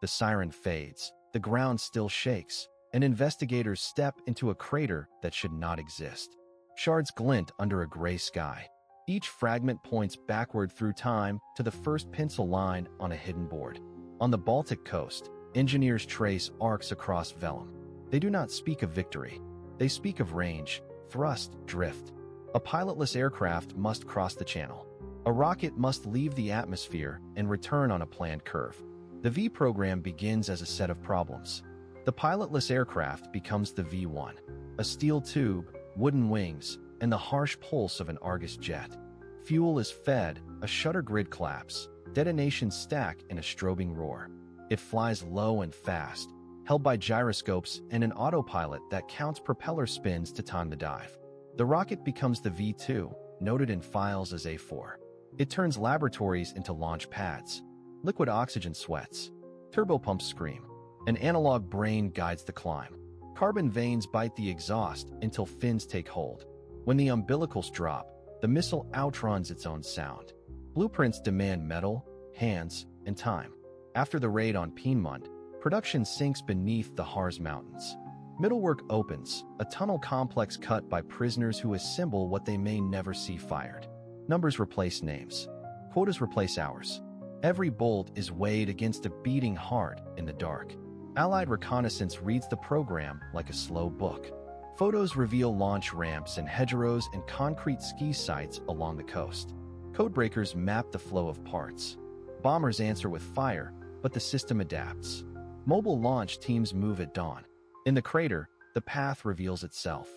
The siren fades, the ground still shakes, and investigators step into a crater that should not exist. Shards glint under a gray sky. Each fragment points backward through time to the first pencil line on a hidden board. On the Baltic coast, engineers trace arcs across vellum. They do not speak of victory. They speak of range, thrust, drift. A pilotless aircraft must cross the channel. A rocket must leave the atmosphere and return on a planned curve. The V program begins as a set of problems. The pilotless aircraft becomes the V1, a steel tube, wooden wings, and the harsh pulse of an Argus jet. Fuel is fed, a shutter grid collapse, detonations stack in a strobing roar. It flies low and fast, held by gyroscopes and an autopilot that counts propeller spins to time the dive. The rocket becomes the V2, noted in files as A4. It turns laboratories into launch pads. Liquid oxygen sweats. Turbopumps scream. An analog brain guides the climb. Carbon veins bite the exhaust until fins take hold. When the umbilicals drop, the missile outruns its own sound. Blueprints demand metal, hands, and time. After the raid on Piedmont, production sinks beneath the Harz Mountains. Middlework opens, a tunnel complex cut by prisoners who assemble what they may never see fired. Numbers replace names. Quotas replace hours. Every bolt is weighed against a beating heart in the dark. Allied reconnaissance reads the program like a slow book. Photos reveal launch ramps and hedgerows and concrete ski sites along the coast. Codebreakers map the flow of parts. Bombers answer with fire, but the system adapts. Mobile launch teams move at dawn. In the crater, the path reveals itself.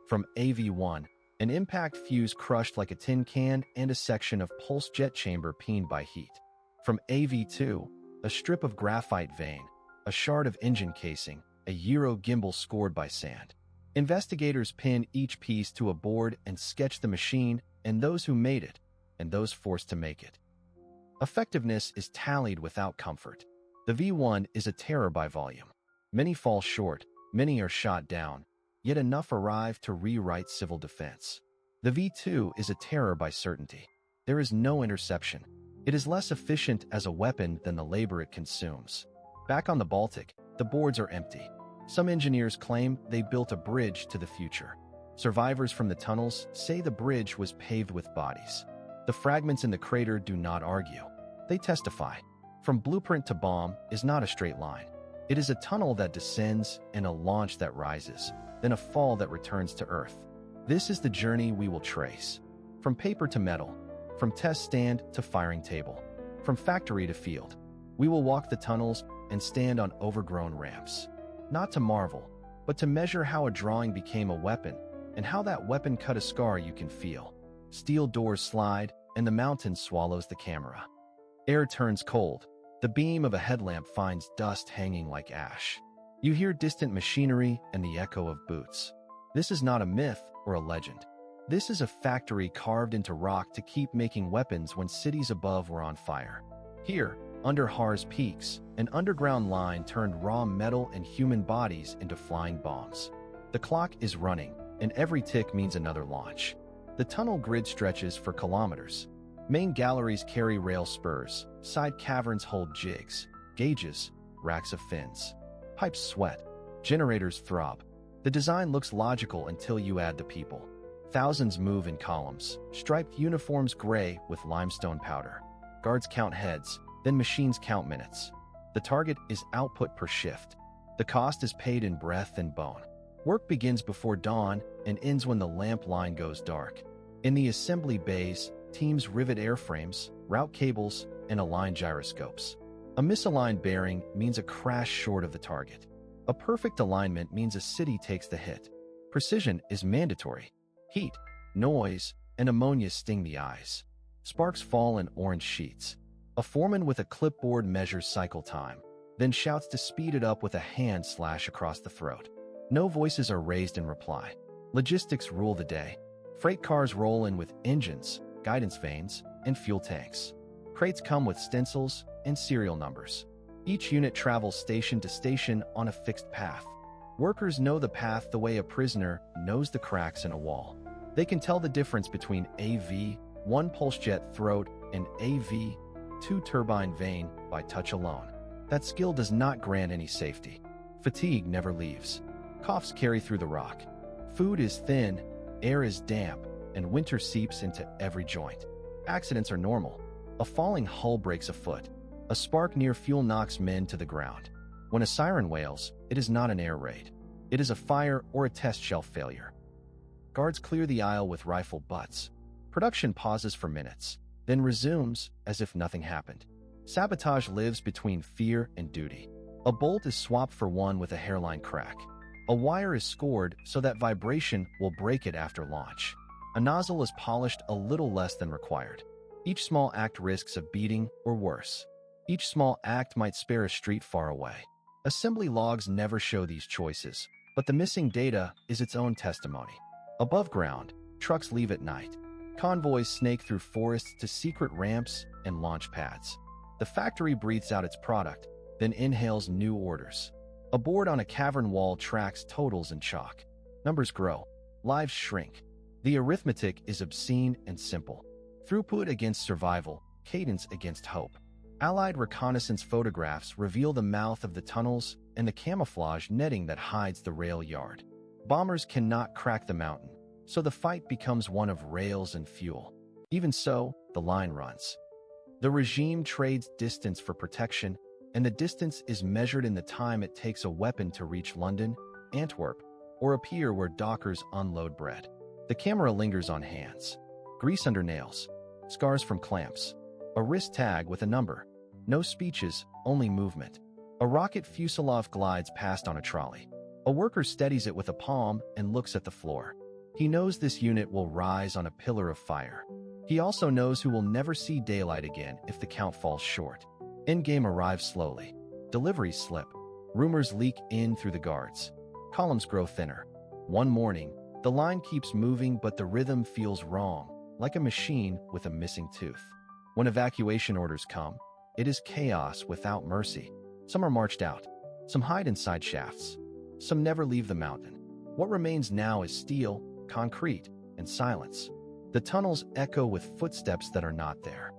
From AV-1, an impact fuse crushed like a tin can and a section of pulse jet chamber peened by heat. From AV-2, a strip of graphite vein, a shard of engine casing, a gyro gimbal scored by sand. Investigators pin each piece to a board and sketch the machine and those who made it, and those forced to make it. Effectiveness is tallied without comfort. The V1 is a terror by volume. Many fall short, many are shot down, yet enough arrive to rewrite civil defense. The V2 is a terror by certainty. There is no interception. It is less efficient as a weapon than the labor it consumes. Back on the Baltic, the boards are empty. Some engineers claim they built a bridge to the future. Survivors from the tunnels say the bridge was paved with bodies. The fragments in the crater do not argue. They testify. From blueprint to bomb is not a straight line. It is a tunnel that descends and a launch that rises, then a fall that returns to Earth. This is the journey we will trace. From paper to metal, from test stand to firing table, from factory to field. We will walk the tunnels and stand on overgrown ramps. Not to marvel, but to measure how a drawing became a weapon and how that weapon cut a scar you can feel. Steel doors slide and the mountain swallows the camera. Air turns cold. The beam of a headlamp finds dust hanging like ash. You hear distant machinery and the echo of boots. This is not a myth or a legend. This is a factory carved into rock to keep making weapons when cities above were on fire. Here, under Harz peaks, an underground line turned raw metal and human bodies into flying bombs. The clock is running, and every tick means another launch. The tunnel grid stretches for kilometers. Main galleries carry rail spurs, side caverns hold jigs, gauges, racks of fins. Pipes sweat, generators throb. The design looks logical until you add the people. Thousands move in columns, striped uniforms gray with limestone powder. Guards count heads, then machines count minutes. The target is output per shift. The cost is paid in breath and bone. Work begins before dawn and ends when the lamp line goes dark. In the assembly bays, teams rivet airframes, route cables, and align gyroscopes. A misaligned bearing means a crash short of the target. A perfect alignment means a city takes the hit. Precision is mandatory. Heat, noise, and ammonia sting the eyes. Sparks fall in orange sheets. A foreman with a clipboard measures cycle time, then shouts to speed it up with a hand slash across the throat. No voices are raised in reply. Logistics rule the day. Freight cars roll in with engines, guidance vanes, and fuel tanks. Crates come with stencils and serial numbers. Each unit travels station to station on a fixed path. Workers know the path the way a prisoner knows the cracks in a wall. They can tell the difference between AV-1 pulse jet throat and AV-2 turbine vane by touch alone. That skill does not grant any safety. Fatigue never leaves. Coughs carry through the rock. Food is thin, air is damp, and winter seeps into every joint. Accidents are normal. A falling hull breaks a foot. A spark near fuel knocks men to the ground. When a siren wails, it is not an air raid. It is a fire or a test shelf failure. Guards clear the aisle with rifle butts. Production pauses for minutes, then resumes as if nothing happened. Sabotage lives between fear and duty. A bolt is swapped for one with a hairline crack. A wire is scored so that vibration will break it after launch. A nozzle is polished a little less than required. Each small act risks a beating or worse. Each small act might spare a street far away. Assembly logs never show these choices, but the missing data is its own testimony. Above ground, trucks leave at night. Convoys snake through forests to secret ramps and launch pads. The factory breathes out its product, then inhales new orders. A board on a cavern wall tracks totals in chalk. Numbers grow. Lives shrink. The arithmetic is obscene and simple. Throughput against survival, cadence against hope. Allied reconnaissance photographs reveal the mouth of the tunnels and the camouflage netting that hides the rail yard. Bombers cannot crack the mountain, so the fight becomes one of rails and fuel. Even so, the line runs. The regime trades distance for protection, and the distance is measured in the time it takes a weapon to reach London, Antwerp, or a pier where dockers unload bread. The camera lingers on hands. Grease under nails. Scars from clamps. A wrist tag with a number. No speeches, only movement. A rocket fuselage glides past on a trolley. A worker steadies it with a palm and looks at the floor. He knows this unit will rise on a pillar of fire. He also knows who will never see daylight again if the count falls short. Endgame arrives slowly. Deliveries slip. Rumors leak in through the guards. Columns grow thinner. One morning, the line keeps moving, but the rhythm feels wrong, like a machine with a missing tooth. When evacuation orders come, it is chaos without mercy. Some are marched out. Some hide inside shafts. Some never leave the mountain. What remains now is steel, concrete, and silence. The tunnels echo with footsteps that are not there.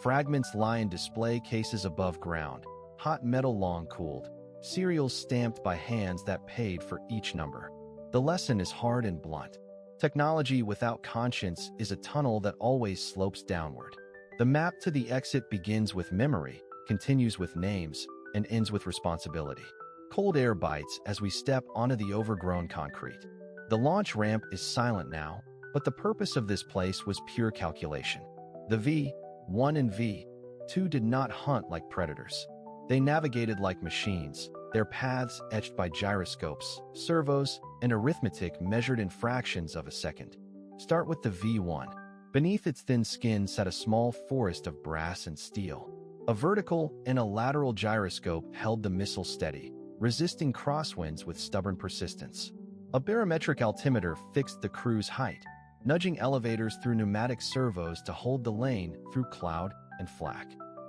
Fragments lie in display cases above ground, hot metal long cooled, serials stamped by hands that paid for each number. The lesson is hard and blunt. Technology without conscience is a tunnel that always slopes downward. The map to the exit begins with memory, continues with names, and ends with responsibility. Cold air bites as we step onto the overgrown concrete. The launch ramp is silent now, but the purpose of this place was pure calculation. The V1 and V2 did not hunt like predators. They navigated like machines, their paths etched by gyroscopes, servos, and arithmetic measured in fractions of a second. Start with the V1. Beneath its thin skin sat a small forest of brass and steel. A vertical and a lateral gyroscope held the missile steady, resisting crosswinds with stubborn persistence. A barometric altimeter fixed the crew's height, nudging elevators through pneumatic servos to hold the lane through cloud and flak.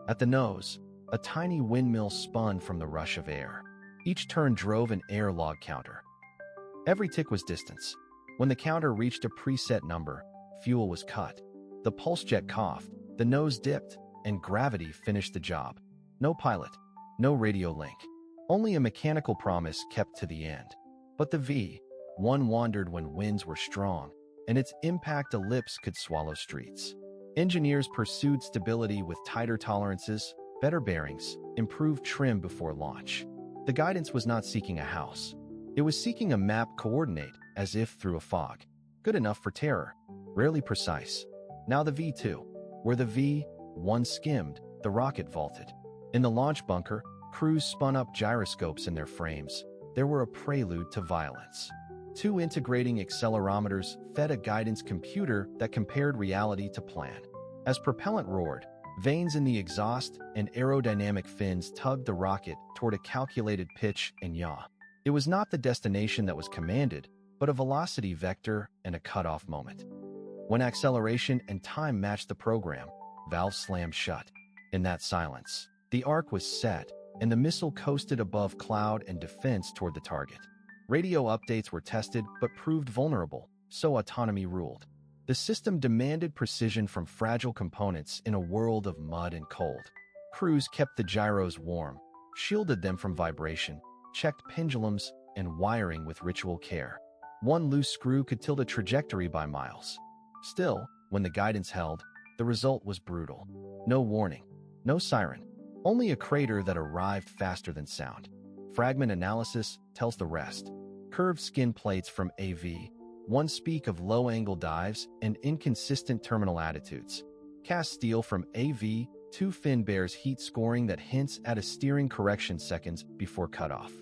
At the nose, a tiny windmill spun from the rush of air. Each turn drove an air log counter. Every tick was distance. When the counter reached a preset number, fuel was cut. The pulse jet coughed, the nose dipped, and gravity finished the job. No pilot, no radio link. Only a mechanical promise kept to the end. But the V1 wandered when winds were strong, and its impact ellipse could swallow streets. Engineers pursued stability with tighter tolerances, better bearings, improved trim before launch. The guidance was not seeking a house. It was seeking a map coordinate, as if through a fog. Good enough for terror, rarely precise. Now the V2. Where the V1 skimmed, the rocket vaulted. In the launch bunker, crews spun up gyroscopes in their frames. There were a prelude to violence. Two integrating accelerometers fed a guidance computer that compared reality to plan. As propellant roared, vanes in the exhaust and aerodynamic fins tugged the rocket toward a calculated pitch and yaw. It was not the destination that was commanded, but a velocity vector and a cutoff moment. When acceleration and time matched the program, valves slammed shut. In that silence, the arc was set, and the missile coasted above cloud and defense toward the target. Radio updates were tested but proved vulnerable, so autonomy ruled. The system demanded precision from fragile components in a world of mud and cold. Crews kept the gyros warm, shielded them from vibration, checked pendulums, and wiring with ritual care. One loose screw could tilt a trajectory by miles. Still, when the guidance held, the result was brutal. No warning, no siren, only a crater that arrived faster than sound. Fragment analysis tells the rest. Curved skin plates from AV, one speak of low-angle dives and inconsistent terminal attitudes. Cast steel from AV, two fin bears heat scoring that hints at a steering correction seconds before cutoff.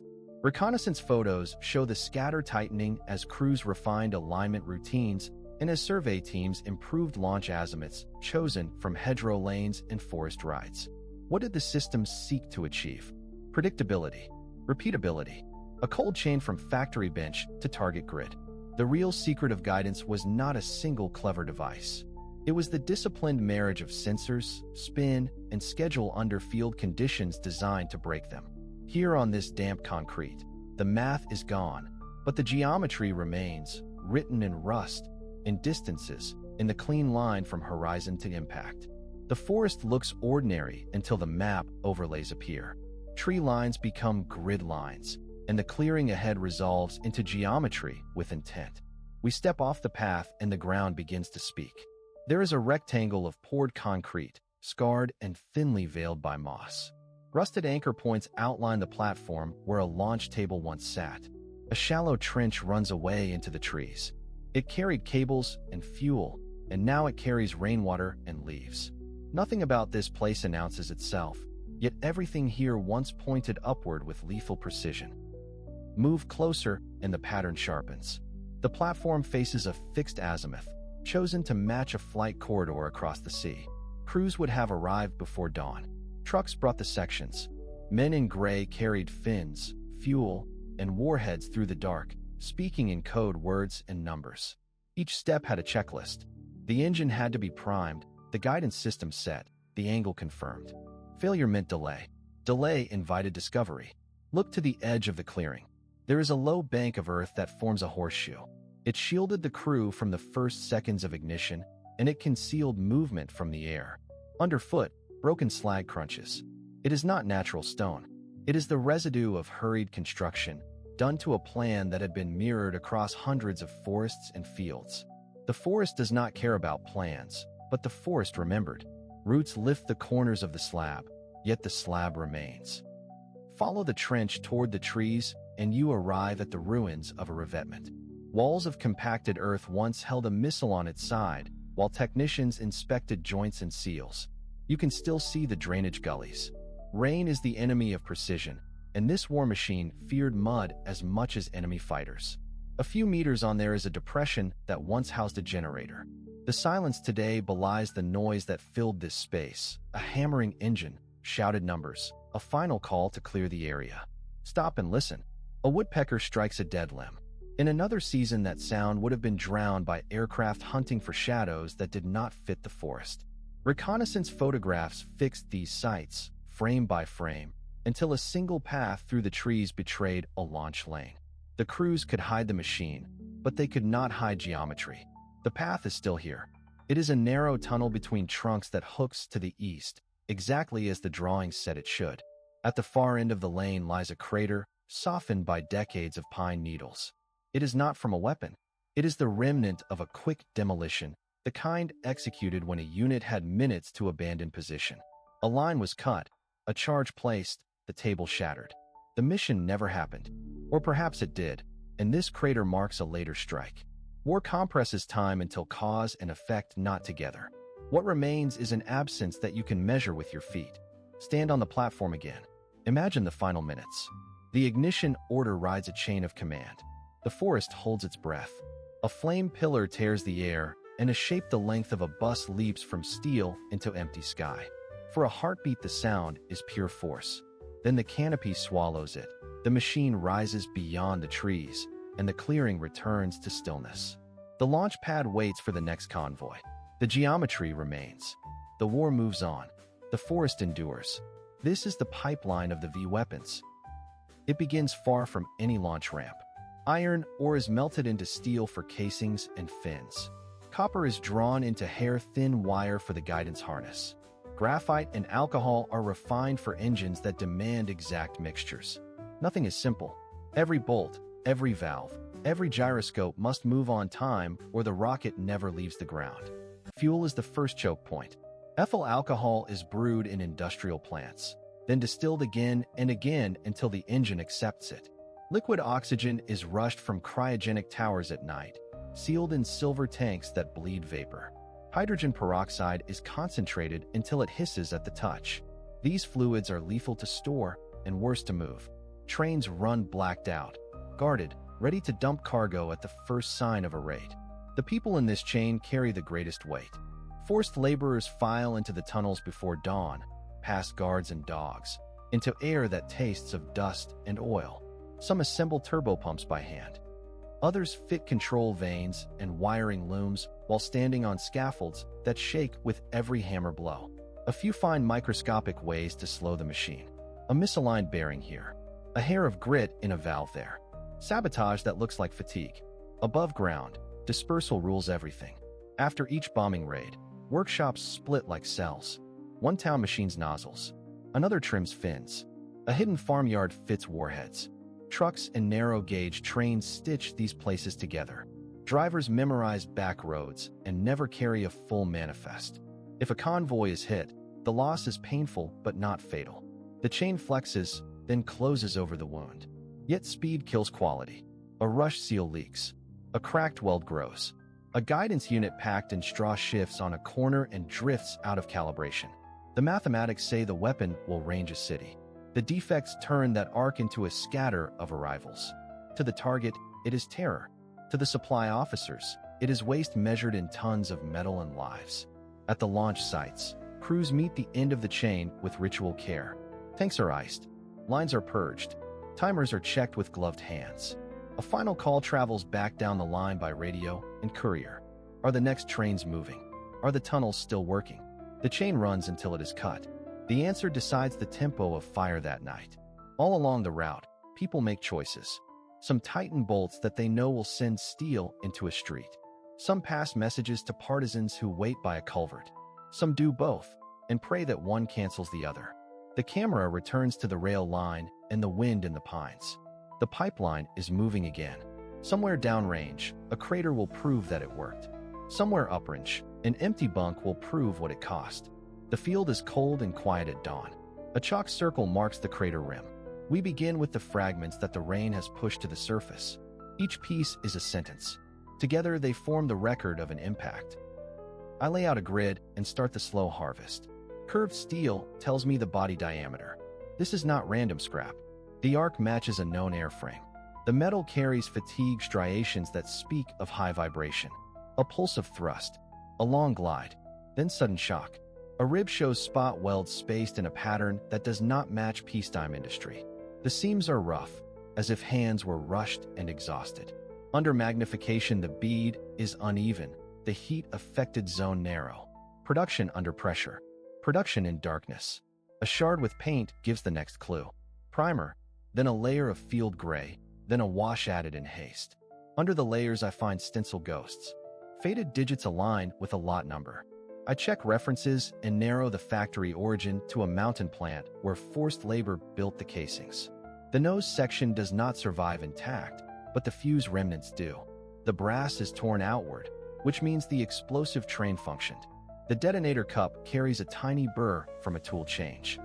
Reconnaissance photos show the scatter tightening as crews refined alignment routines and as survey teams improved launch azimuths chosen from hedgerow lanes and forest rides. What did the system seek to achieve? Predictability, repeatability, a cold chain from factory bench to target grid. The real secret of guidance was not a single clever device. It was the disciplined marriage of sensors, spin, and schedule under field conditions designed to break them. Here on this damp concrete, the math is gone, but the geometry remains, written in rust, in distances, in the clean line from horizon to impact. The forest looks ordinary until the map overlays appear. Tree lines become grid lines, and the clearing ahead resolves into geometry with intent. We step off the path and the ground begins to speak. There is a rectangle of poured concrete, scarred and thinly veiled by moss. Rusted anchor points outline the platform where a launch table once sat. A shallow trench runs away into the trees. It carried cables and fuel, and now it carries rainwater and leaves. Nothing about this place announces itself, yet everything here once pointed upward with lethal precision. Move closer, and the pattern sharpens. The platform faces a fixed azimuth, chosen to match a flight corridor across the sea. Crews would have arrived before dawn. Trucks brought the sections. Men in gray carried fins, fuel, and warheads through the dark, speaking in code words and numbers. Each step had a checklist. The engine had to be primed, the guidance system set, the angle confirmed. Failure meant delay. Delay invited discovery. Look to the edge of the clearing. There is a low bank of earth that forms a horseshoe. It shielded the crew from the first seconds of ignition, and it concealed movement from the air. Underfoot, broken slag crunches. It is not natural stone. It is the residue of hurried construction, done to a plan that had been mirrored across hundreds of forests and fields. The forest does not care about plans, but the forest remembered. Roots lift the corners of the slab, yet the slab remains. Follow the trench toward the trees, and you arrive at the ruins of a revetment. Walls of compacted earth once held a missile on its side, while technicians inspected joints and seals. You can still see the drainage gullies. Rain is the enemy of precision, and this war machine feared mud as much as enemy fighters. A few meters on there is a depression that once housed a generator. The silence today belies the noise that filled this space. A hammering engine, shouted numbers, a final call to clear the area. Stop and listen. A woodpecker strikes a dead limb. In another season, that sound would have been drowned by aircraft hunting for shadows that did not fit the forest. Reconnaissance photographs fixed these sites, frame by frame, until a single path through the trees betrayed a launch lane. The crews could hide the machine, but they could not hide geometry. The path is still here. It is a narrow tunnel between trunks that hooks to the east, exactly as the drawing said it should. At the far end of the lane lies a crater, softened by decades of pine needles. It is not from a weapon. It is the remnant of a quick demolition, the kind executed when a unit had minutes to abandon position. A line was cut, a charge placed, the table shattered. The mission never happened. Or perhaps it did, and this crater marks a later strike. War compresses time until cause and effect knot together. What remains is an absence that you can measure with your feet. Stand on the platform again. Imagine the final minutes. The ignition order rides a chain of command. The forest holds its breath. A flame pillar tears the air, and a shape the length of a bus leaps from steel into empty sky. For a heartbeat, the sound is pure force. Then the canopy swallows it. The machine rises beyond the trees, and the clearing returns to stillness. The launch pad waits for the next convoy. The geometry remains. The war moves on. The forest endures. This is the pipeline of the V weapons. It begins far from any launch ramp. Iron ore is melted into steel for casings and fins. Copper is drawn into hair-thin wire for the guidance harness. Graphite and alcohol are refined for engines that demand exact mixtures. Nothing is simple. Every bolt, every valve, every gyroscope must move on time or the rocket never leaves the ground. Fuel is the first choke point. Ethyl alcohol is brewed in industrial plants, then distilled again and again until the engine accepts it. Liquid oxygen is rushed from cryogenic towers at night, sealed in silver tanks that bleed vapor. Hydrogen peroxide is concentrated until it hisses at the touch. These fluids are lethal to store and worse to move. Trains run blacked out, guarded, ready to dump cargo at the first sign of a raid. The people in this chain carry the greatest weight. Forced laborers file into the tunnels before dawn, past guards and dogs, into air that tastes of dust and oil. Some assemble turbopumps by hand. Others fit control vanes and wiring looms while standing on scaffolds that shake with every hammer blow. A few find microscopic ways to slow the machine. A misaligned bearing here. A hair of grit in a valve there. Sabotage that looks like fatigue. Above ground, dispersal rules everything. After each bombing raid, workshops split like cells. One town machines nozzles. Another trims fins. A hidden farmyard fits warheads. Trucks and narrow-gauge trains stitch these places together. Drivers memorize back roads and never carry a full manifest. If a convoy is hit, the loss is painful but not fatal. The chain flexes, then closes over the wound. Yet speed kills quality. A rush seal leaks. A cracked weld grows. A guidance unit packed in straw shifts on a corner and drifts out of calibration. The mathematics say the weapon will range a city. The defects turn that arc into a scatter of arrivals. To the target, it is terror. To the supply officers, it is waste measured in tons of metal and lives. At the launch sites, crews meet the end of the chain with ritual care. Tanks are iced. Lines are purged. Timers are checked with gloved hands. A final call travels back down the line by radio and courier. Are the next trains moving? Are the tunnels still working? The chain runs until it is cut. The answer decides the tempo of fire that night. All along the route, people make choices. Some tighten bolts that they know will send steel into a street. Some pass messages to partisans who wait by a culvert. Some do both and pray that one cancels the other. The camera returns to the rail line and the wind in the pines. The pipeline is moving again. Somewhere downrange, a crater will prove that it worked. Somewhere uprange, an empty bunk will prove what it cost. The field is cold and quiet at dawn. A chalk circle marks the crater rim. We begin with the fragments that the rain has pushed to the surface. Each piece is a sentence. Together they form the record of an impact. I lay out a grid and start the slow harvest. Curved steel tells me the body diameter. This is not random scrap. The arc matches a known airframe. The metal carries fatigue striations that speak of high vibration. A pulse of thrust. A long glide. Then sudden shock. A rib shows spot welds spaced in a pattern that does not match peacetime industry. The seams are rough, as if hands were rushed and exhausted. Under magnification, the bead is uneven, the heat-affected zone narrow. Production under pressure. Production in darkness. A shard with paint gives the next clue. Primer, then a layer of field gray, then a wash added in haste. Under the layers I find stencil ghosts. Faded digits align with a lot number. I check references and narrow the factory origin to a mountain plant where forced labor built the casings. The nose section does not survive intact, but the fuse remnants do. The brass is torn outward, which means the explosive train functioned. The detonator cup carries a tiny burr from a tool change.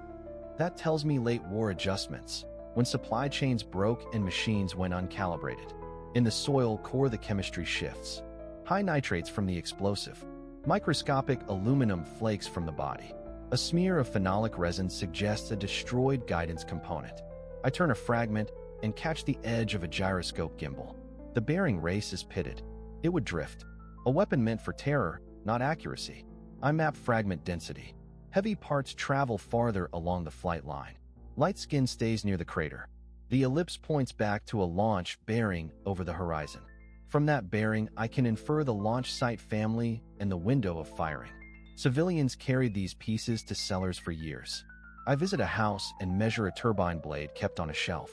That tells me late war adjustments, when supply chains broke and machines went uncalibrated. In the soil core, the chemistry shifts. High nitrates from the explosive. Microscopic aluminum flakes from the body. A smear of phenolic resin suggests a destroyed guidance component. I turn a fragment and catch the edge of a gyroscope gimbal. The bearing race is pitted. It would drift. A weapon meant for terror, not accuracy. I map fragment density. Heavy parts travel farther along the flight line. Light skin stays near the crater. The ellipse points back to a launch bearing over the horizon. From that bearing, I can infer the launch site family and the window of firing. Civilians carried these pieces to cellars for years. I visit a house and measure a turbine blade kept on a shelf.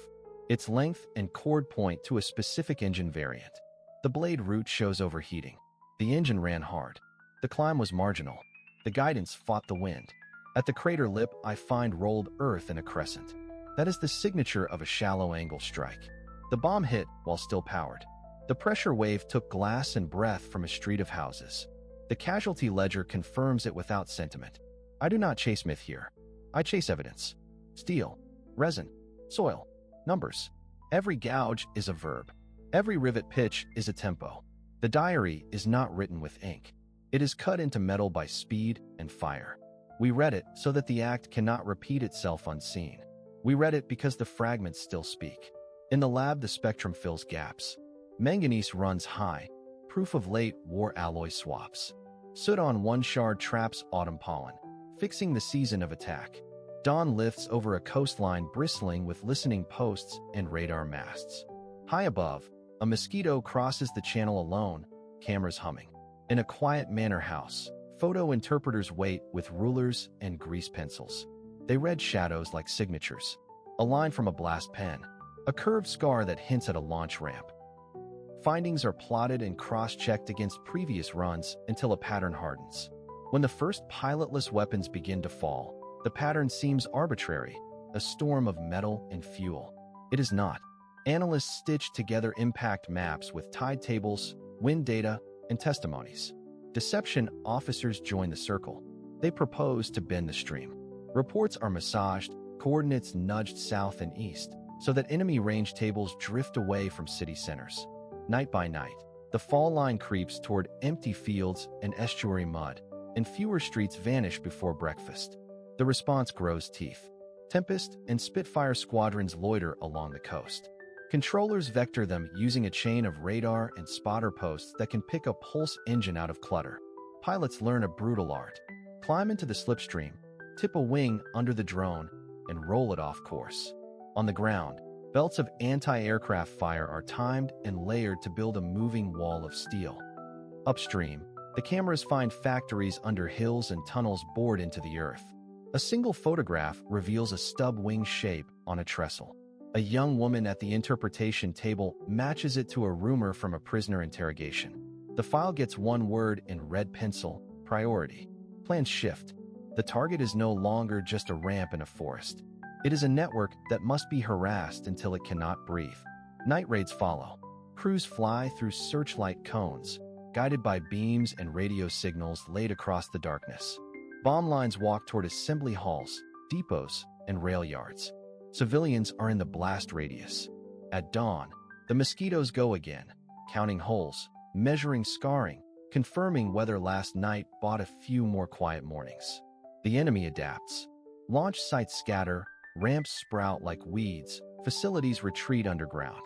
Its length and chord point to a specific engine variant. The blade root shows overheating. The engine ran hard. The climb was marginal. The guidance fought the wind. At the crater lip, I find rolled earth in a crescent. That is the signature of a shallow angle strike. The bomb hit while still powered. The pressure wave took glass and breath from a street of houses. The casualty ledger confirms it without sentiment. I do not chase myth here. I chase evidence. Steel, resin, soil, numbers. Every gouge is a verb. Every rivet pitch is a tempo. The diary is not written with ink. It is cut into metal by speed and fire. We read it so that the act cannot repeat itself unseen. We read it because the fragments still speak. In the lab, the spectrum fills gaps. Manganese runs high, proof of late war alloy swaps. Soot on one shard traps autumn pollen, fixing the season of attack. Dawn lifts over a coastline bristling with listening posts and radar masts. High above, a mosquito crosses the channel alone, cameras humming. In a quiet manor house, photo interpreters wait with rulers and grease pencils. They read shadows like signatures. A line from a blast pen, a curved scar that hints at a launch ramp. Findings are plotted and cross-checked against previous runs until a pattern hardens. When the first pilotless weapons begin to fall, the pattern seems arbitrary, a storm of metal and fuel. It is not. Analysts stitch together impact maps with tide tables, wind data, and testimonies. Deception officers join the circle. They propose to bend the stream. Reports are massaged, coordinates nudged south and east, so that enemy range tables drift away from city centers. Night by night, the fall line creeps toward empty fields and estuary mud, and fewer streets vanish before breakfast. The response grows teeth. Tempest and Spitfire squadrons loiter along the coast. Controllers vector them using a chain of radar and spotter posts that can pick a pulse engine out of clutter. Pilots learn a brutal art. Climb into the slipstream, tip a wing under the drone, and roll it off course. On the ground, belts of anti-aircraft fire are timed and layered to build a moving wall of steel. Upstream, the cameras find factories under hills and tunnels bored into the earth. A single photograph reveals a stub wing shape on a trestle. A young woman at the interpretation table matches it to a rumor from a prisoner interrogation. The file gets one word in red pencil: priority. Plans shift. The target is no longer just a ramp in a forest. It is a network that must be harassed until it cannot breathe. Night raids follow. Crews fly through searchlight cones, guided by beams and radio signals laid across the darkness. Bomb lines walk toward assembly halls, depots, and rail yards. Civilians are in the blast radius. At dawn, the mosquitoes go again, counting holes, measuring scarring, confirming whether last night brought a few more quiet mornings. The enemy adapts. Launch sites scatter, ramps sprout like weeds, facilities retreat underground.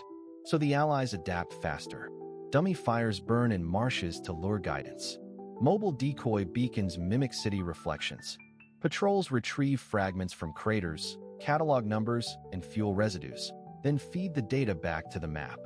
So the Allies adapt faster. Dummy fires burn in marshes to lure guidance. Mobile decoy beacons mimic city reflections. Patrols retrieve fragments from craters, catalog numbers, and fuel residues, then feed the data back to the map.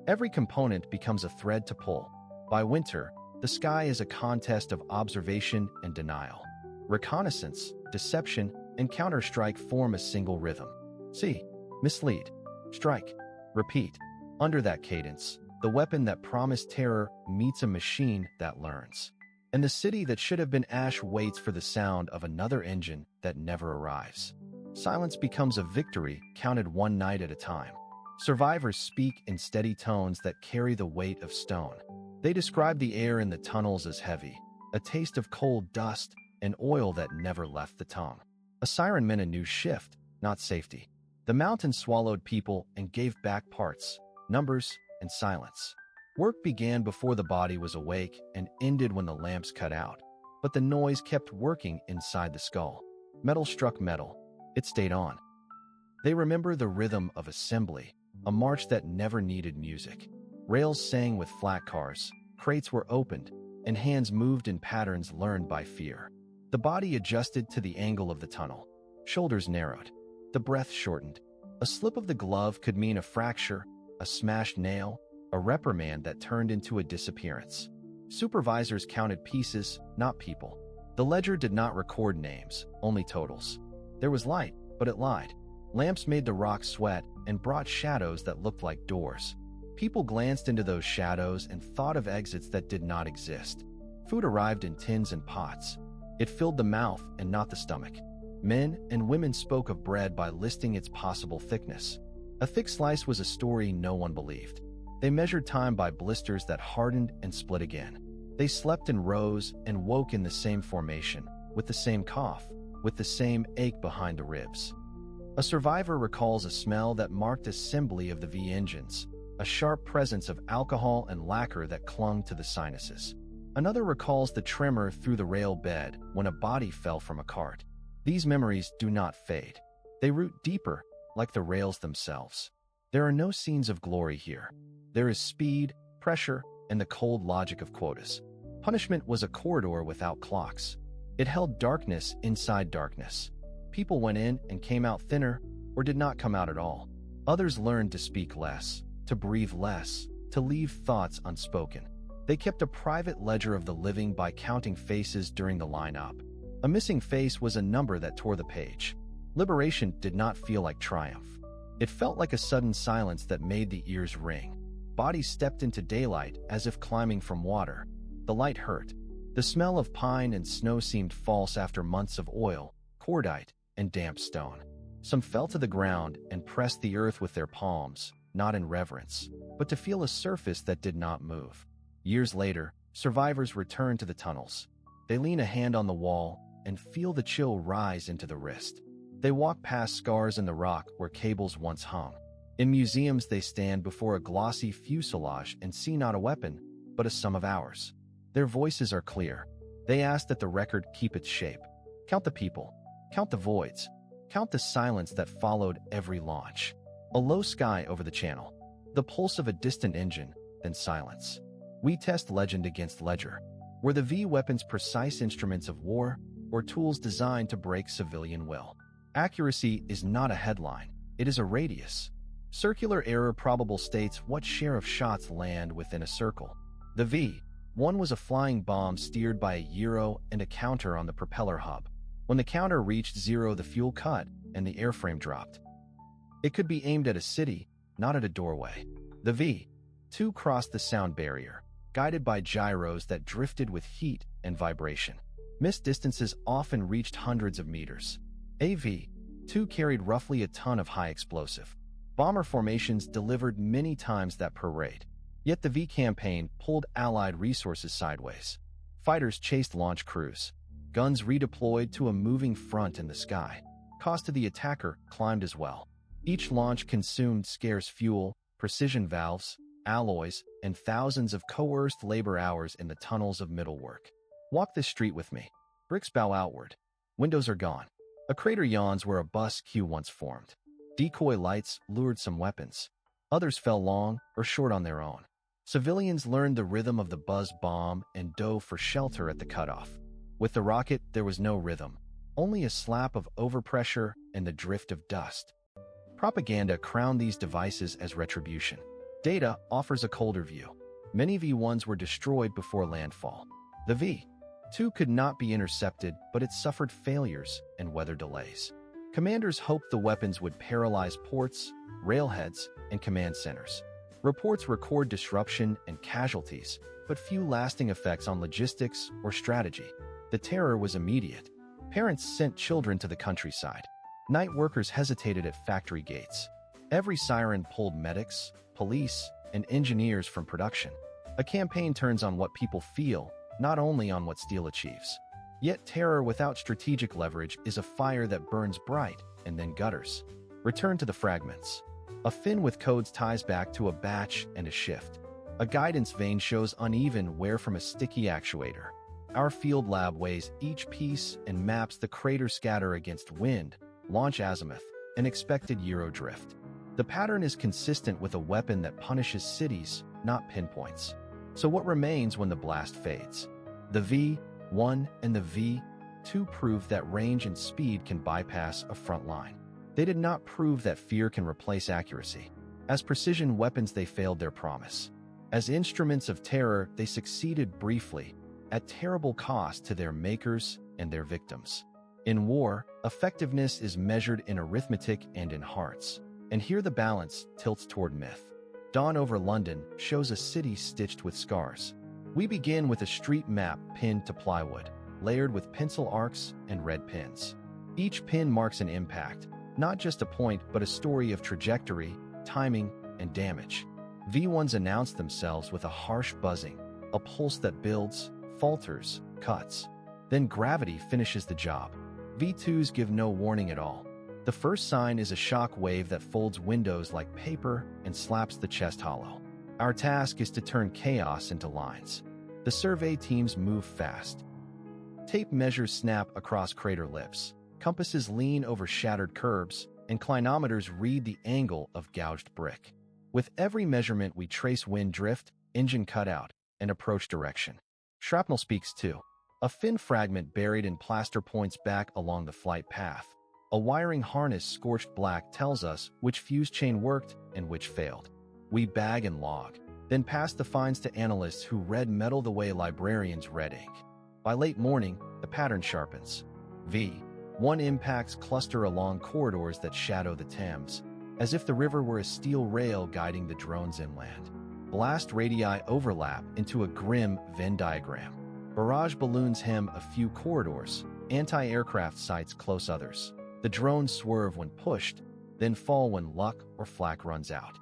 Every component becomes a thread to pull. By winter, the sky is a contest of observation and denial. Reconnaissance, deception, and counterstrike form a single rhythm. See, mislead, strike, repeat. Under that cadence, the weapon that promised terror meets a machine that learns. And the city that should have been ash waits for the sound of another engine that never arrives. Silence becomes a victory counted one night at a time. Survivors speak in steady tones that carry the weight of stone. They describe the air in the tunnels as heavy, a taste of cold dust and oil that never left the tongue. A siren meant a new shift, not safety. The mountain swallowed people and gave back parts, numbers, and silence. Work began before the body was awake and ended when the lamps cut out. But the noise kept working inside the skull. Metal struck metal. It stayed on. They remember the rhythm of assembly, a march that never needed music. Rails sang with flat cars, crates were opened, and hands moved in patterns learned by fear. The body adjusted to the angle of the tunnel. Shoulders narrowed. The breath shortened. A slip of the glove could mean a fracture, a smashed nail, a reprimand that turned into a disappearance. Supervisors counted pieces, not people. The ledger did not record names, only totals. There was light, but it lied. Lamps made the rocks sweat and brought shadows that looked like doors. People glanced into those shadows and thought of exits that did not exist. Food arrived in tins and pots. It filled the mouth and not the stomach. Men and women spoke of bread by listing its possible thickness. A thick slice was a story no one believed. They measured time by blisters that hardened and split again. They slept in rows and woke in the same formation, with the same cough, with the same ache behind the ribs. A survivor recalls a smell that marked assembly of the V engines, a sharp presence of alcohol and lacquer that clung to the sinuses. Another recalls the tremor through the rail bed when a body fell from a cart. These memories do not fade. They root deeper, like the rails themselves. There are no scenes of glory here. There is speed, pressure, and the cold logic of quotas. Punishment was a corridor without clocks. It held darkness inside darkness. People went in and came out thinner, or did not come out at all. Others learned to speak less, to breathe less, to leave thoughts unspoken. They kept a private ledger of the living by counting faces during the lineup. A missing face was a number that tore the page. Liberation did not feel like triumph. It felt like a sudden silence that made the ears ring. Bodies stepped into daylight as if climbing from water. The light hurt. The smell of pine and snow seemed false after months of oil, cordite, and damp stone. Some fell to the ground and pressed the earth with their palms, not in reverence, but to feel a surface that did not move. Years later, survivors return to the tunnels. They lean a hand on the wall and feel the chill rise into the wrist. They walk past scars in the rock where cables once hung. In museums, they stand before a glossy fuselage and see not a weapon, but a sum of hours. Their voices are clear. They ask that the record keep its shape. Count the people. Count the voids. Count the silence that followed every launch. A low sky over the channel. The pulse of a distant engine, then silence. We test legend against ledger. Were the V weapons precise instruments of war, or tools designed to break civilian will? Accuracy is not a headline. It is a radius. Circular error probable states what share of shots land within a circle. The V1 was a flying bomb steered by a gyro and a counter on the propeller hub. When the counter reached zero, the fuel cut and the airframe dropped. It could be aimed at a city, not at a doorway. The V2 crossed the sound barrier, guided by gyros that drifted with heat and vibration. Missed distances often reached hundreds of meters. A V2 carried roughly a ton of high explosive. Bomber formations delivered many times that per rate. Yet the V campaign pulled Allied resources sideways. Fighters chased launch crews. Guns redeployed to a moving front in the sky. Cost to the attacker climbed as well. Each launch consumed scarce fuel, precision valves, alloys, and thousands of coerced labor hours in the tunnels of middle work. Walk this street with me. Bricks bow outward. Windows are gone. A crater yawns where a bus queue once formed. Decoy lights lured some weapons. Others fell long or short on their own. Civilians learned the rhythm of the buzz bomb and dove for shelter at the cutoff. With the rocket, there was no rhythm, only a slap of overpressure and the drift of dust. Propaganda crowned these devices as retribution. Data offers a colder view. Many V1s were destroyed before landfall. The V2 could not be intercepted, but it suffered failures and weather delays. Commanders hoped the weapons would paralyze ports, railheads, and command centers. Reports record disruption and casualties, but few lasting effects on logistics or strategy. The terror was immediate. Parents sent children to the countryside. Night workers hesitated at factory gates. Every siren pulled medics, police, and engineers from production. A campaign turns on what people feel, not only on what steel achieves. Yet terror without strategic leverage is a fire that burns bright and then gutters. Return to the fragments. A fin with codes ties back to a batch and a shift. A guidance vane shows uneven wear from a sticky actuator. Our field lab weighs each piece and maps the crater scatter against wind, launch azimuth, and expected gyro drift. The pattern is consistent with a weapon that punishes cities, not pinpoints. So what remains when the blast fades? The V1 and the V2 prove that range and speed can bypass a front line. They did not prove that fear can replace accuracy. As precision weapons, they failed their promise. As instruments of terror, they succeeded briefly, at terrible cost to their makers and their victims. In war, effectiveness is measured in arithmetic and in hearts. And here the balance tilts toward myth. Dawn over London shows a city stitched with scars. We begin with a street map pinned to plywood, layered with pencil arcs and red pins. Each pin marks an impact, not just a point but a story of trajectory, timing, and damage. V1s announce themselves with a harsh buzzing, a pulse that builds, falters, cuts. Then gravity finishes the job. V2s give no warning at all. The first sign is a shock wave that folds windows like paper and slaps the chest hollow. Our task is to turn chaos into lines. The survey teams move fast. Tape measures snap across crater lips. Compasses lean over shattered curbs, and clinometers read the angle of gouged brick. With every measurement, we trace wind drift, engine cutout, and approach direction. Shrapnel speaks too. A fin fragment buried in plaster points back along the flight path. A wiring harness scorched black tells us which fuse chain worked and which failed. We bag and log, then pass the finds to analysts who read metal the way librarians read ink. By late morning, the pattern sharpens. V1 impacts cluster along corridors that shadow the Thames, as if the river were a steel rail guiding the drones inland. Blast radii overlap into a grim Venn diagram. Barrage balloons hem a few corridors, anti-aircraft sites close others. The drones swerve when pushed, then fall when luck or flak runs out.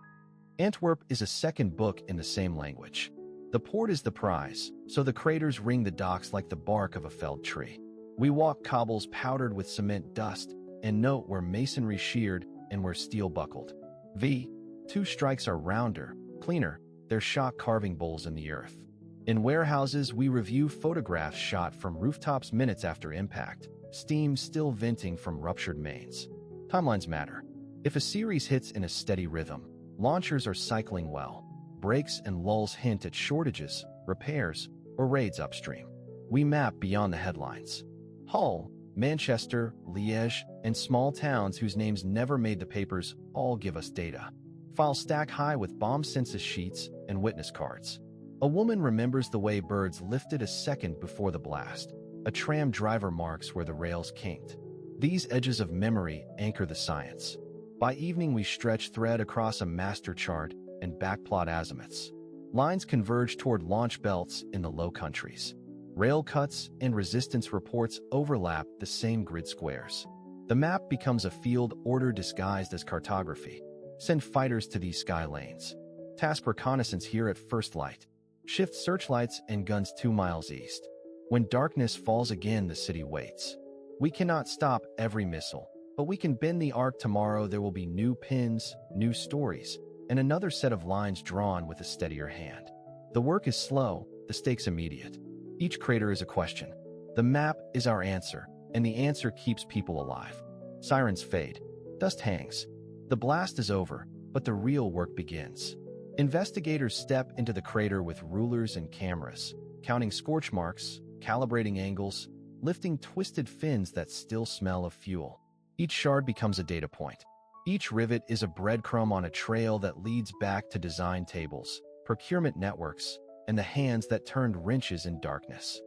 Antwerp is a second book in the same language. The port is the prize, so the craters ring the docks like the bark of a felled tree. We walk cobbles powdered with cement dust and note where masonry sheared and where steel buckled. V2 strikes are rounder, cleaner, they're shock carving bowls in the earth. In warehouses, we review photographs shot from rooftops minutes after impact, steam still venting from ruptured mains. Timelines matter. If a series hits in a steady rhythm, launchers are cycling well. Breaks and lulls hint at shortages, repairs, or raids upstream. We map beyond the headlines. Hull, Manchester, Liège, and small towns whose names never made the papers all give us data. Files stack high with bomb census sheets and witness cards. A woman remembers the way birds lifted a second before the blast. A tram driver marks where the rails kinked. These edges of memory anchor the science. By evening, we stretch thread across a master chart and backplot azimuths. Lines converge toward launch belts in the Low Countries. Rail cuts and resistance reports overlap the same grid squares. The map becomes a field order disguised as cartography. Send fighters to these sky lanes. Task reconnaissance here at first light. Shift searchlights and guns 2 miles east. When darkness falls again, the city waits. We cannot stop every missile, but we can bend the arc. Tomorrow there will be new pins, new stories, and another set of lines drawn with a steadier hand. The work is slow, the stakes immediate. Each crater is a question. The map is our answer, and the answer keeps people alive. Sirens fade. Dust hangs. The blast is over, but the real work begins. Investigators step into the crater with rulers and cameras, counting scorch marks, calibrating angles, lifting twisted fins that still smell of fuel. Each shard becomes a data point. Each rivet is a breadcrumb on a trail that leads back to design tables, procurement networks, and the hands that turned wrenches in darkness.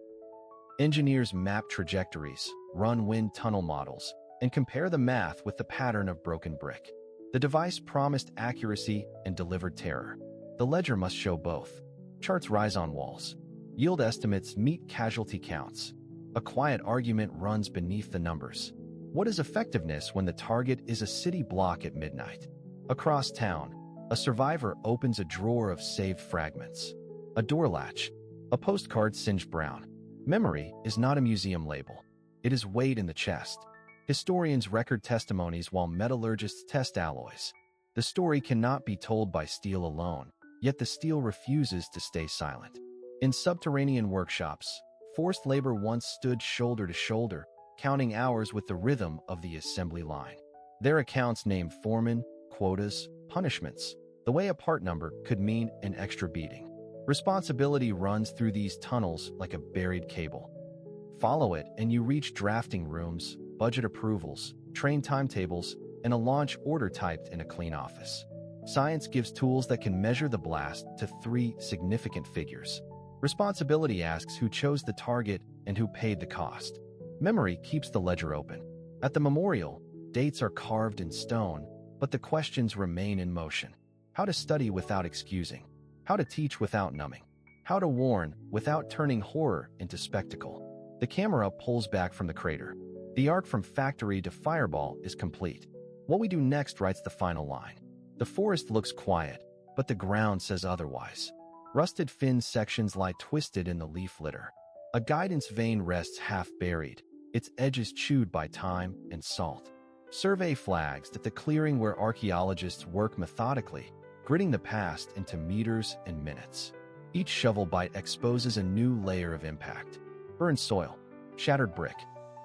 Engineers map trajectories, run wind tunnel models, and compare the math with the pattern of broken brick. The device promised accuracy and delivered terror. The ledger must show both. Charts rise on walls. Yield estimates meet casualty counts. A quiet argument runs beneath the numbers. What is effectiveness when the target is a city block at midnight? Across town, a survivor opens a drawer of saved fragments. A door latch. A postcard singed brown. Memory is not a museum label. It is weighed in the chest. Historians record testimonies while metallurgists test alloys. The story cannot be told by steel alone, yet the steel refuses to stay silent. In subterranean workshops, forced labor once stood shoulder to shoulder, counting hours with the rhythm of the assembly line. Their accounts named foremen, quotas, punishments. The way a part number could mean an extra beating. Responsibility runs through these tunnels like a buried cable. Follow it and you reach drafting rooms, budget approvals, train timetables, and a launch order typed in a clean office. Science gives tools that can measure the blast to 3 significant figures. Responsibility asks who chose the target and who paid the cost. Memory keeps the ledger open. At the memorial, dates are carved in stone, but the questions remain in motion. How to study without excusing. How to teach without numbing. How to warn without turning horror into spectacle. The camera pulls back from the crater. The arc from factory to fireball is complete. What we do next writes the final line. The forest looks quiet, but the ground says otherwise. Rusted fin sections lie twisted in the leaf litter. A guidance vein rests half-buried, its edges chewed by time and salt. Survey flags at the clearing where archaeologists work methodically, gritting the past into meters and minutes. Each shovel bite exposes a new layer of impact. Burned soil, shattered brick,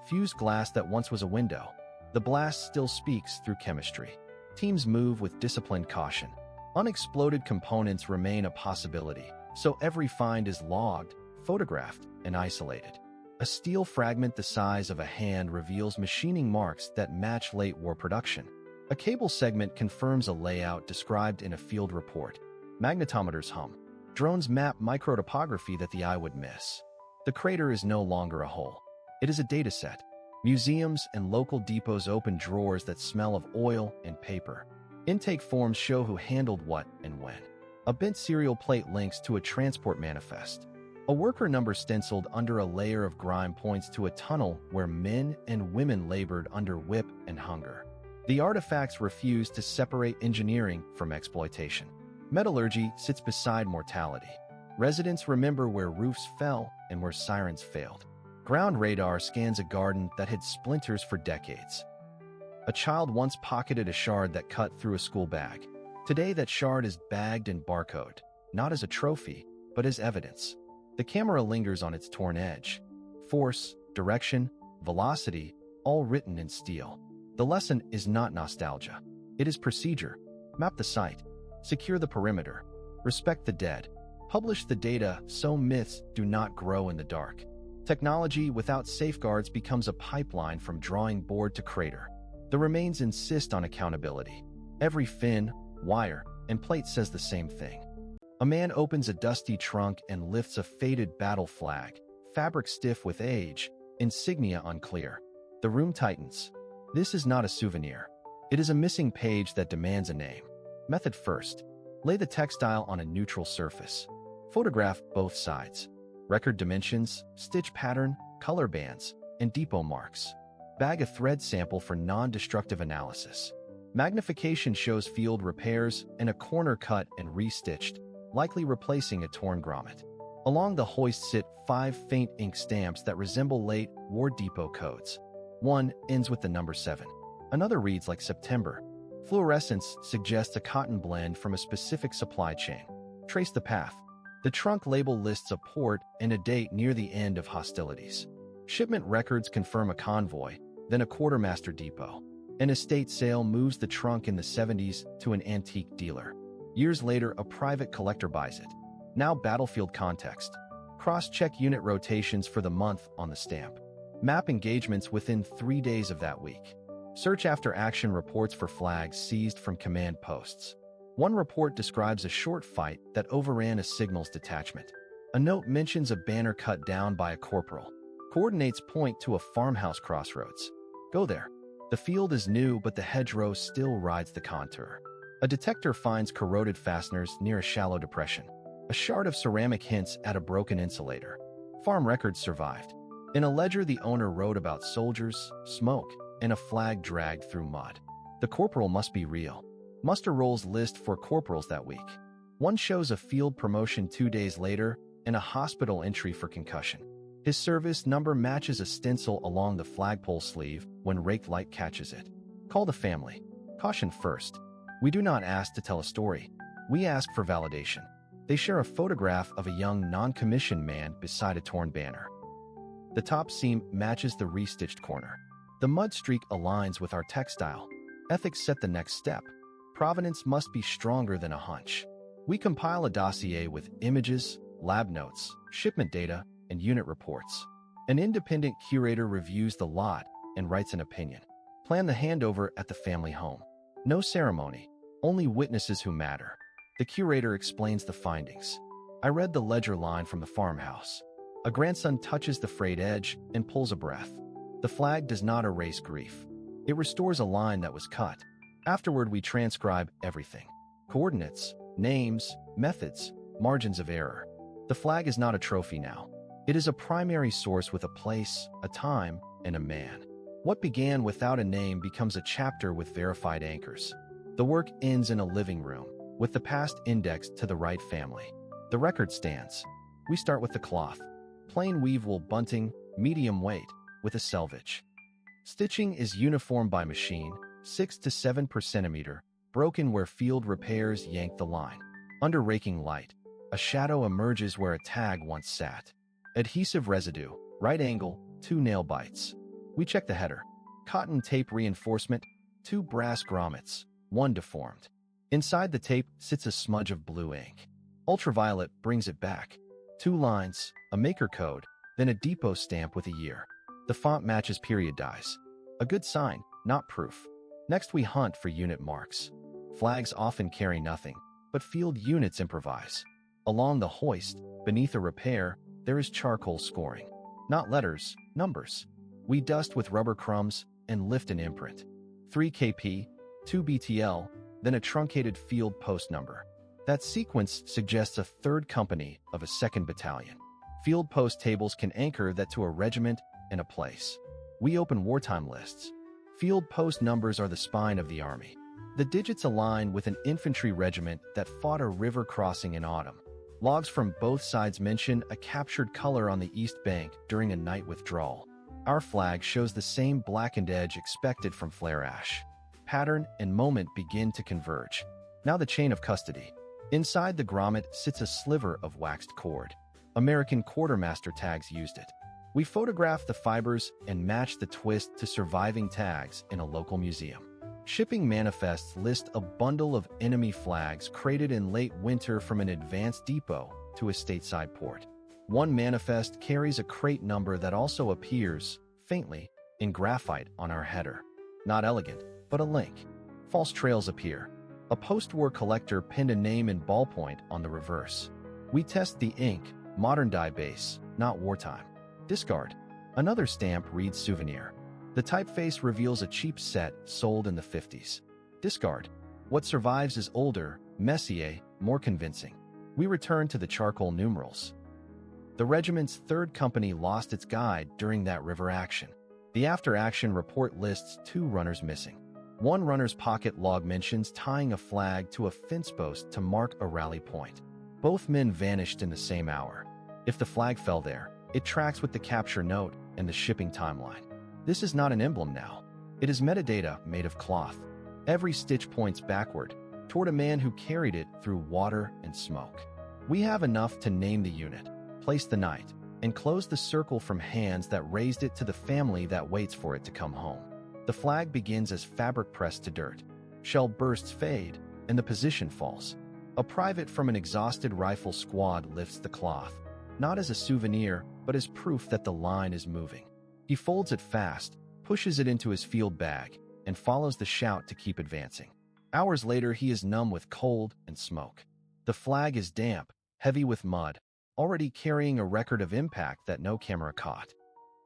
fused glass that once was a window. The blast still speaks through chemistry. Teams move with disciplined caution. Unexploded components remain a possibility, so every find is logged, photographed, and isolated. A steel fragment the size of a hand reveals machining marks that match late war production. A cable segment confirms a layout described in a field report. Magnetometers hum. Drones map microtopography that the eye would miss. The crater is no longer a hole. It is a dataset. Museums and local depots open drawers that smell of oil and paper. Intake forms show who handled what and when. A bent serial plate links to a transport manifest. A worker number stenciled under a layer of grime points to a tunnel where men and women labored under whip and hunger. The artifacts refuse to separate engineering from exploitation. Metallurgy sits beside mortality. Residents remember where roofs fell and where sirens failed. Ground radar scans a garden that had splinters for decades. A child once pocketed a shard that cut through a school bag. Today that shard is bagged and barcoded, not as a trophy, but as evidence. The camera lingers on its torn edge. Force, direction, velocity, all written in steel. The lesson is not nostalgia. It is procedure. Map the site. Secure the perimeter. Respect the dead. Publish the data so myths do not grow in the dark. Technology without safeguards becomes a pipeline from drawing board to crater. The remains insist on accountability. Every fin, wire, and plate says the same thing. A man opens a dusty trunk and lifts a faded battle flag, fabric stiff with age, insignia unclear. The room tightens. This is not a souvenir. It is a missing page that demands a name. Method first. Lay the textile on a neutral surface. Photograph both sides. Record dimensions, stitch pattern, color bands, and depot marks. Bag a thread sample for non-destructive analysis. Magnification shows field repairs and a corner cut and restitched, likely replacing a torn grommet. Along the hoist sit 5 faint ink stamps that resemble late war depot codes. One ends with the number 7. Another reads like September. Fluorescence suggests a cotton blend from a specific supply chain. Trace the path. The trunk label lists a port and a date near the end of hostilities. Shipment records confirm a convoy, then a quartermaster depot. An estate sale moves the trunk in the 70s to an antique dealer. Years later, a private collector buys it. Now battlefield context. Cross-check unit rotations for the month on the stamp. Map engagements within 3 days of that week. Search after action reports for flags seized from command posts. One report describes a short fight that overran a signals detachment. A note mentions a banner cut down by a corporal. Coordinates point to a farmhouse crossroads. Go there. The field is new, but the hedgerow still rides the contour. A detector finds corroded fasteners near a shallow depression. A shard of ceramic hints at a broken insulator. Farm records survived. In a ledger, the owner wrote about soldiers, smoke, and a flag dragged through mud. The corporal must be real. Muster rolls list for corporals that week. One shows a field promotion 2 days later and a hospital entry for concussion. His service number matches a stencil along the flagpole sleeve when rake light catches it. Call the family. Caution first. We do not ask to tell a story. We ask for validation. They share a photograph of a young non-commissioned man beside a torn banner. The top seam matches the restitched corner. The mud streak aligns with our textile. Ethics set the next step. Provenance must be stronger than a hunch. We compile a dossier with images, lab notes, shipment data, and unit reports. An independent curator reviews the lot and writes an opinion. Plan the handover at the family home. No ceremony, only witnesses who matter. The curator explains the findings. I read the ledger line from the farmhouse. A grandson touches the frayed edge and pulls a breath. The flag does not erase grief. It restores a line that was cut. Afterward, we transcribe everything. Coordinates, names, methods, margins of error. The flag is not a trophy now. It is a primary source with a place, a time, and a man. What began without a name becomes a chapter with verified anchors. The work ends in a living room, with the past indexed to the right family. The record stands. We start with the cloth. Plain weave wool bunting, medium weight, with a selvage. Stitching is uniform by machine, 6 to 7 per centimeter, broken where field repairs yank the line. Under raking light, a shadow emerges where a tag once sat. Adhesive residue, right angle, 2 nail bites. We check the header. Cotton tape reinforcement, 2 brass grommets, 1 deformed. Inside the tape sits a smudge of blue ink. Ultraviolet brings it back. 2 lines, a maker code, then a depot stamp with a year. The font matches period dies. A good sign, not proof. Next we hunt for unit marks. Flags often carry nothing, but field units improvise. Along the hoist, beneath a repair, there is charcoal scoring. Not letters, numbers. We dust with rubber crumbs and lift an imprint. 3 KP, 2 BTL, then a truncated field post number. That sequence suggests a 3rd company of a 2nd battalion. Field post tables can anchor that to a regiment and a place. We open wartime lists. Field post numbers are the spine of the army. The digits align with an infantry regiment that fought a river crossing in autumn. Logs from both sides mention a captured color on the east bank during a night withdrawal. Our flag shows the same blackened edge expected from flare ash. Pattern and moment begin to converge. Now the chain of custody. Inside the grommet sits a sliver of waxed cord. American quartermaster tags used it. We photograph the fibers and match the twist to surviving tags in a local museum. Shipping manifests list a bundle of enemy flags crated in late winter from an advanced depot to a stateside port. One manifest carries a crate number that also appears, faintly, in graphite on our header. Not elegant, but a link. False trails appear. A post-war collector pinned a name in ballpoint on the reverse. We test the ink, modern dye base, not wartime. Discard. Another stamp reads souvenir. The typeface reveals a cheap set sold in the 50s. Discard. What survives is older, messier, more convincing. We return to the charcoal numerals. The regiment's 3rd company lost its guide during that river action. The after-action report lists 2 runners missing. One runner's pocket log mentions tying a flag to a fence post to mark a rally point. Both men vanished in the same hour. If the flag fell there, it tracks with the capture note and the shipping timeline. This is not an emblem now. It is metadata made of cloth. Every stitch points backward, toward a man who carried it through water and smoke. We have enough to name the unit, place the night, and close the circle from hands that raised it to the family that waits for it to come home. The flag begins as fabric pressed to dirt. Shell bursts fade, and the position falls. A private from an exhausted rifle squad lifts the cloth, not as a souvenir, but as proof that the line is moving. He folds it fast, pushes it into his field bag, and follows the shout to keep advancing. Hours later, he is numb with cold and smoke. The flag is damp, heavy with mud, already carrying a record of impact that no camera caught.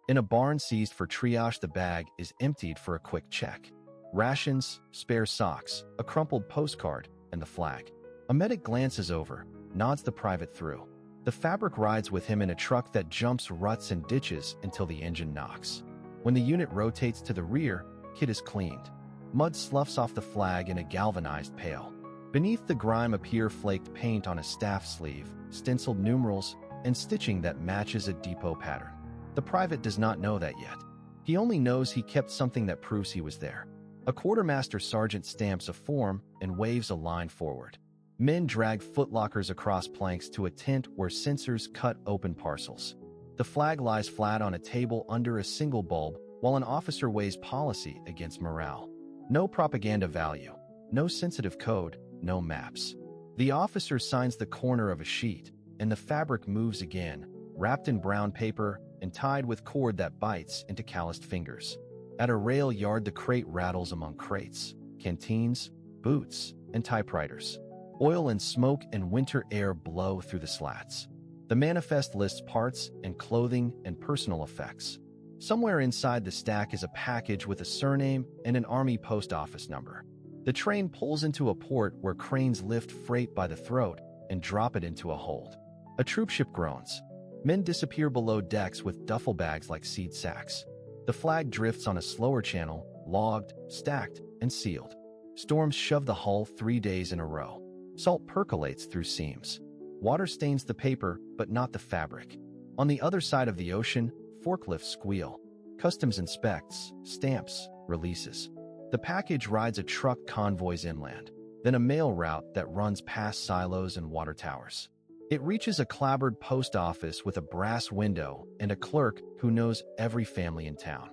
In a barn seized for triage, the bag is emptied for a quick check. Rations, spare socks, a crumpled postcard, and the flag. A medic glances over, nods the private through. The fabric rides with him in a truck that jumps ruts and ditches until the engine knocks. When the unit rotates to the rear, kit is cleaned. Mud sloughs off the flag in a galvanized pail. Beneath the grime appear flaked paint on a staff sleeve, stenciled numerals, and stitching that matches a depot pattern. The private does not know that yet. He only knows he kept something that proves he was there. A quartermaster sergeant stamps a form and waves a line forward. Men drag footlockers across planks to a tent where sensors cut open parcels. The flag lies flat on a table under a single bulb while an officer weighs policy against morale. No propaganda value, no sensitive code, no maps. The officer signs the corner of a sheet, and the fabric moves again, wrapped in brown paper and tied with cord that bites into calloused fingers. At a rail yard, the crate rattles among crates, canteens, boots, and typewriters. Oil and smoke and winter air blow through the slats. The manifest lists parts and clothing and personal effects. Somewhere inside the stack is a package with a surname and an Army post office number. The train pulls into a port where cranes lift freight by the throat and drop it into a hold. A troopship groans. Men disappear below decks with duffel bags like seed sacks. The flag drifts on a slower channel, logged, stacked, and sealed. Storms shove the hull 3 days in a row. Salt percolates through seams. Water stains the paper, but not the fabric. On the other side of the ocean, forklifts squeal. Customs inspects, stamps, releases. The package rides a truck convoys inland, then a mail route that runs past silos and water towers. It reaches a clapboard post office with a brass window and a clerk who knows every family in town.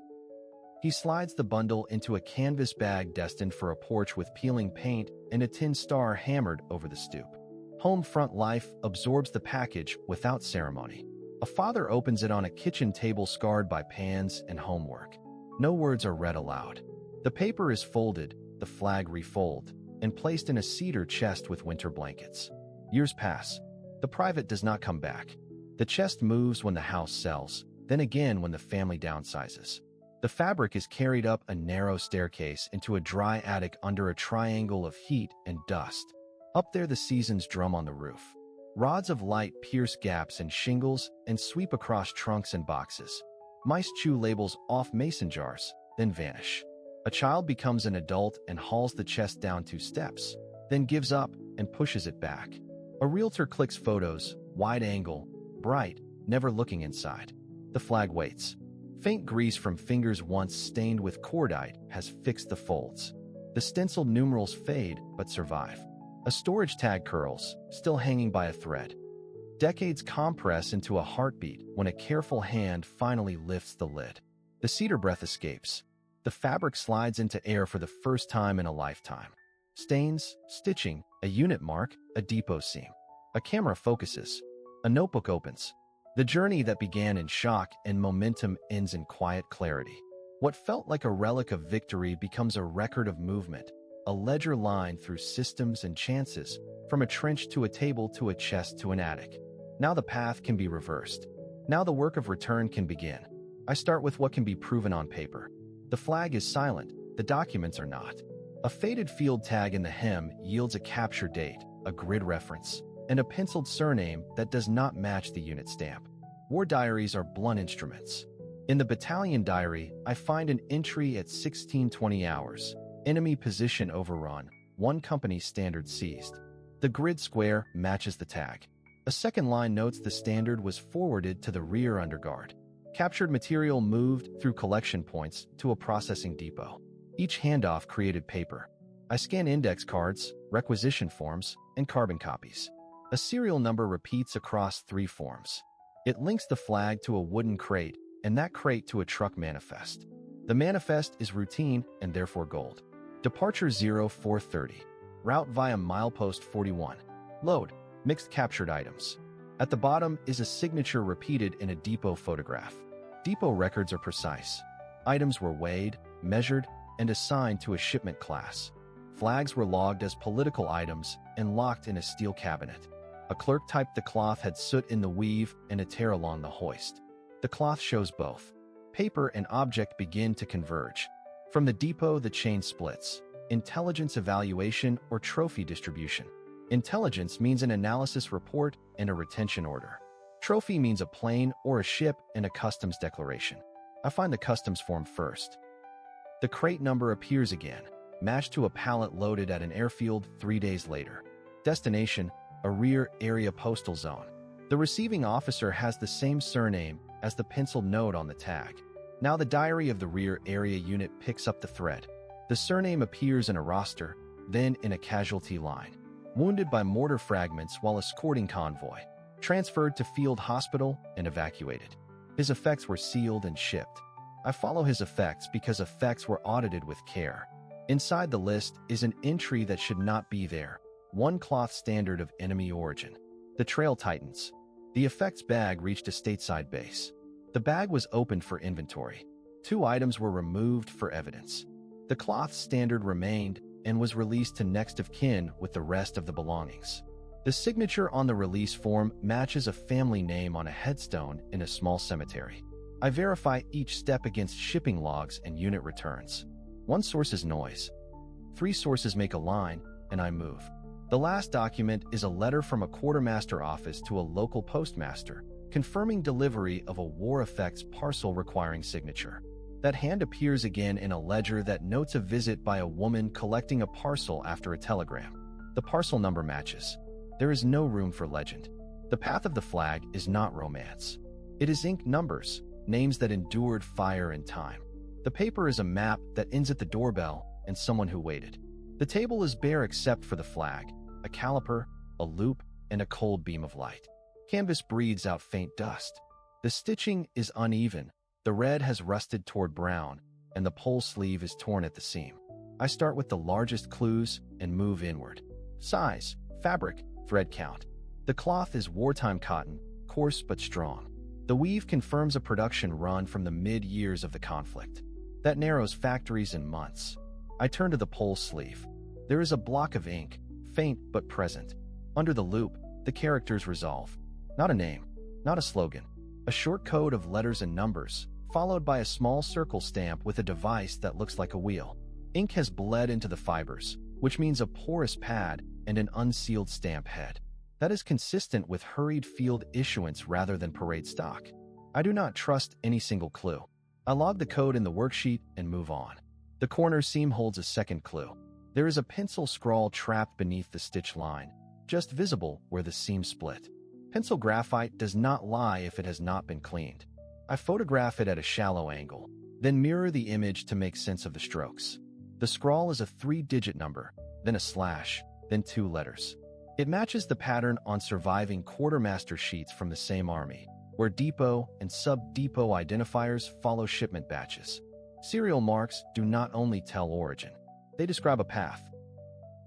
He slides the bundle into a canvas bag destined for a porch with peeling paint and a tin star hammered over the stoop. Home front life absorbs the package without ceremony. A father opens it on a kitchen table scarred by pans and homework. No words are read aloud. The paper is folded, the flag refolded, and placed in a cedar chest with winter blankets. Years pass. The private does not come back. The chest moves when the house sells, then again when the family downsizes. The fabric is carried up a narrow staircase into a dry attic under a triangle of heat and dust. Up there the seasons drum on the roof. Rods of light pierce gaps in shingles and sweep across trunks and boxes. Mice chew labels off mason jars, then vanish. A child becomes an adult and hauls the chest down 2 steps, then gives up and pushes it back. A realtor clicks photos, wide angle, bright, never looking inside. The flag waits. Faint grease from fingers once stained with cordite has fixed the folds. The stenciled numerals fade but survive. A storage tag curls, still hanging by a thread. Decades compress into a heartbeat when a careful hand finally lifts the lid. The cedar breath escapes. The fabric slides into air for the first time in a lifetime. Stains, stitching, a unit mark, a depot seam. A camera focuses. A notebook opens. The journey that began in shock and momentum ends in quiet clarity. What felt like a relic of victory becomes a record of movement, a ledger line through systems and chances, from a trench to a table to a chest to an attic. Now the path can be reversed. Now the work of return can begin. I start with what can be proven on paper. The flag is silent, the documents are not. A faded field tag in the hem yields a capture date, a grid reference, and a penciled surname that does not match the unit stamp. War diaries are blunt instruments. In the battalion diary, I find an entry at 16:20 hours. Enemy position overrun, 1 company standard seized. The grid square matches the tag. A second line notes the standard was forwarded to the rear underguard. Captured material moved through collection points to a processing depot. Each handoff created paper. I scan index cards, requisition forms, and carbon copies. A serial number repeats across 3 forms. It links the flag to a wooden crate, and that crate to a truck manifest. The manifest is routine and therefore gold. Departure 0430. Route via milepost 41. Load. Mixed captured items. At the bottom is a signature repeated in a depot photograph. Depot records are precise. Items were weighed, measured, and assigned to a shipment class. Flags were logged as political items and locked in a steel cabinet. A clerk typed the cloth had soot in the weave and a tear along the hoist. The cloth shows both. Paper and object begin to converge. From the depot, the chain splits. Intelligence evaluation or trophy distribution. Intelligence means an analysis report and a retention order. Trophy means a plane or a ship and a customs declaration. I find the customs form first. The crate number appears again, matched to a pallet loaded at an airfield 3 days later. Destination, a rear area postal zone. The receiving officer has the same surname as the penciled note on the tag. Now the diary of the rear area unit picks up the thread. The surname appears in a roster, then in a casualty line. Wounded by mortar fragments while escorting convoy. Transferred to field hospital and evacuated. His effects were sealed and shipped. I follow his effects because effects were audited with care. Inside the list is an entry that should not be there. 1 cloth standard of enemy origin. The trail tightens. The effects bag reached a stateside base. The bag was opened for inventory. 2 items were removed for evidence. The cloth standard remained and was released to next of kin with the rest of the belongings. The signature on the release form matches a family name on a headstone in a small cemetery. I verify each step against shipping logs and unit returns. 1 source is noise. 3 sources make a line, and I move. The last document is a letter from a quartermaster office to a local postmaster, confirming delivery of a war effects parcel requiring signature. That hand appears again in a ledger that notes a visit by a woman collecting a parcel after a telegram. The parcel number matches. There is no room for legend. The path of the flag is not romance. It is ink numbers, names that endured fire and time. The paper is a map that ends at the doorbell and someone who waited. The table is bare except for the flag, a caliper, a loop, and a cold beam of light. Canvas breathes out faint dust. The stitching is uneven. The red has rusted toward brown, and the pole sleeve is torn at the seam. I start with the largest clues and move inward. Size, fabric, thread count. The cloth is wartime cotton, coarse but strong. The weave confirms a production run from the mid-years of the conflict. That narrows factories in months. I turn to the pole sleeve. There is a block of ink, faint but present. Under the loop, the characters resolve. Not a name, not a slogan. A short code of letters and numbers, followed by a small circle stamp with a device that looks like a wheel. Ink has bled into the fibers, which means a porous pad and an unsealed stamp head. That is consistent with hurried field issuance rather than parade stock. I do not trust any single clue. I log the code in the worksheet and move on. The corner seam holds a second clue. There is a pencil scrawl trapped beneath the stitch line, just visible where the seam split. Pencil graphite does not lie if it has not been cleaned. I photograph it at a shallow angle, then mirror the image to make sense of the strokes. The scrawl is a 3-digit number, then a slash, then 2 letters. It matches the pattern on surviving quartermaster sheets from the same army, where depot and sub-depot identifiers follow shipment batches. Serial marks do not only tell origin, they describe a path.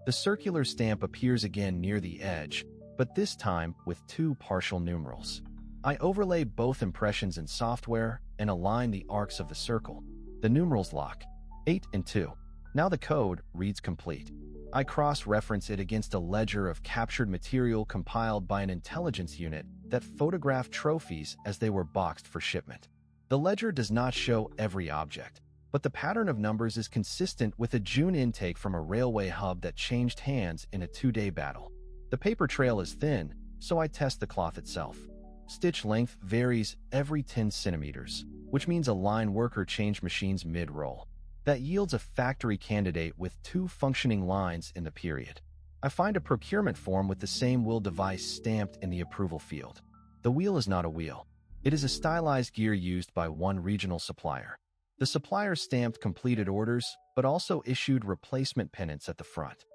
The circular stamp appears again near the edge, but this time with 2 partial numerals. I overlay both impressions in software and align the arcs of the circle. The numerals lock, 8 and 2. Now the code reads complete. I cross-reference it against a ledger of captured material compiled by an intelligence unit that photographed trophies as they were boxed for shipment. The ledger does not show every object, but the pattern of numbers is consistent with a June intake from a railway hub that changed hands in a 2-day battle. The paper trail is thin, so I test the cloth itself. Stitch length varies every 10 centimeters, which means a line worker changed machines mid-roll. That yields a factory candidate with 2 functioning lines in the period. I find a procurement form with the same wheel device stamped in the approval field. The wheel is not a wheel. It is a stylized gear used by one regional supplier. The supplier stamped completed orders, but also issued replacement pennants at the front.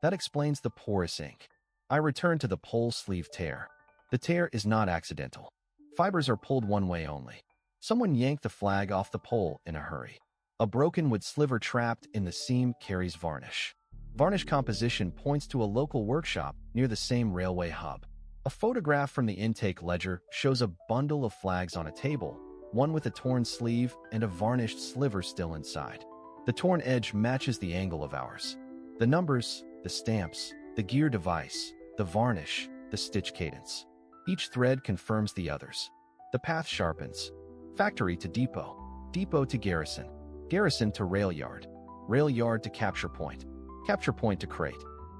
That explains the porous ink. I return to the pole sleeve tear. The tear is not accidental. Fibers are pulled one way only. Someone yanked the flag off the pole in a hurry. A broken wood sliver trapped in the seam carries varnish. Varnish composition points to a local workshop near the same railway hub. A photograph from the intake ledger shows a bundle of flags on a table, one with a torn sleeve and a varnished sliver still inside. The torn edge matches the angle of ours. The numbers, the stamps, the gear device, the varnish, the stitch cadence. Each thread confirms the others. The path sharpens. Factory to depot, depot to garrison, garrison to rail yard, rail yard to capture point to crate,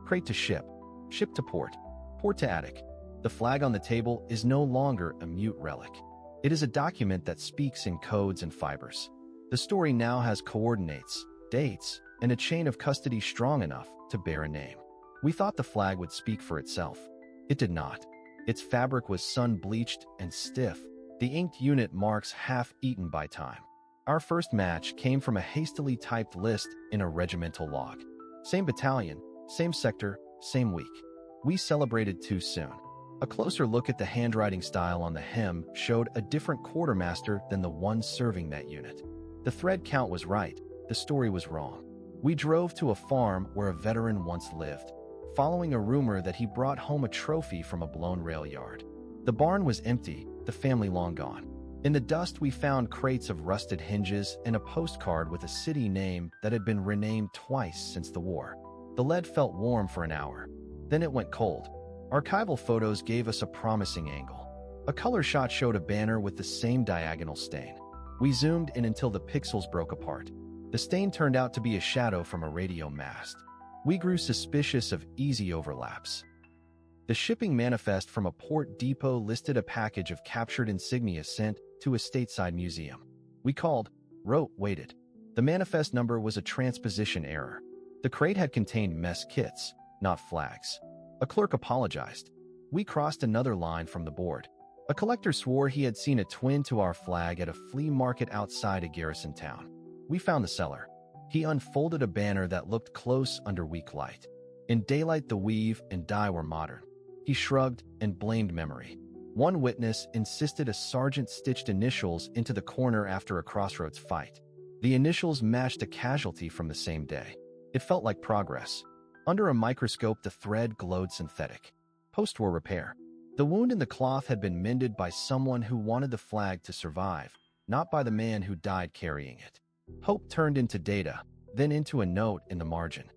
crate to ship, ship to port, port to attic. The flag on the table is no longer a mute relic. It is a document that speaks in codes and fibers. The story now has coordinates, dates, and a chain of custody strong enough to bear a name. We thought the flag would speak for itself. It did not. Its fabric was sun-bleached and stiff, the inked unit marks half-eaten by time. Our first match came from a hastily typed list in a regimental log. Same battalion, same sector, same week. We celebrated too soon. A closer look at the handwriting style on the hem showed a different quartermaster than the one serving that unit. The thread count was right, the story was wrong. We drove to a farm where a veteran once lived, following a rumor that he brought home a trophy from a blown rail yard. The barn was empty, the family long gone. In the dust we found crates of rusted hinges and a postcard with a city name that had been renamed twice since the war. The lead felt warm for an hour. Then it went cold. Archival photos gave us a promising angle. A color shot showed a banner with the same diagonal stain. We zoomed in until the pixels broke apart. The stain turned out to be a shadow from a radio mast. We grew suspicious of easy overlaps. The shipping manifest from a port depot listed a package of captured insignia sent to a stateside museum. We called, wrote, waited. The manifest number was a transposition error. The crate had contained mess kits, not flags. A clerk apologized. We crossed another line from the board. A collector swore he had seen a twin to our flag at a flea market outside a garrison town. We found the seller. He unfolded a banner that looked close under weak light. In daylight, the weave and dye were modern. He shrugged and blamed memory. One witness insisted a sergeant stitched initials into the corner after a crossroads fight. The initials matched a casualty from the same day. It felt like progress. Under a microscope, the thread glowed synthetic. Post-war repair. The wound in the cloth had been mended by someone who wanted the flag to survive, not by the man who died carrying it. Hope turned into data, then into a note in the margin.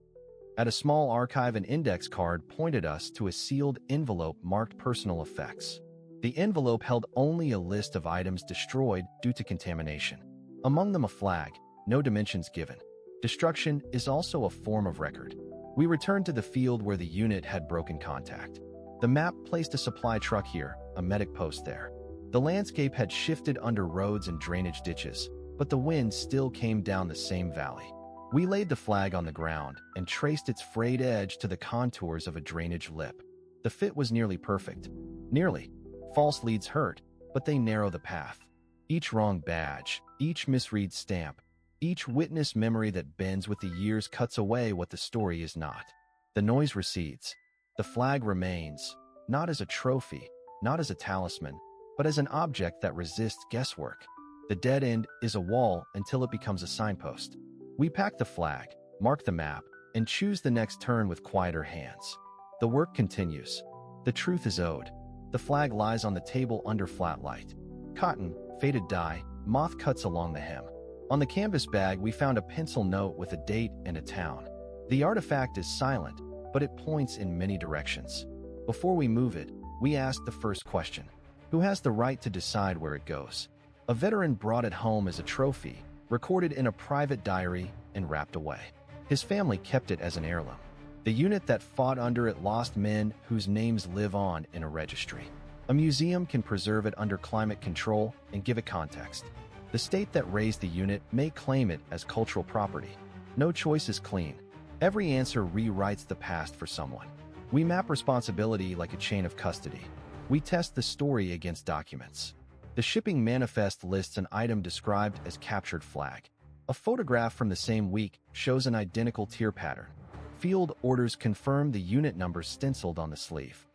At a small archive, an index card pointed us to a sealed envelope marked personal effects. The envelope held only a list of items destroyed due to contamination. Among them a flag, no dimensions given. Destruction is also a form of record. We returned to the field where the unit had broken contact. The map placed a supply truck here, a medic post there. The landscape had shifted under roads and drainage ditches, but the wind still came down the same valley. We laid the flag on the ground and traced its frayed edge to the contours of a drainage lip. The fit was nearly perfect. Nearly. False leads hurt, but they narrow the path. Each wrong badge, each misread stamp, each witness memory that bends with the years cuts away what the story is not. The noise recedes. The flag remains, not as a trophy, not as a talisman, but as an object that resists guesswork. The dead end is a wall until it becomes a signpost. We pack the flag, mark the map, and choose the next turn with quieter hands. The work continues. The truth is owed. The flag lies on the table under flat light. Cotton, faded dye, moth cuts along the hem. On the canvas bag, we found a pencil note with a date and a town. The artifact is silent, but it points in many directions. Before we move it, we ask the first question. Who has the right to decide where it goes? A veteran brought it home as a trophy, recorded in a private diary, and wrapped away. His family kept it as an heirloom. The unit that fought under it lost men whose names live on in a registry. A museum can preserve it under climate control and give it context. The state that raised the unit may claim it as cultural property. No choice is clean. Every answer rewrites the past for someone. We map responsibility like a chain of custody. We test the story against documents. The shipping manifest lists an item described as captured flag. A photograph from the same week shows an identical tier pattern. Field orders confirm the unit number stenciled on the sleeve.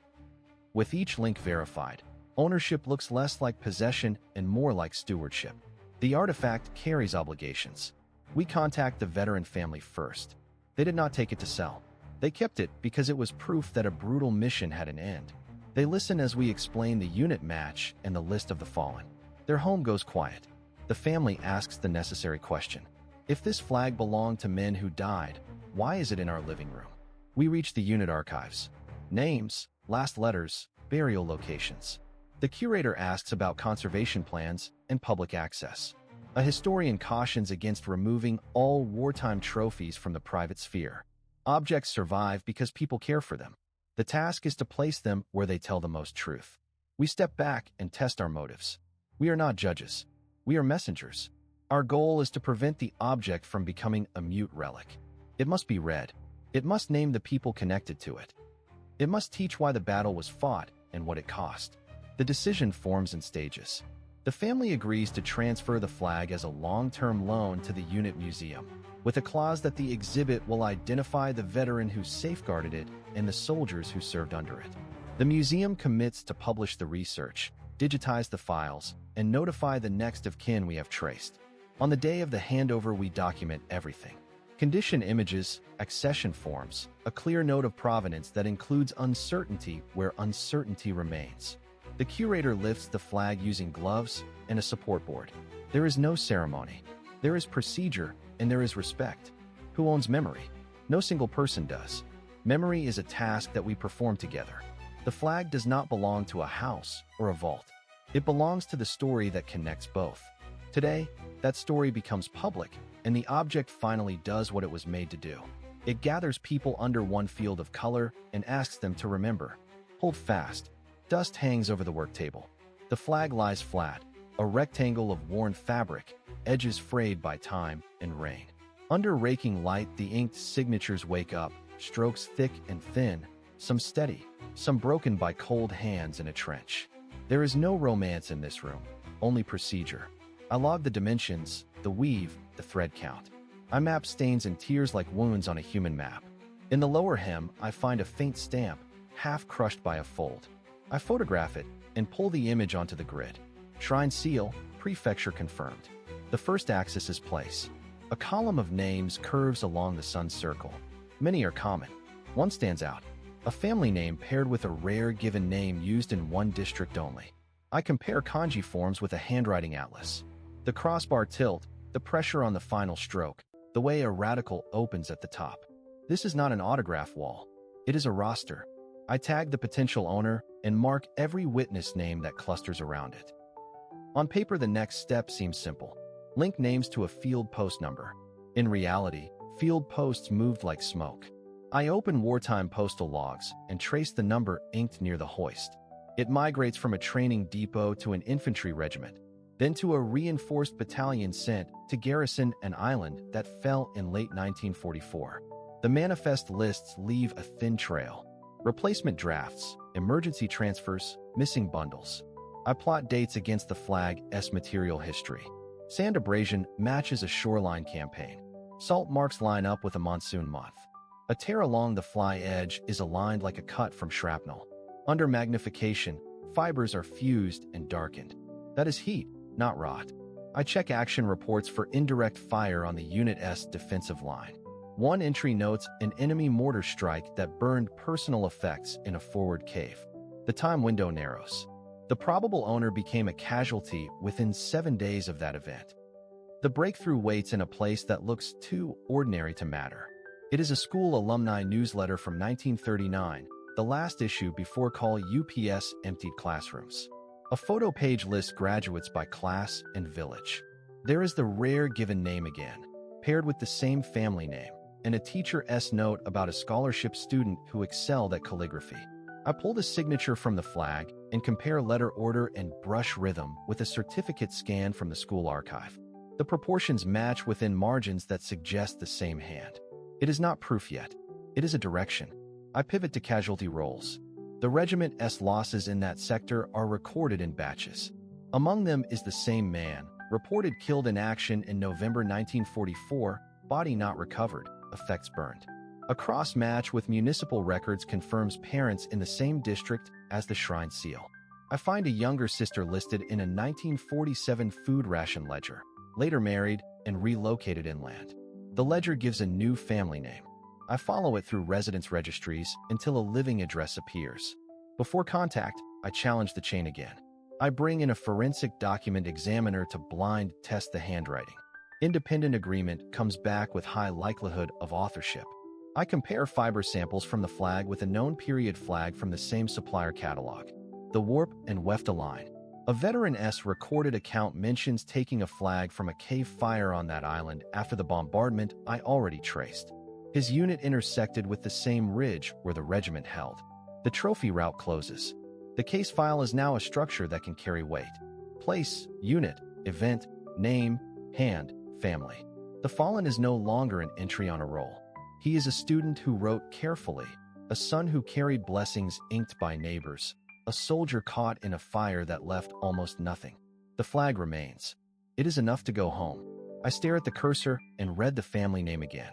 With each link verified, ownership looks less like possession and more like stewardship. The artifact carries obligations. We contact the veteran family first. They did not take it to sell. They kept it because it was proof that a brutal mission had an end. They listen as we explain the unit match and the list of the fallen. Their home goes quiet. The family asks the necessary question. If this flag belonged to men who died, why is it in our living room? We reach the unit archives. Names, last letters, burial locations. The curator asks about conservation plans and public access. A historian cautions against removing all wartime trophies from the private sphere. Objects survive because people care for them. The task is to place them where they tell the most truth. We step back and test our motives. We are not judges. We are messengers. Our goal is to prevent the object from becoming a mute relic. It must be read. It must name the people connected to it. It must teach why the battle was fought and what it cost. The decision forms in stages. The family agrees to transfer the flag as a long-term loan to the unit museum, with a clause that the exhibit will identify the veteran who safeguarded it and the soldiers who served under it. The museum commits to publish the research, digitize the files, and notify the next of kin we have traced. On the day of the handover, we document everything. Condition images, accession forms, a clear note of provenance that includes uncertainty where uncertainty remains. The curator lifts the flag using gloves and a support board. There is no ceremony. There is procedure, and there is respect. Who owns memory? No single person does. Memory is a task that we perform together. The flag does not belong to a house or a vault. It belongs to the story that connects both. Today, that story becomes public, and the object finally does what it was made to do. It gathers people under one field of color and asks them to remember. Hold fast. Dust hangs over the work table. The flag lies flat, a rectangle of worn fabric, edges frayed by time and rain. Under raking light, the inked signatures wake up, strokes thick and thin, some steady, some broken by cold hands in a trench. There is no romance in this room, only procedure. I log the dimensions, the weave, the thread count. I map stains and tears like wounds on a human map. In the lower hem, I find a faint stamp, half crushed by a fold. I photograph it and pull the image onto the grid. Shrine seal, prefecture confirmed. The first axis is place. A column of names curves along the sun's circle. Many are common. One stands out. A family name paired with a rare given name used in one district only. I compare kanji forms with a handwriting atlas. The crossbar tilt, the pressure on the final stroke, the way a radical opens at the top. This is not an autograph wall. It is a roster. I tag the potential owner and mark every witness name that clusters around it. On paper, the next step seems simple. Link names to a field post number. In reality, field posts moved like smoke. I open wartime postal logs and trace the number inked near the hoist. It migrates from a training depot to an infantry regiment, then to a reinforced battalion sent to garrison an island that fell in late 1944. The manifest lists leave a thin trail. Replacement drafts, emergency transfers, missing bundles. I plot dates against the flag's material history. Sand abrasion matches a shoreline campaign. Salt marks line up with a monsoon month. A tear along the fly edge is aligned like a cut from shrapnel. Under magnification, fibers are fused and darkened. That is heat, not rot. I check action reports for indirect fire on the Unit's defensive line. One entry notes an enemy mortar strike that burned personal effects in a forward cave. The time window narrows. The probable owner became a casualty within 7 days of that event. The breakthrough waits in a place that looks too ordinary to matter. It is a school alumni newsletter from 1939, the last issue before UPS emptied classrooms. A photo page lists graduates by class and village. There is the rare given name again, paired with the same family name, and a teacher's note about a scholarship student who excelled at calligraphy. I pull the signature from the flag and compare letter order and brush rhythm with a certificate scan from the school archive. The proportions match within margins that suggest the same hand. It is not proof yet. It is a direction. I pivot to casualty rolls. The regiment's losses in that sector are recorded in batches. Among them is the same man, reported killed in action in November 1944, body not recovered, effects burned. A cross-match with municipal records confirms parents in the same district as the shrine seal. I find a younger sister listed in a 1947 food ration ledger, later married and relocated inland. The ledger gives a new family name. I follow it through residence registries until a living address appears. Before contact, I challenge the chain again. I bring in a forensic document examiner to blind test the handwriting. Independent agreement comes back with high likelihood of authorship. I compare fiber samples from the flag with a known period flag from the same supplier catalog. The warp and weft align. A veteran's recorded account mentions taking a flag from a cave fire on that island after the bombardment I already traced. His unit intersected with the same ridge where the regiment held. The trophy route closes. The case file is now a structure that can carry weight. Place, unit, event, name, hand, family. The fallen is no longer an entry on a roll. He is a student who wrote carefully, a son who carried blessings inked by neighbors, a soldier caught in a fire that left almost nothing. The flag remains. It is enough to go home. I stare at the cursor and read the family name again.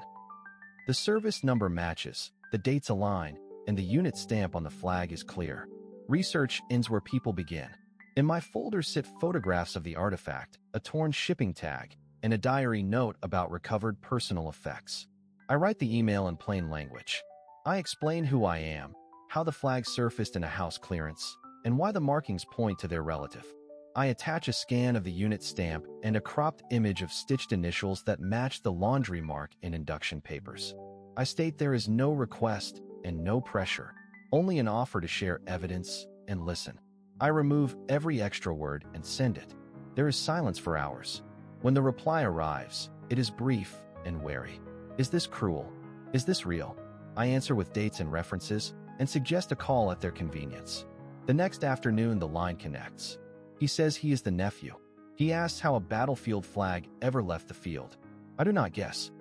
The service number matches, the dates align, and the unit stamp on the flag is clear. Research ends where people begin. In my folder sit photographs of the artifact, a torn shipping tag, and a diary note about recovered personal effects. I write the email in plain language. I explain who I am, how the flag surfaced in a house clearance, and why the markings point to their relative. I attach a scan of the unit stamp and a cropped image of stitched initials that match the laundry mark in induction papers. I state there is no request and no pressure, only an offer to share evidence and listen. I remove every extra word and send it. There is silence for hours. When the reply arrives, it is brief and wary. Is this cruel? Is this real? I answer with dates and references and suggest a call at their convenience. The next afternoon, the line connects. He says he is the nephew. He asks how a battlefield flag ever left the field. I do not guess.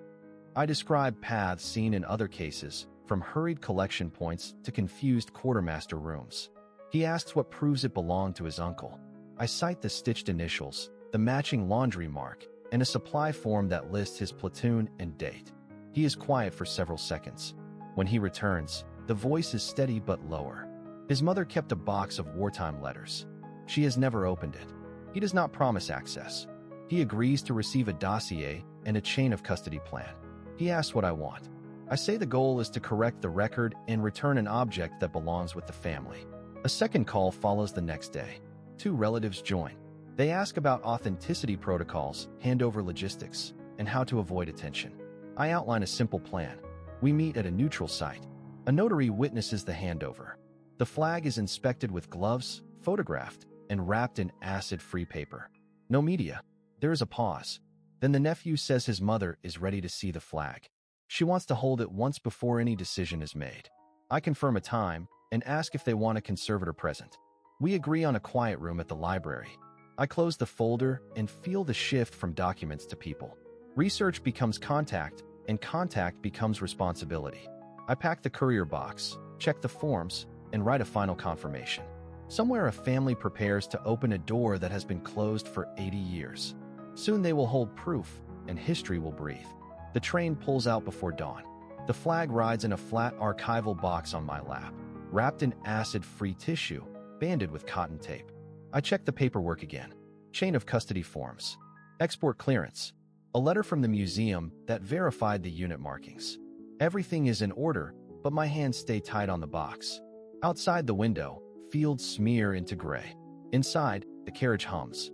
I describe paths seen in other cases, from hurried collection points to confused quartermaster rooms. He asks what proves it belonged to his uncle. I cite the stitched initials, the matching laundry mark, and a supply form that lists his platoon and date. He is quiet for several seconds. When he returns, the voice is steady but lower. His mother kept a box of wartime letters. She has never opened it. He does not promise access. He agrees to receive a dossier and a chain of custody plan. He asks what I want. I say the goal is to correct the record and return an object that belongs with the family. A second call follows the next day. 2 relatives join. They ask about authenticity protocols, handover logistics, and how to avoid attention. I outline a simple plan. We meet at a neutral site. A notary witnesses the handover. The flag is inspected with gloves, photographed, and wrapped in acid-free paper. No media. There is a pause. Then the nephew says his mother is ready to see the flag. She wants to hold it once before any decision is made. I confirm a time and ask if they want a conservator present. We agree on a quiet room at the library. I close the folder and feel the shift from documents to people. Research becomes contact, and contact becomes responsibility. I pack the courier box, check the forms, and write a final confirmation. Somewhere a family prepares to open a door that has been closed for 80 years. Soon they will hold proof, and history will breathe. The train pulls out before dawn. The flag rides in a flat archival box on my lap, wrapped in acid-free tissue, banded with cotton tape. I check the paperwork again. Chain of custody forms. Export clearance. A letter from the museum that verified the unit markings. Everything is in order, but my hands stay tight on the box. Outside the window, fields smear into gray. Inside, the carriage hums.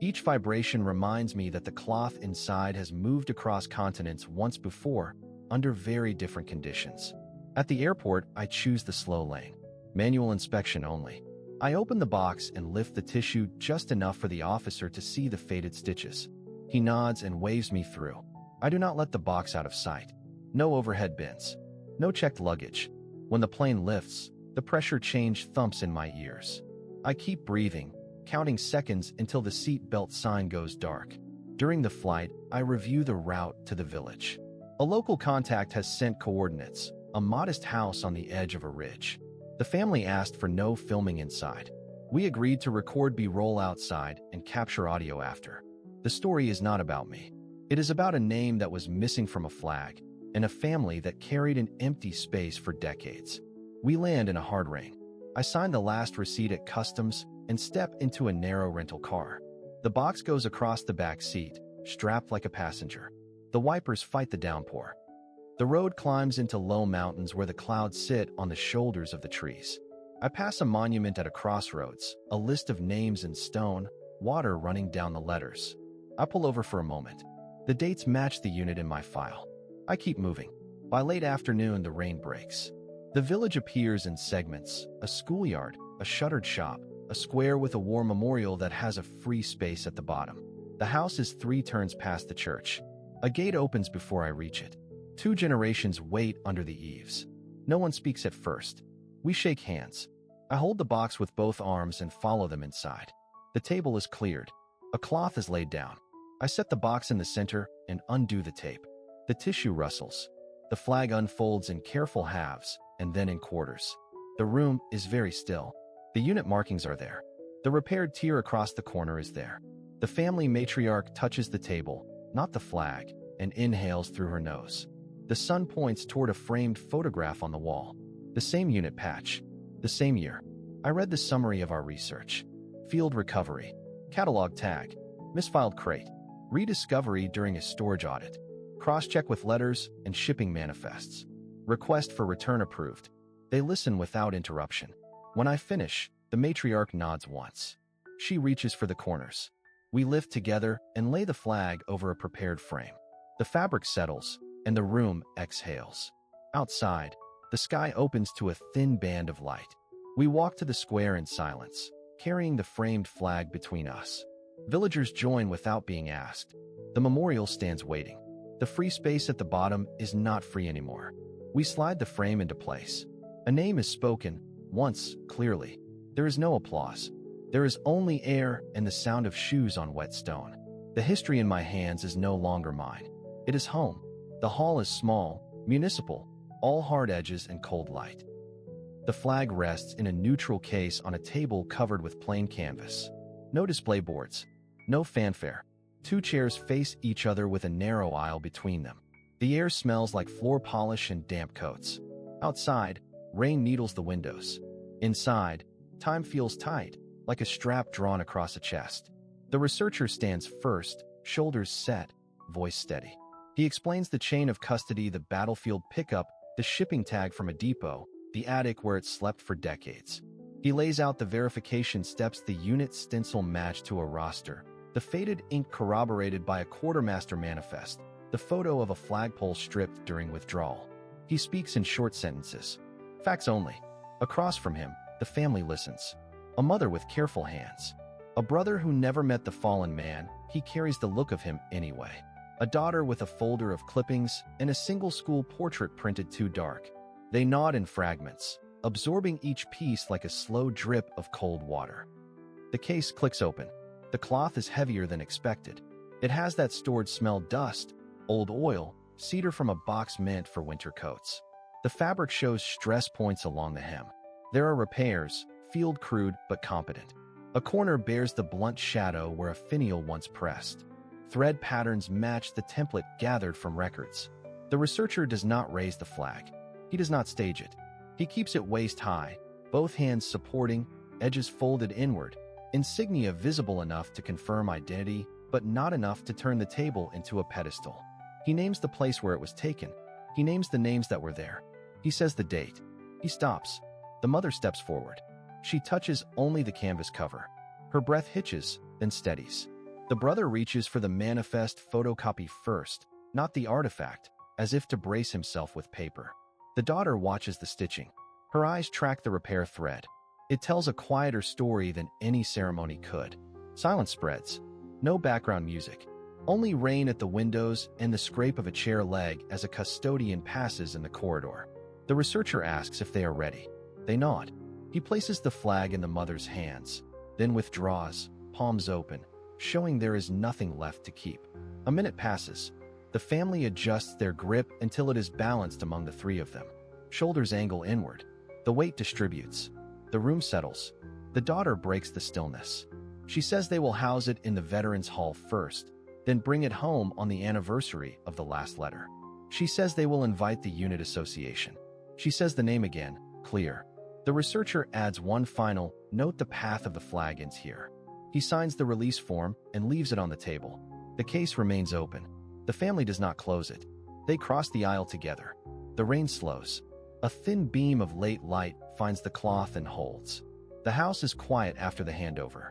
Each vibration reminds me that the cloth inside has moved across continents once before, under very different conditions. At the airport, I choose the slow lane. Manual inspection only. I open the box and lift the tissue just enough for the officer to see the faded stitches. He nods and waves me through. I do not let the box out of sight. No overhead bins. No checked luggage. When the plane lifts, the pressure change thumps in my ears. I keep breathing, counting seconds until the seat belt sign goes dark. During the flight, I review the route to the village. A local contact has sent coordinates, a modest house on the edge of a ridge. The family asked for no filming inside. We agreed to record B-roll outside and capture audio after. The story is not about me. It is about a name that was missing from a flag and a family that carried an empty space for decades. We land in a hard rain. I sign the last receipt at customs and step into a narrow rental car. The box goes across the back seat, strapped like a passenger. The wipers fight the downpour. The road climbs into low mountains where the clouds sit on the shoulders of the trees. I pass a monument at a crossroads, a list of names in stone, water running down the letters. I pull over for a moment. The dates match the unit in my file. I keep moving. By late afternoon, the rain breaks. The village appears in segments: a schoolyard, a shuttered shop, a square with a war memorial that has a free space at the bottom. The house is 3 turns past the church. A gate opens before I reach it. 2 generations wait under the eaves. No one speaks at first. We shake hands. I hold the box with both arms and follow them inside. The table is cleared. A cloth is laid down. I set the box in the center and undo the tape. The tissue rustles. The flag unfolds in careful halves and then in quarters. The room is very still. The unit markings are there. The repaired tier across the corner is there. The family matriarch touches the table, not the flag, and inhales through her nose. The sun points toward a framed photograph on the wall. The same unit patch. The same year. I read the summary of our research. Field recovery. Catalog tag. Misfiled crate. Rediscovery during a storage audit. Cross-check with letters and shipping manifests. Request for return approved. They listen without interruption. When I finish, the matriarch nods once. She reaches for the corners. We lift together and lay the flag over a prepared frame. The fabric settles, and the room exhales. Outside, the sky opens to a thin band of light. We walk to the square in silence, carrying the framed flag between us. Villagers join without being asked. The memorial stands waiting. The free space at the bottom is not free anymore. We slide the frame into place. A name is spoken, once, clearly. There is no applause. There is only air and the sound of shoes on wet stone. The history in my hands is no longer mine. It is home. The hall is small, municipal, all hard edges and cold light. The flag rests in a neutral case on a table covered with plain canvas. No display boards. No fanfare. 2 chairs face each other with a narrow aisle between them. The air smells like floor polish and damp coats. Outside, rain needles the windows. Inside, time feels tight, like a strap drawn across a chest. The researcher stands first, shoulders set, voice steady. He explains the chain of custody, the battlefield pickup, the shipping tag from a depot, the attic where it slept for decades. He lays out the verification steps, the unit stencil matched to a roster, the faded ink corroborated by a quartermaster manifest, the photo of a flagpole stripped during withdrawal. He speaks in short sentences. Facts only. Across from him, the family listens. A mother with careful hands. A brother who never met the fallen man, he carries the look of him anyway. A daughter with a folder of clippings and a single school portrait printed too dark. They nod in fragments, absorbing each piece like a slow drip of cold water. The case clicks open. The cloth is heavier than expected. It has that stored smell: dust, old oil, cedar from a box meant for winter coats. The fabric shows stress points along the hem. There are repairs, field crude but competent. A corner bears the blunt shadow where a finial once pressed. Thread patterns match the template gathered from records. The researcher does not raise the flag. He does not stage it. He keeps it waist high, both hands supporting, edges folded inward, insignia visible enough to confirm identity, but not enough to turn the table into a pedestal. He names the place where it was taken. He names the names that were there. He says the date. He stops. The mother steps forward. She touches only the canvas cover. Her breath hitches, then steadies. The brother reaches for the manifest photocopy first, not the artifact, as if to brace himself with paper. The daughter watches the stitching. Her eyes track the repair thread. It tells a quieter story than any ceremony could. Silence spreads. No background music. Only rain at the windows and the scrape of a chair leg as a custodian passes in the corridor. The researcher asks if they are ready. They nod. He places the flag in the mother's hands, then withdraws, palms open, showing there is nothing left to keep. A minute passes. The family adjusts their grip until it is balanced among the 3 of them. Shoulders angle inward. The weight distributes. The room settles. The daughter breaks the stillness. She says they will house it in the Veterans Hall first, then bring it home on the anniversary of the last letter. She says they will invite the unit association. She says the name again, clear. The researcher adds one final note: the path of the flag ends here. He signs the release form and leaves it on the table. The case remains open. The family does not close it. They cross the aisle together. The rain slows. A thin beam of late light finds the cloth and holds. The house is quiet after the handover.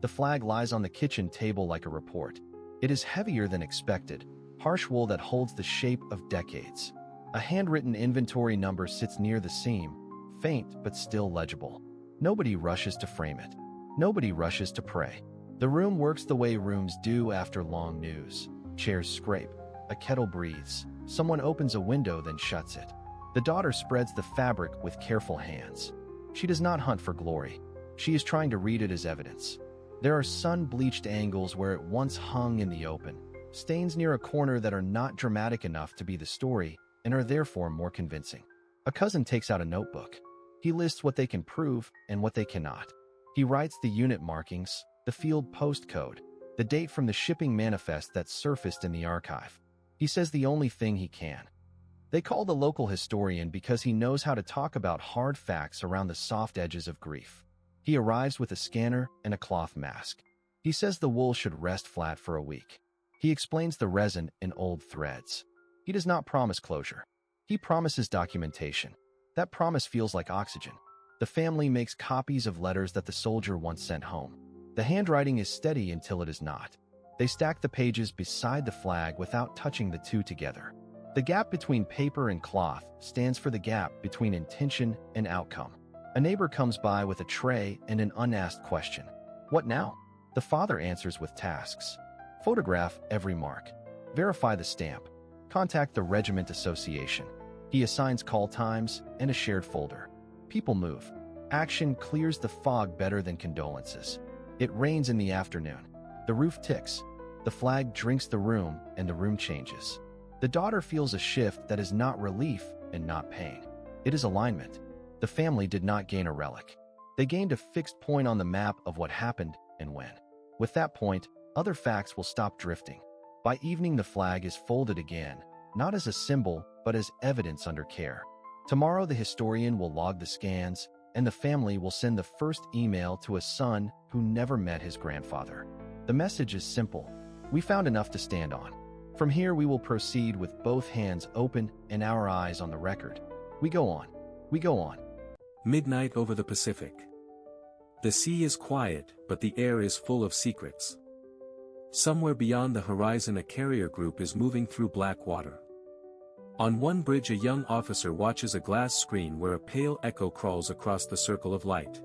The flag lies on the kitchen table like a report. It is heavier than expected, harsh wool that holds the shape of decades. A handwritten inventory number sits near the seam, faint but still legible. Nobody rushes to frame it. Nobody rushes to pray. The room works the way rooms do after long news. Chairs scrape. A kettle breathes. Someone opens a window, then shuts it. The daughter spreads the fabric with careful hands. She does not hunt for glory. She is trying to read it as evidence. There are sun-bleached angles where it once hung in the open, stains near a corner that are not dramatic enough to be the story and are therefore more convincing. A cousin takes out a notebook. He lists what they can prove and what they cannot. He writes the unit markings, the field postcode, the date from the shipping manifest that surfaced in the archive. He says the only thing he can. They call the local historian because he knows how to talk about hard facts around the soft edges of grief. He arrives with a scanner and a cloth mask. He says the wool should rest flat for a week. He explains the resin in old threads. He does not promise closure. He promises documentation. That promise feels like oxygen. The family makes copies of letters that the soldier once sent home. The handwriting is steady until it is not. They stack the pages beside the flag without touching the two together. The gap between paper and cloth stands for the gap between intention and outcome. A neighbor comes by with a tray and an unasked question. What now? The father answers with tasks. Photograph every mark. Verify the stamp. Contact the regiment association. He assigns call times and a shared folder. People move. Action clears the fog better than condolences. It rains in the afternoon. The roof ticks. The flag drinks the room, and the room changes. The daughter feels a shift that is not relief and not pain. It is alignment. The family did not gain a relic. They gained a fixed point on the map of what happened and when. With that point, other facts will stop drifting. By evening, the flag is folded again, not as a symbol, but as evidence under care. Tomorrow, the historian will log the scans, and the family will send the first email to a son who never met his grandfather. The message is simple. We found enough to stand on. From here, we will proceed with both hands open and our eyes on the record. We go on. We go on. Midnight over the Pacific. The sea is quiet, but the air is full of secrets. Somewhere beyond the horizon, a carrier group is moving through black water. On one bridge, a young officer watches a glass screen where a pale echo crawls across the circle of light.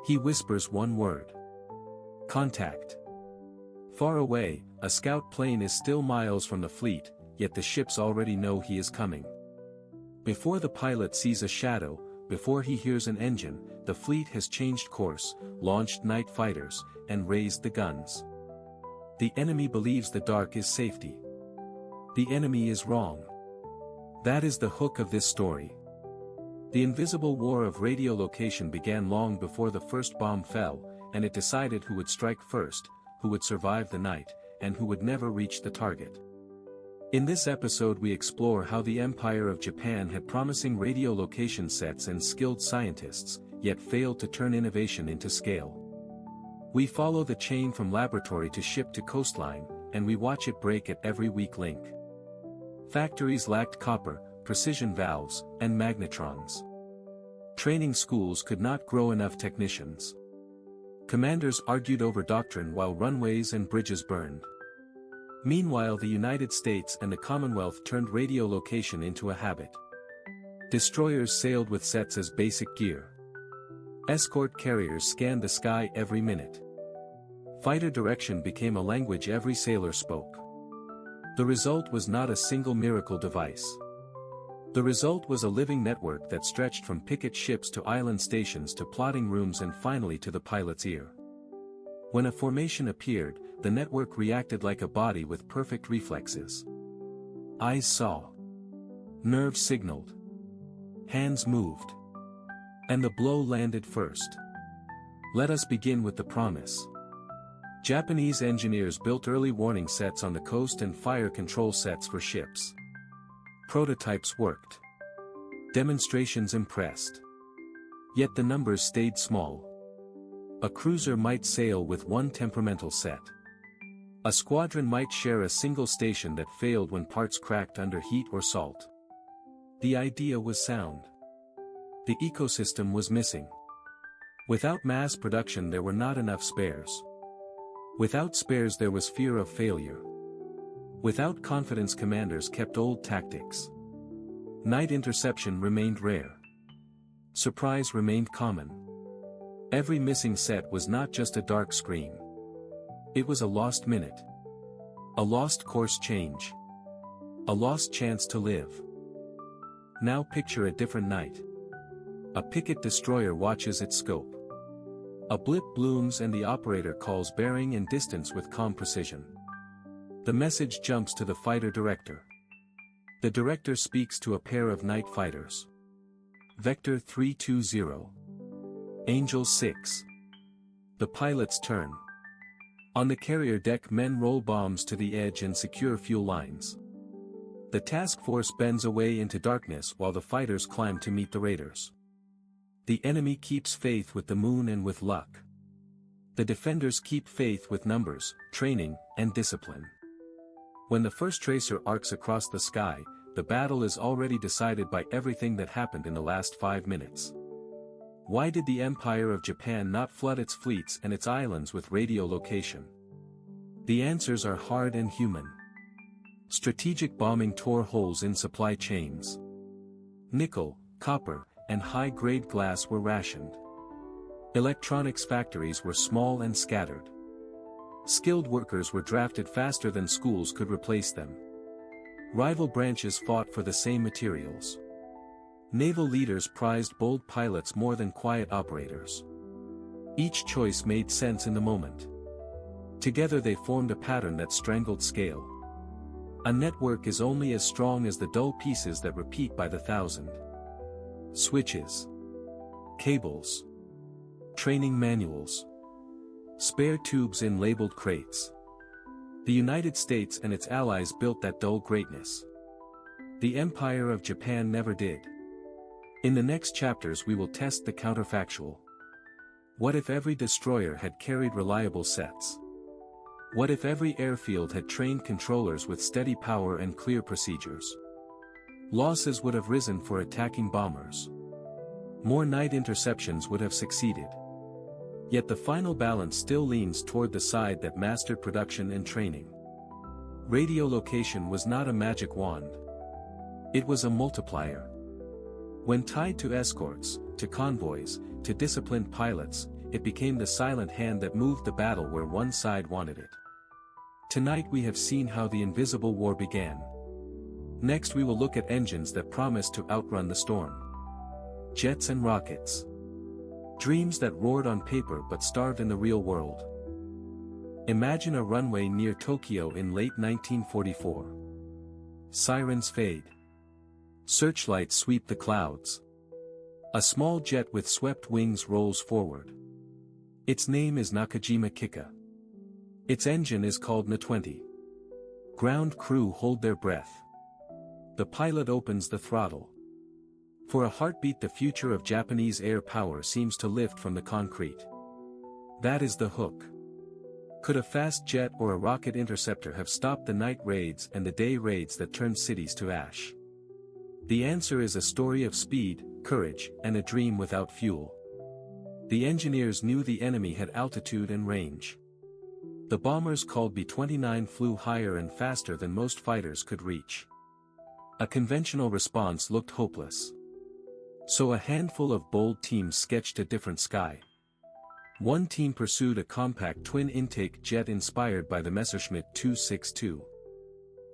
He whispers one word. Contact. Far away, a scout plane is still miles from the fleet, yet the ships already know he is coming. Before the pilot sees a shadow, before he hears an engine, the fleet has changed course, launched night fighters, and raised the guns. The enemy believes the dark is safety. The enemy is wrong. That is the hook of this story. The invisible war of radiolocation began long before the first bomb fell, and it decided who would strike first, who would survive the night, and who would never reach the target. In this episode, we explore how the Empire of Japan had promising radiolocation sets and skilled scientists, yet failed to turn innovation into scale. We follow the chain from laboratory to ship to coastline, and we watch it break at every weak link. Factories lacked copper, precision valves, and magnetrons. Training schools could not grow enough technicians. Commanders argued over doctrine while runways and bridges burned. Meanwhile, the United States and the Commonwealth turned radiolocation into a habit. Destroyers sailed with sets as basic gear. Escort carriers scanned the sky every minute. Fighter direction became a language every sailor spoke. The result was not a single miracle device. The result was a living network that stretched from picket ships to island stations to plotting rooms and finally to the pilot's ear. When a formation appeared, the network reacted like a body with perfect reflexes. Eyes saw. Nerves signaled. Hands moved. And the blow landed first. Let us begin with the promise. Japanese engineers built early warning sets on the coast and fire control sets for ships. Prototypes worked. Demonstrations impressed. Yet the numbers stayed small. A cruiser might sail with one temperamental set. A squadron might share a single station that failed when parts cracked under heat or salt. The idea was sound. The ecosystem was missing. Without mass production, there were not enough spares. Without spares, there was fear of failure. Without confidence, commanders kept old tactics. Night interception remained rare. Surprise remained common. Every missing set was not just a dark screen. It was a lost minute. A lost course change. A lost chance to live. Now picture a different night. A picket destroyer watches its scope. A blip blooms and the operator calls bearing and distance with calm precision. The message jumps to the fighter director. The director speaks to a pair of night fighters. Vector 320. Angel 6. The pilot's turn. On the carrier deck, men roll bombs to the edge and secure fuel lines. The task force bends away into darkness while the fighters climb to meet the raiders. The enemy keeps faith with the moon and with luck. The defenders keep faith with numbers, training, and discipline. When the first tracer arcs across the sky, the battle is already decided by everything that happened in the last 5 minutes. Why did the Empire of Japan not flood its fleets and its islands with radiolocation? The answers are hard and human. Strategic bombing tore holes in supply chains. Nickel, copper, and high-grade glass were rationed. Electronics factories were small and scattered. Skilled workers were drafted faster than schools could replace them. Rival branches fought for the same materials. Naval leaders prized bold pilots more than quiet operators. Each choice made sense in the moment. Together they formed a pattern that strangled scale. A network is only as strong as the dull pieces that repeat by the thousand. Switches, cables, training manuals, spare tubes in labeled crates. The United States and its allies built that dull greatness. The Empire of Japan never did. In the next chapters we will test the counterfactual. What if every destroyer had carried reliable sets? What if every airfield had trained controllers with steady power and clear procedures? Losses would have risen for attacking bombers. More night interceptions would have succeeded. Yet the final balance still leans toward the side that mastered production and training. Radiolocation was not a magic wand. It was a multiplier. When tied to escorts, to convoys, to disciplined pilots, it became the silent hand that moved the battle where one side wanted it. Tonight we have seen how the invisible war began. Next we will look at engines that promised to outrun the storm. Jets and rockets. Dreams that roared on paper but starved in the real world. Imagine a runway near Tokyo in late 1944. Sirens fade. Searchlights sweep the clouds. A small jet with swept wings rolls forward. Its name is Nakajima Kika. Its engine is called Na-20. Ground crew hold their breath. The pilot opens the throttle. For a heartbeat, the future of Japanese air power seems to lift from the concrete. That is the hook. Could a fast jet or a rocket interceptor have stopped the night raids and the day raids that turned cities to ash? The answer is a story of speed, courage, and a dream without fuel. The engineers knew the enemy had altitude and range. The bombers called B-29 flew higher and faster than most fighters could reach. A conventional response looked hopeless. So a handful of bold teams sketched a different sky. One team pursued a compact twin-intake jet inspired by the Messerschmitt 262.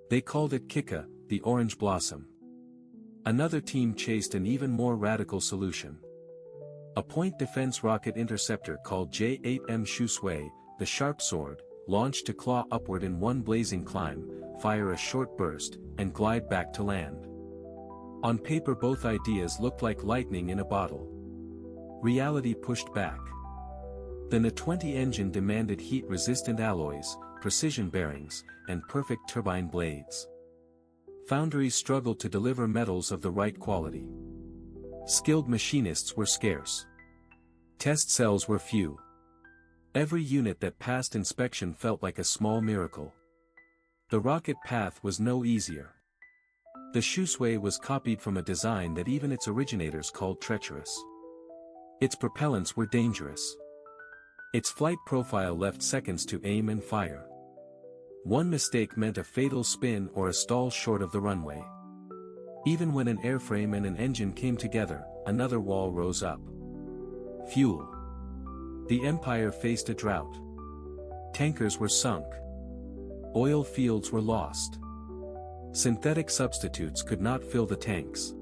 They called it Kika, the Orange Blossom. Another team chased an even more radical solution. A point defense rocket interceptor called J-8M Shusui, the Sharp Sword, launched to claw upward in one blazing climb, fire a short burst, and glide back to land. On paper both ideas looked like lightning in a bottle. Reality pushed back. The Na-20 engine demanded heat-resistant alloys, precision bearings, and perfect turbine blades. Foundries struggled to deliver metals of the right quality. Skilled machinists were scarce. Test cells were few. Every unit that passed inspection felt like a small miracle. The rocket path was no easier. The Shusui was copied from a design that even its originators called treacherous. Its propellants were dangerous. Its flight profile left seconds to aim and fire. One mistake meant a fatal spin or a stall short of the runway. Even when an airframe and an engine came together, another wall rose up. Fuel. The Empire faced a drought. Tankers were sunk. Oil fields were lost. Synthetic substitutes could not fill the tanks.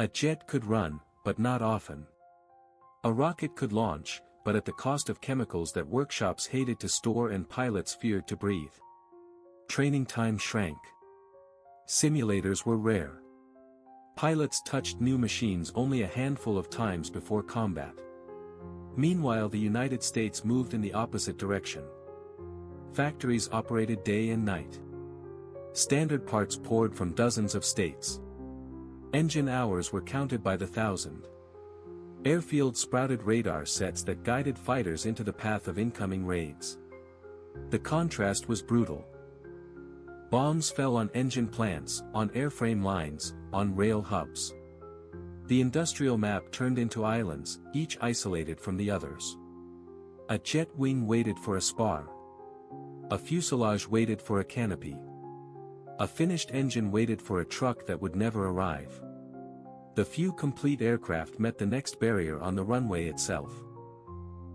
A jet could run, but not often. A rocket could launch, but at the cost of chemicals that workshops hated to store and pilots feared to breathe. Training time shrank. Simulators were rare. Pilots touched new machines only a handful of times before combat. Meanwhile, the United States moved in the opposite direction. Factories operated day and night. Standard parts poured from dozens of states. Engine hours were counted by the thousand. Airfields sprouted radar sets that guided fighters into the path of incoming raids. The contrast was brutal. Bombs fell on engine plants, on airframe lines, on rail hubs. The industrial map turned into islands, each isolated from the others. A jet wing waited for a spar. A fuselage waited for a canopy. A finished engine waited for a truck that would never arrive. The few complete aircraft met the next barrier on the runway itself.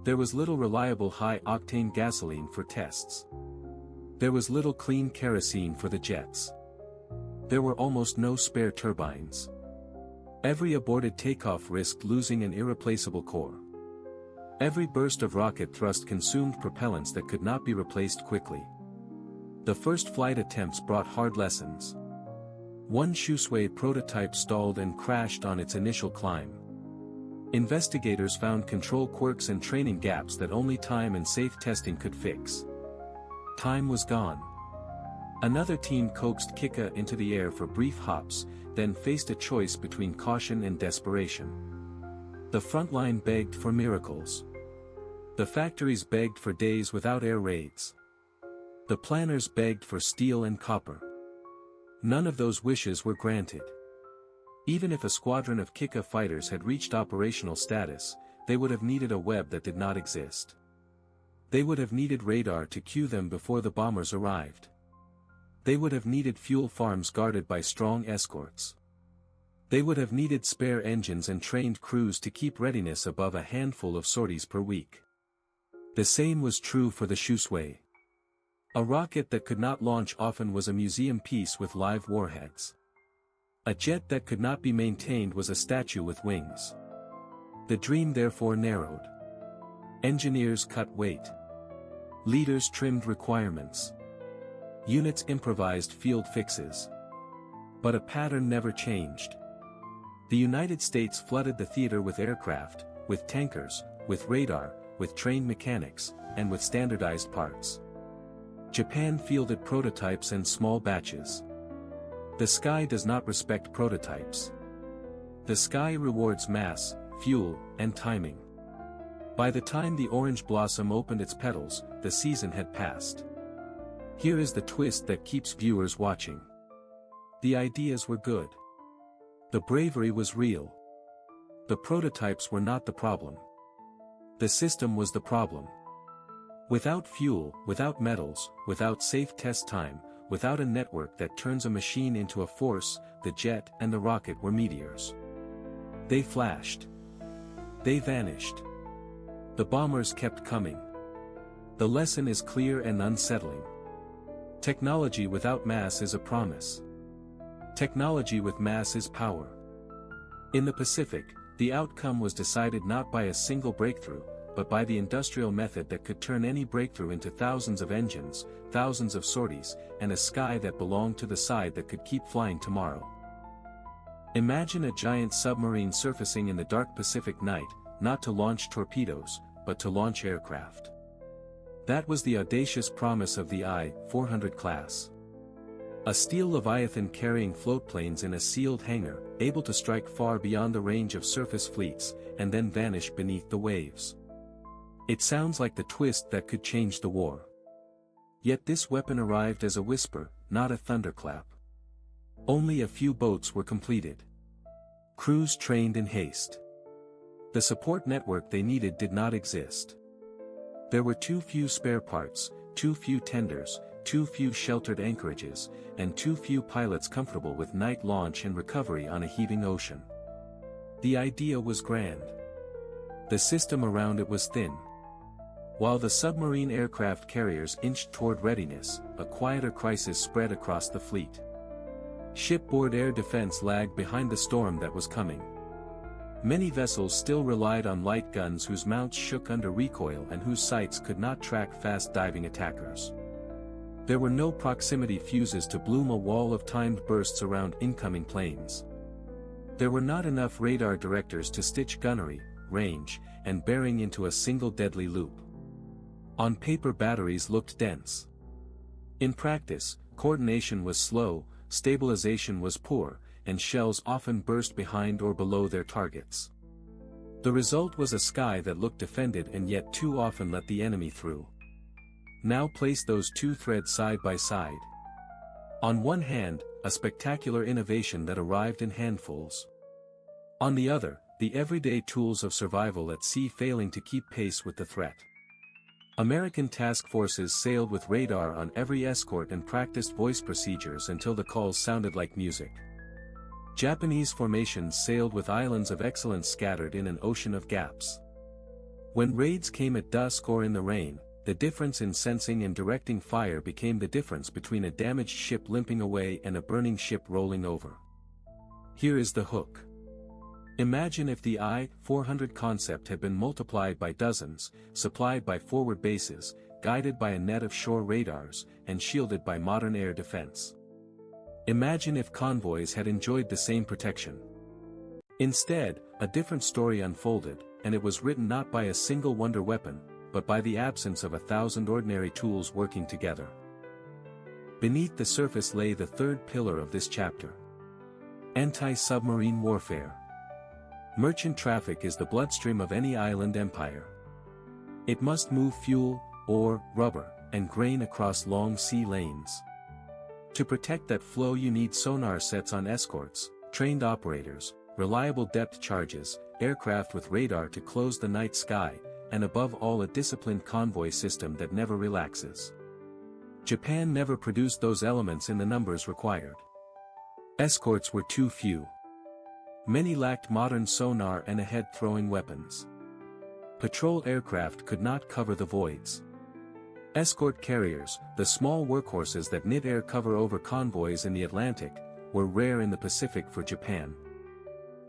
There was little reliable high-octane gasoline for tests. There was little clean kerosene for the jets. There were almost no spare turbines. Every aborted takeoff risked losing an irreplaceable core. Every burst of rocket thrust consumed propellants that could not be replaced quickly. The first flight attempts brought hard lessons. One WW2 prototype stalled and crashed on its initial climb. Investigators found control quirks and training gaps that only time and safe testing could fix. Time was gone. Another team coaxed Kika into the air for brief hops, then faced a choice between caution and desperation. The front line begged for miracles. The factories begged for days without air raids. The planners begged for steel and copper. None of those wishes were granted. Even if a squadron of Kika fighters had reached operational status, they would have needed a web that did not exist. They would have needed radar to cue them before the bombers arrived. They would have needed fuel farms guarded by strong escorts. They would have needed spare engines and trained crews to keep readiness above a handful of sorties per week. The same was true for the WW2. A rocket that could not launch often was a museum piece with live warheads. A jet that could not be maintained was a statue with wings. The dream therefore narrowed. Engineers cut weight. Leaders trimmed requirements. Units improvised field fixes. But a pattern never changed. The United States flooded the theater with aircraft, with tankers, with radar, with trained mechanics, and with standardized parts. Japan fielded prototypes and small batches. The sky does not respect prototypes. The sky rewards mass, fuel, and timing. By the time the orange blossom opened its petals, the season had passed. Here is the twist that keeps viewers watching. The ideas were good. The bravery was real. The prototypes were not the problem. The system was the problem. Without fuel, without metals, without safe test time, without a network that turns a machine into a force, the jet and the rocket were meteors. They flashed. They vanished. The bombers kept coming. The lesson is clear and unsettling. Technology without mass is a promise. Technology with mass is power. In the Pacific, the outcome was decided not by a single breakthrough, but by the industrial method that could turn any breakthrough into thousands of engines, thousands of sorties, and a sky that belonged to the side that could keep flying tomorrow. Imagine a giant submarine surfacing in the dark Pacific night, not to launch torpedoes, but to launch aircraft. That was the audacious promise of the I-400 class. A steel Leviathan carrying floatplanes in a sealed hangar, able to strike far beyond the range of surface fleets, and then vanish beneath the waves. It sounds like the twist that could change the war. Yet this weapon arrived as a whisper, not a thunderclap. Only a few boats were completed. Crews trained in haste. The support network they needed did not exist. There were too few spare parts, too few tenders, too few sheltered anchorages, and too few pilots comfortable with night launch and recovery on a heaving ocean. The idea was grand. The system around it was thin. While the submarine aircraft carriers inched toward readiness, a quieter crisis spread across the fleet. Shipboard air defense lagged behind the storm that was coming. Many vessels still relied on light guns whose mounts shook under recoil and whose sights could not track fast-diving attackers. There were no proximity fuses to bloom a wall of timed bursts around incoming planes. There were not enough radar directors to stitch gunnery, range, and bearing into a single deadly loop. On paper, batteries looked dense. In practice, coordination was slow, stabilization was poor, and shells often burst behind or below their targets. The result was a sky that looked defended and yet too often let the enemy through. Now place those two threads side by side. On one hand, a spectacular innovation that arrived in handfuls. On the other, the everyday tools of survival at sea failing to keep pace with the threat. American task forces sailed with radar on every escort and practiced voice procedures until the calls sounded like music. Japanese formations sailed with islands of excellence scattered in an ocean of gaps. When raids came at dusk or in the rain, the difference in sensing and directing fire became the difference between a damaged ship limping away and a burning ship rolling over. Here is the hook. Imagine if the I-400 concept had been multiplied by dozens, supplied by forward bases, guided by a net of shore radars, and shielded by modern air defense. Imagine if convoys had enjoyed the same protection. Instead, a different story unfolded, and it was written not by a single wonder weapon, but by the absence of 1,000 ordinary tools working together. Beneath the surface lay the third pillar of this chapter. Anti-submarine warfare. Merchant traffic is the bloodstream of any island empire. It must move fuel, ore, rubber, and grain across long sea lanes. To protect that flow you need sonar sets on escorts, trained operators, reliable depth charges, aircraft with radar to close the night sky, and above all a disciplined convoy system that never relaxes. Japan never produced those elements in the numbers required. Escorts were too few. Many lacked modern sonar and ahead-throwing weapons. Patrol aircraft could not cover the voids. Escort carriers, the small workhorses that knit air cover over convoys in the Atlantic, were rare in the Pacific for Japan.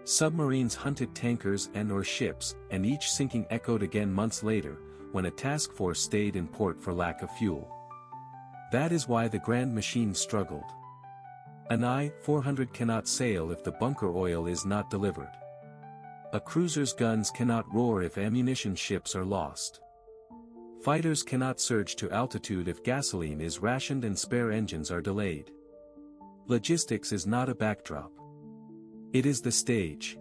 Submarines hunted tankers and/or ships, and each sinking echoed again months later, when a task force stayed in port for lack of fuel. That is why the grand machine struggled. An I-400 cannot sail if the bunker oil is not delivered. A cruiser's guns cannot roar if ammunition ships are lost. Fighters cannot surge to altitude if gasoline is rationed and spare engines are delayed. Logistics is not a backdrop. It is the stage.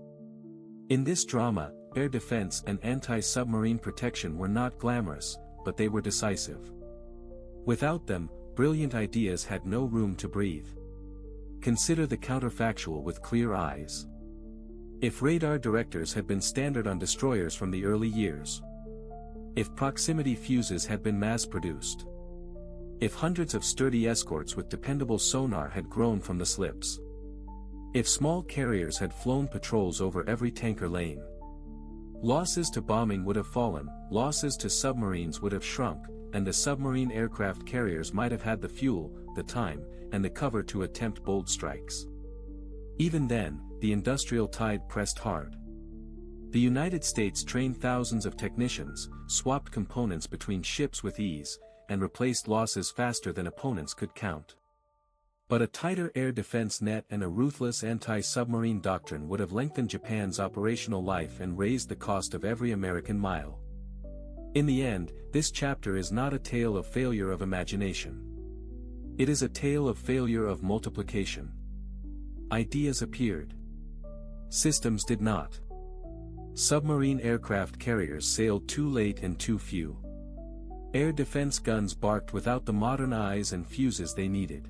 In this drama, air defense and anti-submarine protection were not glamorous, but they were decisive. Without them, brilliant ideas had no room to breathe. Consider the counterfactual with clear eyes. If radar directors had been standard on destroyers from the early years. If proximity fuses had been mass-produced. If hundreds of sturdy escorts with dependable sonar had grown from the slips. If small carriers had flown patrols over every tanker lane. Losses to bombing would have fallen, losses to submarines would have shrunk, and the submarine aircraft carriers might have had the fuel, the time, and the cover to attempt bold strikes. Even then, the industrial tide pressed hard. The United States trained thousands of technicians, swapped components between ships with ease, and replaced losses faster than opponents could count. But a tighter air defense net and a ruthless anti-submarine doctrine would have lengthened Japan's operational life and raised the cost of every American mile. In the end, this chapter is not a tale of failure of imagination. It is a tale of failure of multiplication. Ideas appeared. Systems did not. Submarine aircraft carriers sailed too late and too few. Air defense guns barked without the modern eyes and fuses they needed.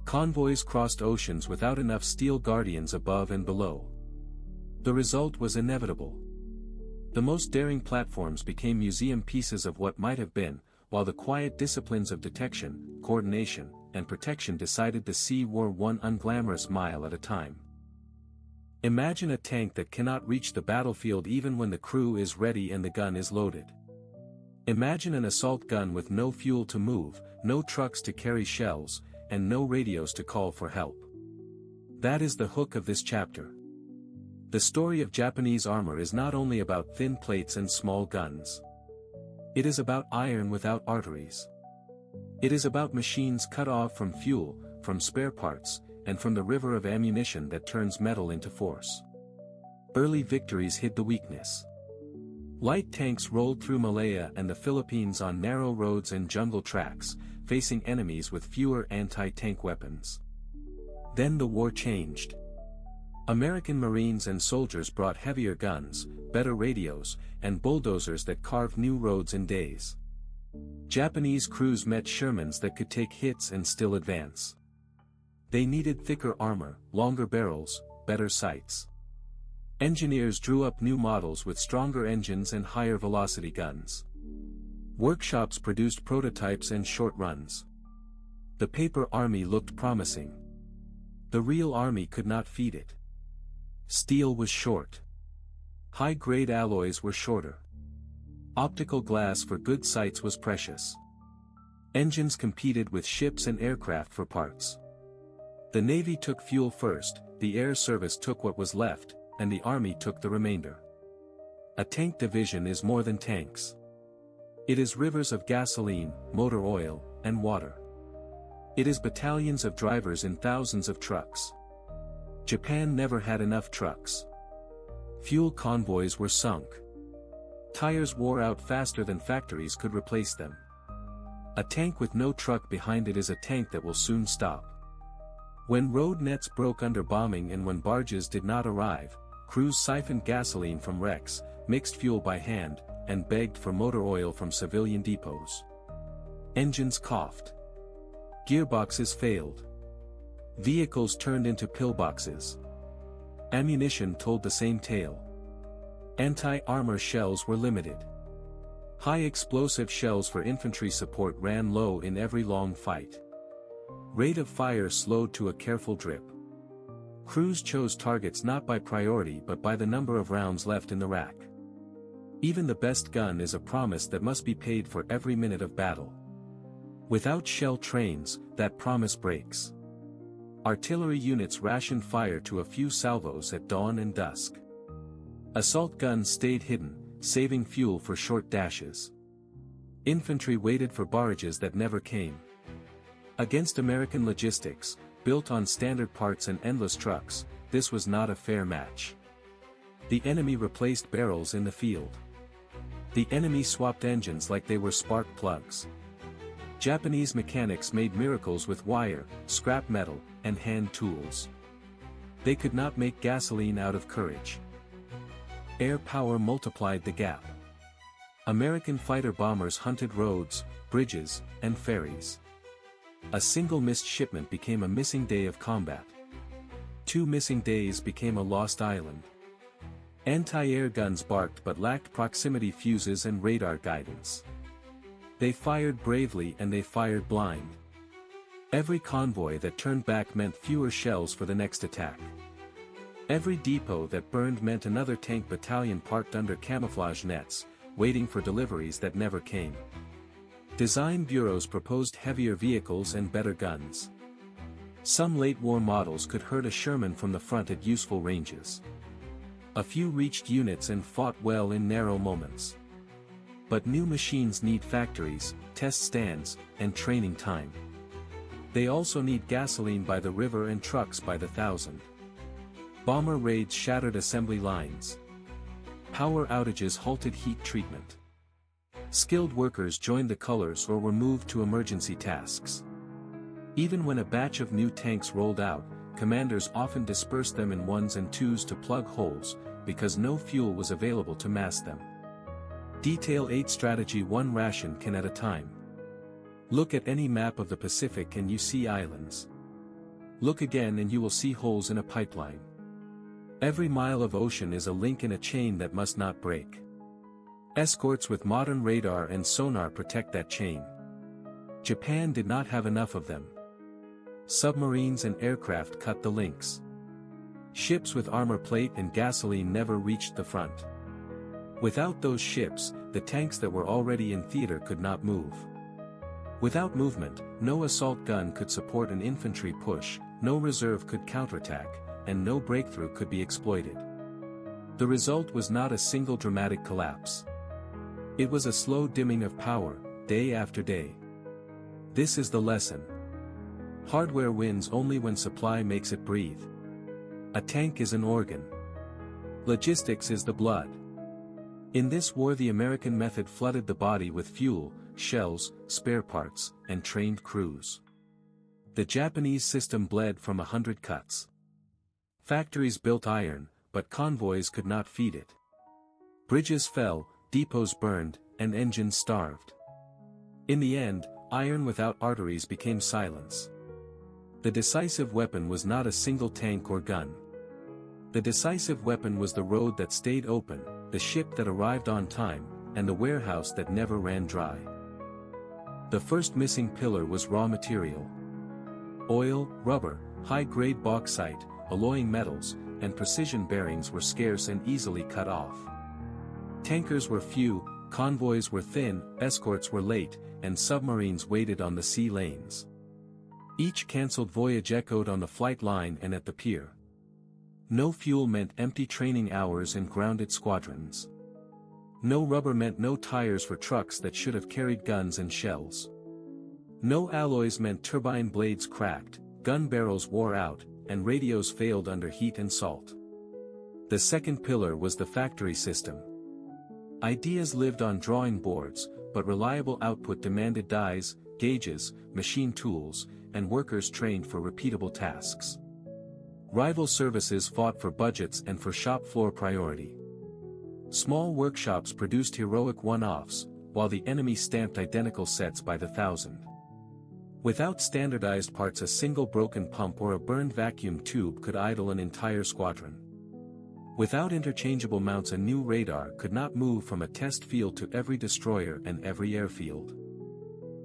Convoys crossed oceans without enough steel guardians above and below. The result was inevitable. The most daring platforms became museum pieces of what might have been, while the quiet disciplines of detection, coordination, and protection decided the sea war one unglamorous mile at a time. Imagine a tank that cannot reach the battlefield even when the crew is ready and the gun is loaded. Imagine an assault gun with no fuel to move, no trucks to carry shells, and no radios to call for help. That is the hook of this chapter. The story of Japanese armor is not only about thin plates and small guns. It is about iron without arteries. It is about machines cut off from fuel, from spare parts, and from the river of ammunition that turns metal into force. Early victories hid the weakness. Light tanks rolled through Malaya and the Philippines on narrow roads and jungle tracks, facing enemies with fewer anti-tank weapons. Then the war changed. American Marines and soldiers brought heavier guns, better radios, and bulldozers that carved new roads in days. Japanese crews met Shermans that could take hits and still advance. They needed thicker armor, longer barrels, better sights. Engineers drew up new models with stronger engines and higher velocity guns. Workshops produced prototypes and short runs. The paper army looked promising. The real army could not feed it. Steel was short. High-grade alloys were shorter. Optical glass for good sights was precious. Engines competed with ships and aircraft for parts. The Navy took fuel first, the Air Service took what was left, and the army took the remainder. A tank division is more than tanks. It is rivers of gasoline, motor oil, and water. It is battalions of drivers in thousands of trucks. Japan never had enough trucks. Fuel convoys were sunk. Tires wore out faster than factories could replace them. A tank with no truck behind it is a tank that will soon stop. When road nets broke under bombing and when barges did not arrive, crews siphoned gasoline from wrecks, mixed fuel by hand, and begged for motor oil from civilian depots. Engines coughed. Gearboxes failed. Vehicles turned into pillboxes. Ammunition told the same tale. Anti-armor shells were limited. High-explosive shells for infantry support ran low in every long fight. Rate of fire slowed to a careful drip. Crews chose targets not by priority but by the number of rounds left in the rack. Even the best gun is a promise that must be paid for every minute of battle. Without shell trains, that promise breaks. Artillery units rationed fire to a few salvos at dawn and dusk. Assault guns stayed hidden, saving fuel for short dashes. Infantry waited for barrages that never came. Against American logistics, built on standard parts and endless trucks, this was not a fair match. The enemy replaced barrels in the field. The enemy swapped engines like they were spark plugs. Japanese mechanics made miracles with wire, scrap metal, and hand tools. They could not make gasoline out of courage. Air power multiplied the gap. American fighter bombers hunted roads, bridges, and ferries. A single missed shipment became a missing day of combat. 2 missing days became a lost island. Anti-air guns barked but lacked proximity fuses and radar guidance. They fired bravely and they fired blind. Every convoy that turned back meant fewer shells for the next attack. Every depot that burned meant another tank battalion parked under camouflage nets, waiting for deliveries that never came. Design bureaus proposed heavier vehicles and better guns. Some late-war models could hurt a Sherman from the front at useful ranges. A few reached units and fought well in narrow moments. But new machines need factories, test stands, and training time. They also need gasoline by the river and trucks by the thousand. Bomber raids shattered assembly lines. Power outages halted heat treatment. Skilled workers joined the colors or were moved to emergency tasks. Even when a batch of new tanks rolled out, commanders often dispersed them in ones and twos to plug holes, because no fuel was available to mass them. Detail 8 Strategy 1 Ration can at a time. Look at any map of the Pacific and you see islands. Look again and you will see holes in a pipeline. Every mile of ocean is a link in a chain that must not break. Escorts with modern radar and sonar protect that chain. Japan did not have enough of them. Submarines and aircraft cut the links. Ships with armor plate and gasoline never reached the front. Without those ships, the tanks that were already in theater could not move. Without movement, no assault gun could support an infantry push, no reserve could counterattack, and no breakthrough could be exploited. The result was not a single dramatic collapse. It was a slow dimming of power, day after day. This is the lesson. Hardware wins only when supply makes it breathe. A tank is an organ. Logistics is the blood. In this war the American method flooded the body with fuel, shells, spare parts, and trained crews. The Japanese system bled from 100 cuts. Factories built iron, but convoys could not feed it. Bridges fell, depots burned, and engines starved. In the end, iron without arteries became silence. The decisive weapon was not a single tank or gun. The decisive weapon was the road that stayed open, the ship that arrived on time, and the warehouse that never ran dry. The first missing pillar was raw material. Oil, rubber, high-grade bauxite, alloying metals, and precision bearings were scarce and easily cut off. Tankers were few, convoys were thin, escorts were late, and submarines waited on the sea lanes. Each cancelled voyage echoed on the flight line and at the pier. No fuel meant empty training hours and grounded squadrons. No rubber meant no tires for trucks that should have carried guns and shells. No alloys meant turbine blades cracked, gun barrels wore out, and radios failed under heat and salt. The second pillar was the factory system. Ideas lived on drawing boards, but reliable output demanded dies, gauges, machine tools, and workers trained for repeatable tasks. Rival services fought for budgets and for shop floor priority. Small workshops produced heroic one-offs, while the enemy stamped identical sets by the thousand. Without standardized parts, a single broken pump or a burned vacuum tube could idle an entire squadron. Without interchangeable mounts, a new radar could not move from a test field to every destroyer and every airfield.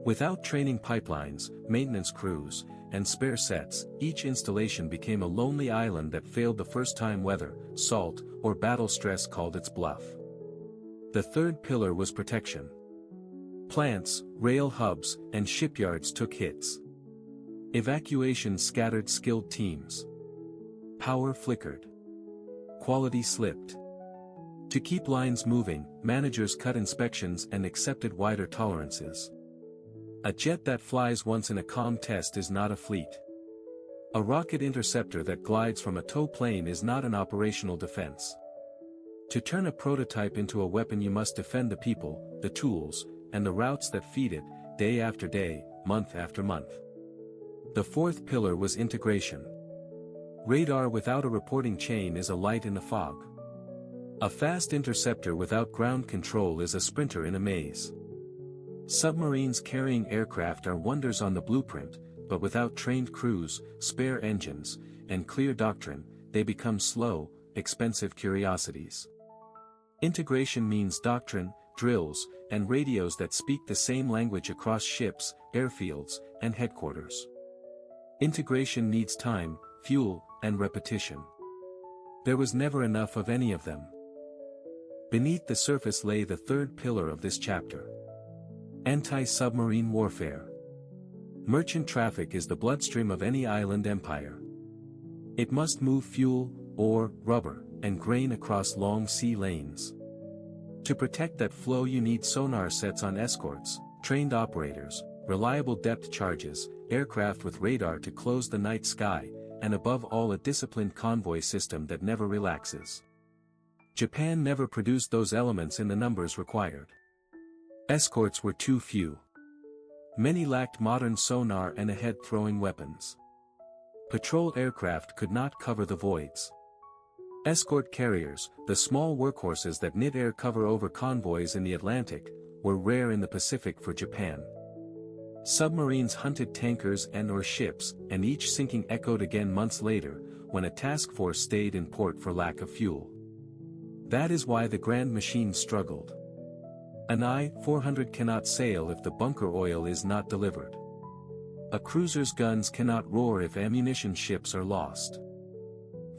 Without training pipelines, maintenance crews, and spare sets, each installation became a lonely island that failed the first time weather, salt, or battle stress called its bluff. The third pillar was protection. Plants, rail hubs, and shipyards took hits. Evacuation scattered skilled teams. Power flickered. Quality slipped. To keep lines moving, managers cut inspections and accepted wider tolerances. A jet that flies once in a calm test is not a fleet. A rocket interceptor that glides from a tow plane is not an operational defense. To turn a prototype into a weapon, you must defend the people, the tools, and the routes that feed it, day after day, month after month. The fourth pillar was integration. Radar without a reporting chain is a light in the fog. A fast interceptor without ground control is a sprinter in a maze. Submarines carrying aircraft are wonders on the blueprint, but without trained crews, spare engines, and clear doctrine, they become slow, expensive curiosities. Integration means doctrine, drills, and radios that speak the same language across ships, airfields, and headquarters. Integration needs time, fuel, and repetition. There was never enough of any of them. Beneath the surface lay the third pillar of this chapter. Anti-submarine warfare. Merchant traffic is the bloodstream of any island empire. It must move fuel, ore, rubber, and grain across long sea lanes. To protect that flow, you need sonar sets on escorts, trained operators, reliable depth charges, aircraft with radar to close the night sky, and above all a disciplined convoy system that never relaxes. Japan never produced those elements in the numbers required. Escorts were too few. Many lacked modern sonar and ahead-throwing weapons. Patrol aircraft could not cover the voids. Escort carriers, the small workhorses that knit air cover over convoys in the Atlantic, were rare in the Pacific for Japan. Submarines hunted tankers and/or ships, and each sinking echoed again months later, when a task force stayed in port for lack of fuel. That is why the grand machine struggled. An I-400 cannot sail if the bunker oil is not delivered. A cruiser's guns cannot roar if ammunition ships are lost.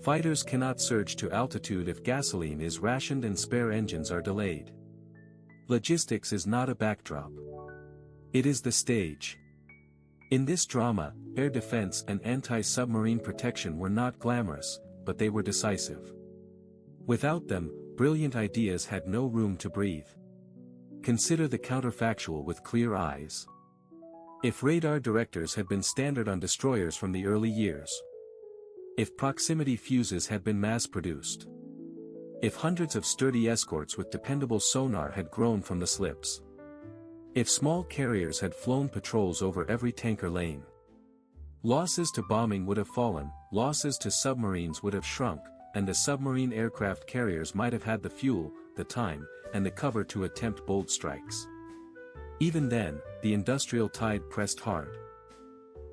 Fighters cannot surge to altitude if gasoline is rationed and spare engines are delayed. Logistics is not a backdrop. It is the stage. In this drama, air defense and anti-submarine protection were not glamorous, but they were decisive. Without them, brilliant ideas had no room to breathe. Consider the counterfactual with clear eyes. If radar directors had been standard on destroyers from the early years. If proximity fuses had been mass-produced. If hundreds of sturdy escorts with dependable sonar had grown from the slips. If small carriers had flown patrols over every tanker lane. Losses to bombing would have fallen, losses to submarines would have shrunk, and the submarine aircraft carriers might have had the fuel, the time, and the cover to attempt bold strikes. Even then, the industrial tide pressed hard.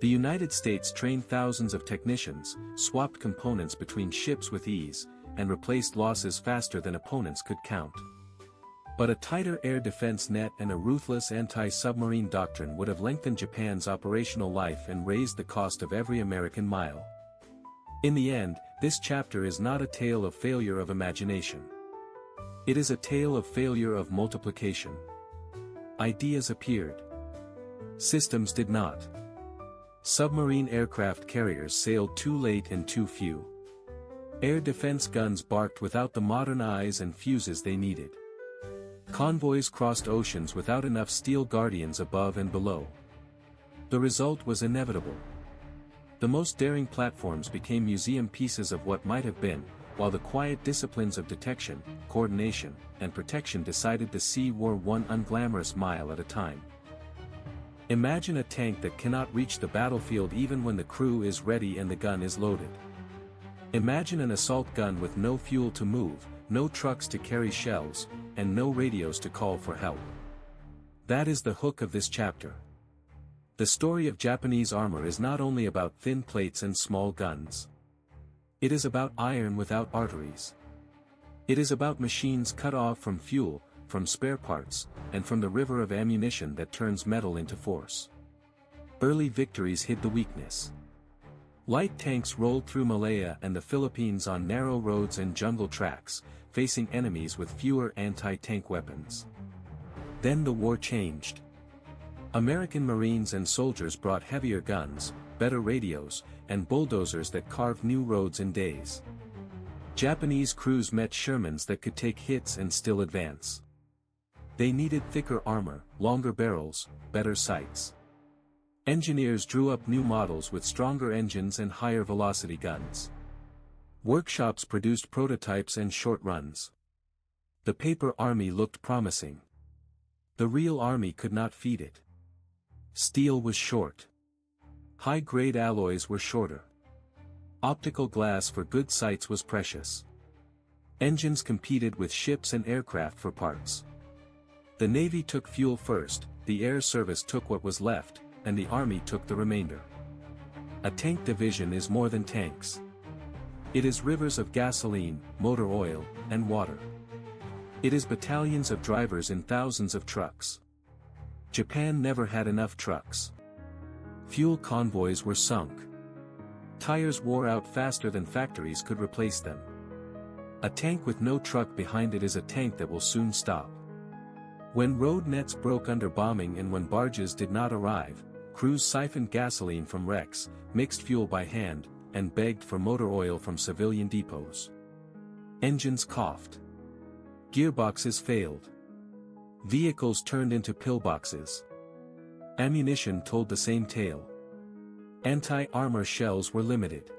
The United States trained thousands of technicians, swapped components between ships with ease, and replaced losses faster than opponents could count. But a tighter air defense net and a ruthless anti-submarine doctrine would have lengthened Japan's operational life and raised the cost of every American mile. In the end, this chapter is not a tale of failure of imagination. It is a tale of failure of multiplication. Ideas appeared. Systems did not. Submarine aircraft carriers sailed too late and too few. Air defense guns barked without the modern eyes and fuses they needed. Convoys crossed oceans without enough steel guardians above and below. The result was inevitable. The most daring platforms became museum pieces of what might have been, while the quiet disciplines of detection, coordination, and protection decided the sea war one unglamorous mile at a time. Imagine a tank that cannot reach the battlefield even when the crew is ready and the gun is loaded. Imagine an assault gun with no fuel to move, no trucks to carry shells, and no radios to call for help. That is the hook of this chapter. The story of Japanese armor is not only about thin plates and small guns. It is about iron without arteries. It is about machines cut off from fuel, from spare parts, and from the river of ammunition that turns metal into force. Early victories hid the weakness. Light tanks rolled through Malaya and the Philippines on narrow roads and jungle tracks, facing enemies with fewer anti-tank weapons. Then the war changed. American Marines and soldiers brought heavier guns, better radios, and bulldozers that carved new roads in days. Japanese crews met Shermans that could take hits and still advance. They needed thicker armor, longer barrels, better sights. Engineers drew up new models with stronger engines and higher velocity guns. Workshops produced prototypes and short runs. The paper army looked promising. The real army could not feed it. Steel was short. High-grade alloys were shorter. Optical glass for good sights was precious. Engines competed with ships and aircraft for parts. The Navy took fuel first, the Air Service took what was left, and the Army took the remainder. A tank division is more than tanks. It is rivers of gasoline, motor oil, and water. It is battalions of drivers in thousands of trucks. Japan never had enough trucks. Fuel convoys were sunk. Tires wore out faster than factories could replace them. A tank with no truck behind it is a tank that will soon stop. When road nets broke under bombing and when barges did not arrive, crews siphoned gasoline from wrecks, mixed fuel by hand, and begged for motor oil from civilian depots. Engines coughed. Gearboxes failed. Vehicles turned into pillboxes. Ammunition told the same tale. Anti-armor shells were limited.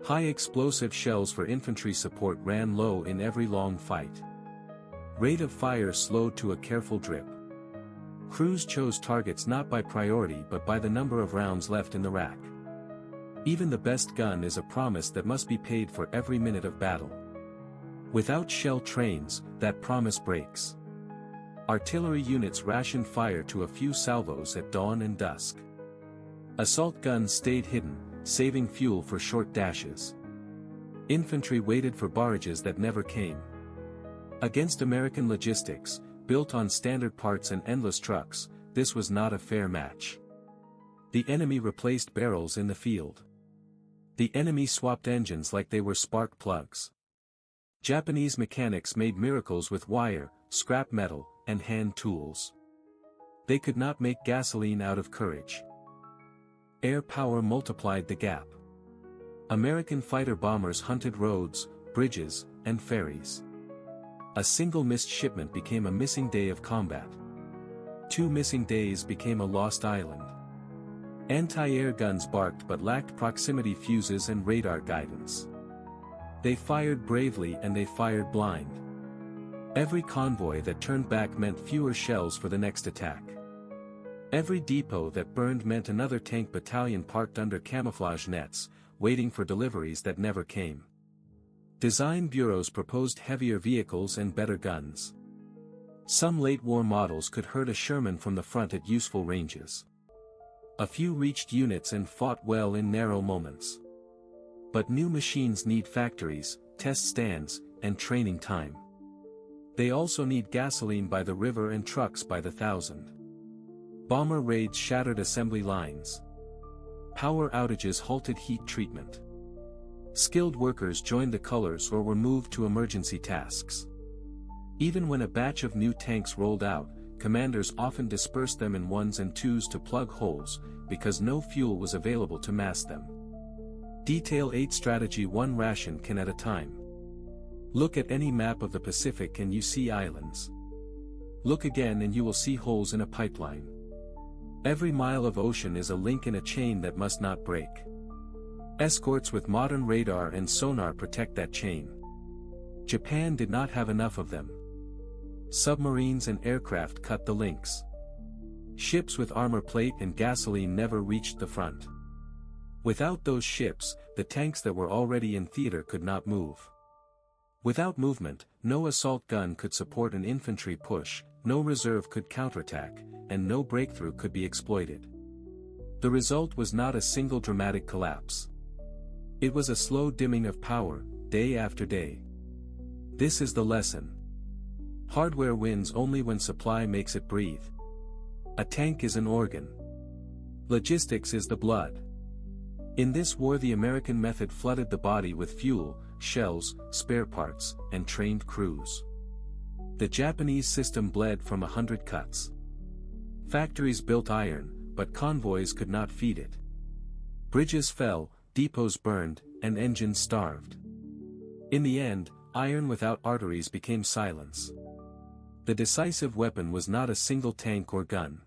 High-explosive shells for infantry support ran low in every long fight. Rate of fire slowed to a careful drip. Crews chose targets not by priority but by the number of rounds left in the rack. Even the best gun is a promise that must be paid for every minute of battle. Without shell trains, that promise breaks. Artillery units rationed fire to a few salvos at dawn and dusk. Assault guns stayed hidden, saving fuel for short dashes. Infantry waited for barrages that never came. Against American logistics, built on standard parts and endless trucks, this was not a fair match. The enemy replaced barrels in the field. The enemy swapped engines like they were spark plugs. Japanese mechanics made miracles with wire, scrap metal, and hand tools. They could not make gasoline out of courage. Air power multiplied the gap. American fighter bombers hunted roads, bridges, and ferries. A single missed shipment became a missing day of combat. 2 missing days became a lost island. Anti-air guns barked but lacked proximity fuses and radar guidance. They fired bravely and they fired blind. Every convoy that turned back meant fewer shells for the next attack. Every depot that burned meant another tank battalion parked under camouflage nets, waiting for deliveries that never came. Design bureaus proposed heavier vehicles and better guns. Some late-war models could hurt a Sherman from the front at useful ranges. A few reached units and fought well in narrow moments. But new machines need factories, test stands, and training time. They also need gasoline by the river and trucks by the thousand. Bomber raids shattered assembly lines. Power outages halted heat treatment. Skilled workers joined the colors or were moved to emergency tasks. Even when a batch of new tanks rolled out, commanders often dispersed them in ones and twos to plug holes, because no fuel was available to mass them. Detail 8 Strategy 1 Ration can at a time. Look at any map of the Pacific and you see islands. Look again and you will see holes in a pipeline. Every mile of ocean is a link in a chain that must not break. Escorts with modern radar and sonar protect that chain. Japan did not have enough of them. Submarines and aircraft cut the links. Ships with armor plate and gasoline never reached the front. Without those ships, the tanks that were already in theater could not move. Without movement, no assault gun could support an infantry push, no reserve could counterattack, and no breakthrough could be exploited. The result was not a single dramatic collapse. It was a slow dimming of power, day after day. This is the lesson. Hardware wins only when supply makes it breathe. A tank is an organ. Logistics is the blood. In this war the American method flooded the body with fuel, shells, spare parts, and trained crews. The Japanese system bled from 100 cuts. Factories built iron, but convoys could not feed it. Bridges fell, depots burned, and engines starved. In the end, iron without arteries became silence. The decisive weapon was not a single tank or gun.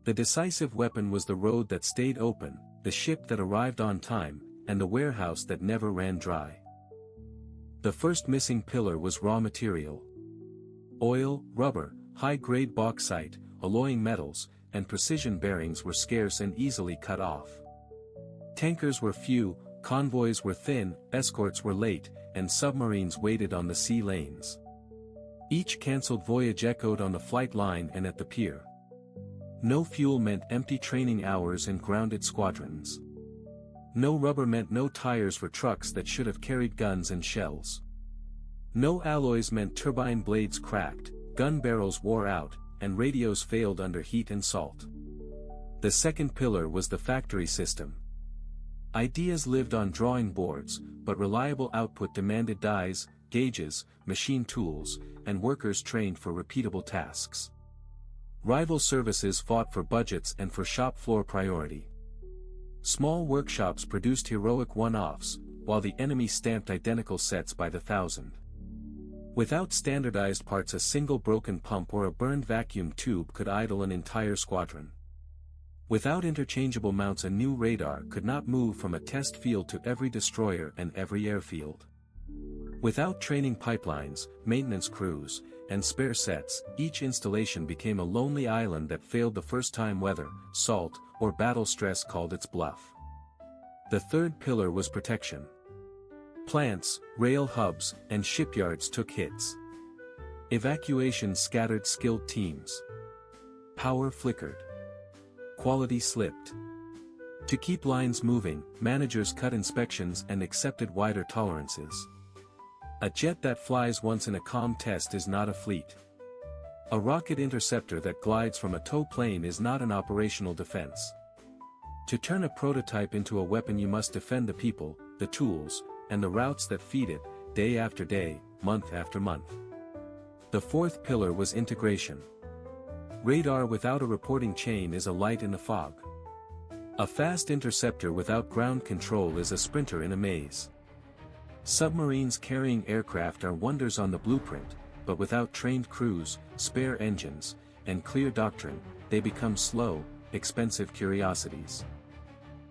The decisive weapon was the road that stayed open, the ship that arrived on time, and the warehouse that never ran dry. The first missing pillar was raw material. Oil, rubber, high-grade bauxite, alloying metals, and precision bearings were scarce and easily cut off. Tankers were few, convoys were thin, escorts were late, and submarines waited on the sea lanes. Each cancelled voyage echoed on the flight line and at the pier. No fuel meant empty training hours and grounded squadrons. No rubber meant no tires for trucks that should have carried guns and shells. No alloys meant turbine blades cracked, gun barrels wore out, and radios failed under heat and salt. The second pillar was the factory system. Ideas lived on drawing boards, but reliable output demanded dies, gauges, machine tools, and workers trained for repeatable tasks. Rival services fought for budgets and for shop floor priority. Small workshops produced heroic one-offs, while the enemy stamped identical sets by the thousand. Without standardized parts, a single broken pump or a burned vacuum tube could idle an entire squadron. Without interchangeable mounts, a new radar could not move from a test field to every destroyer and every airfield. Without training pipelines, maintenance crews, and spare sets, each installation became a lonely island that failed the first time weather, salt, or battle stress called its bluff. The third pillar was protection. Plants, rail hubs, and shipyards took hits. Evacuation scattered skilled teams. Power flickered. Quality slipped. To keep lines moving, managers cut inspections and accepted wider tolerances. A jet that flies once in a calm test is not a fleet. A rocket interceptor that glides from a tow plane is not an operational defense. To turn a prototype into a weapon, you must defend the people, the tools, and the routes that feed it, day after day, month after month. The fourth pillar was integration. Radar without a reporting chain is a light in the fog. A fast interceptor without ground control is a sprinter in a maze. Submarines carrying aircraft are wonders on the blueprint, but without trained crews, spare engines, and clear doctrine, they become slow, expensive curiosities.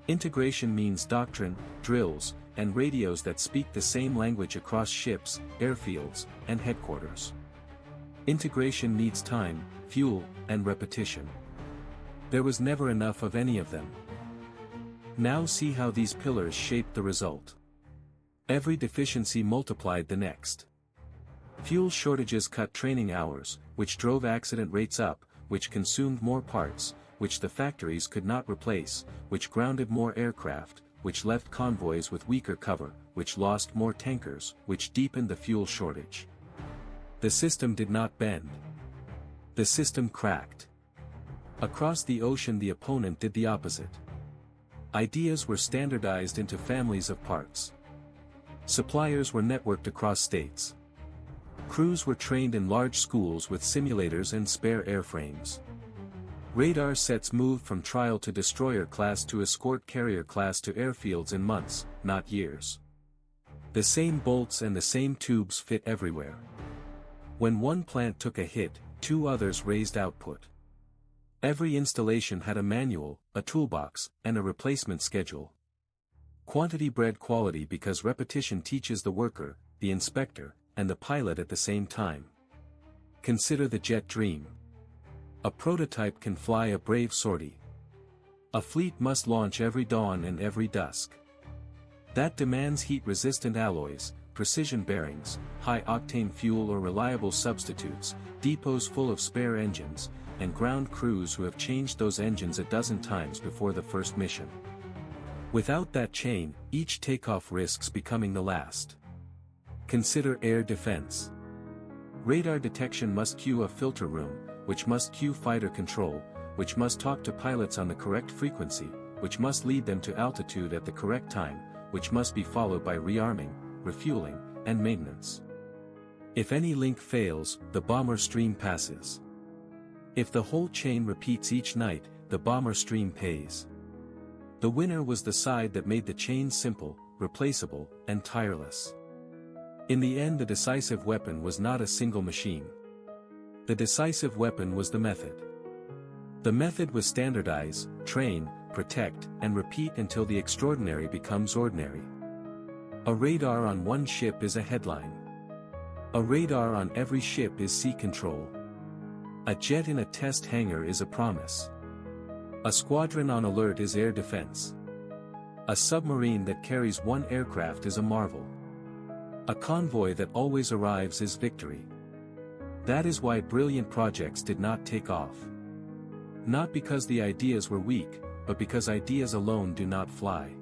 Integration means doctrine, drills, and radios that speak the same language across ships, airfields, and headquarters. Integration needs time, fuel, and repetition. There was never enough of any of them. Now see how these pillars shaped the result. Every deficiency multiplied the next. Fuel shortages cut training hours, which drove accident rates up, which consumed more parts, which the factories could not replace, which grounded more aircraft, which left convoys with weaker cover, which lost more tankers, which deepened the fuel shortage. The system did not bend. The system cracked. Across the ocean the opponent did the opposite. Ideas were standardized into families of parts. Suppliers were networked across states. Crews were trained in large schools with simulators and spare airframes. Radar sets moved from trial to destroyer class to escort carrier class to airfields in months, not years. The same bolts and the same tubes fit everywhere. When one plant took a hit, 2 others raised output. Every installation had a manual, a toolbox, and a replacement schedule. Quantity bred quality because repetition teaches the worker, the inspector, and the pilot at the same time. Consider the jet dream. A prototype can fly a brave sortie. A fleet must launch every dawn and every dusk. That demands heat-resistant alloys, precision bearings, high-octane fuel or reliable substitutes, depots full of spare engines, and ground crews who have changed those engines a dozen times before the first mission. Without that chain, each takeoff risks becoming the last. Consider air defense. Radar detection must cue a filter room, which must cue fighter control, which must talk to pilots on the correct frequency, which must lead them to altitude at the correct time, which must be followed by rearming, refueling, and maintenance. If any link fails, the bomber stream passes. If the whole chain repeats each night, the bomber stream pays. The winner was the side that made the chain simple, replaceable, and tireless. In the end, the decisive weapon was not a single machine. The decisive weapon was the method. The method was standardize, train, protect, and repeat until the extraordinary becomes ordinary. A radar on one ship is a headline. A radar on every ship is sea control. A jet in a test hangar is a promise. A squadron on alert is air defense. A submarine that carries one aircraft is a marvel. A convoy that always arrives is victory. That is why brilliant projects did not take off. Not because the ideas were weak, but because ideas alone do not fly.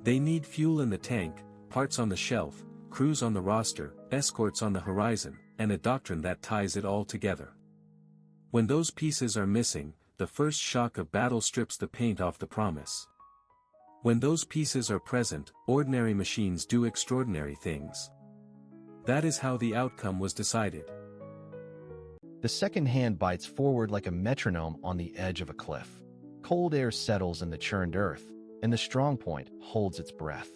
They need fuel in the tank, parts on the shelf, crews on the roster, escorts on the horizon, and a doctrine that ties it all together. When those pieces are missing, the first shock of battle strips the paint off the promise. When those pieces are present, ordinary machines do extraordinary things. That is how the outcome was decided. The second hand bites forward like a metronome on the edge of a cliff. Cold air settles in the churned earth, and the Strongpoint holds its breath.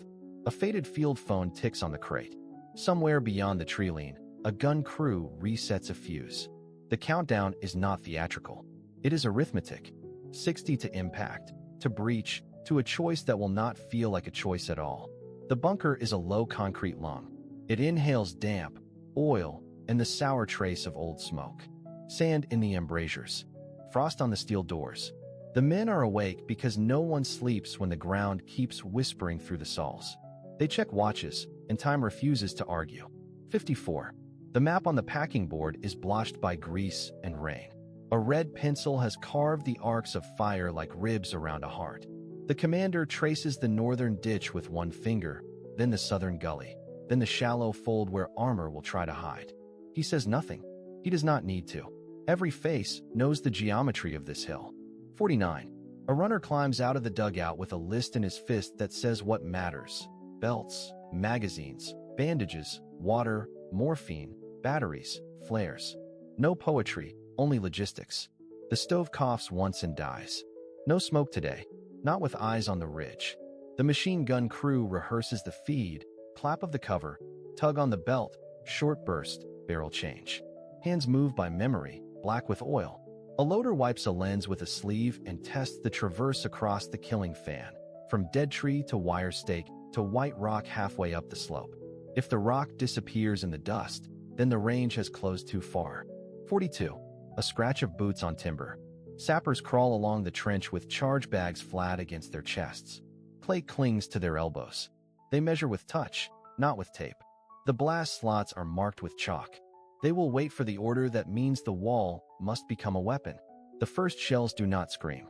A faded field phone ticks on the crate. Somewhere beyond the tree line, a gun crew resets a fuse. The countdown is not theatrical. It is arithmetic. 60 to impact, to breach, to a choice that will not feel like a choice at all. The bunker is a low concrete lung. It inhales damp, oil, and the sour trace of old smoke. Sand in the embrasures. Frost on the steel doors. The men are awake because no one sleeps when the ground keeps whispering through the saws. They check watches, and time refuses to argue. 54. The map on the packing board is blotched by grease and rain. A red pencil has carved the arcs of fire like ribs around a heart. The commander traces the northern ditch with one finger, then the southern gully, then the shallow fold where armor will try to hide. He says nothing. He does not need to. Every face knows the geometry of this hill. 49. A runner climbs out of the dugout with a list in his fist that says what matters. Belts, magazines, bandages, water, morphine, batteries, flares. No poetry, only logistics. The stove coughs once and dies. No smoke today, not with eyes on the ridge. The machine gun crew rehearses the feed, clap of the cover, tug on the belt, short burst, barrel change. Hands move by memory, black with oil. A loader wipes a lens with a sleeve and tests the traverse across the killing fan, from dead tree to wire stake to white rock halfway up the slope. If the rock disappears in the dust, then the range has closed too far. 42. A scratch of boots on timber. Sappers crawl along the trench with charge bags flat against their chests. Clay clings to their elbows. They measure with touch, not with tape. The blast slots are marked with chalk. They will wait for the order that means the wall must become a weapon. The first shells do not scream.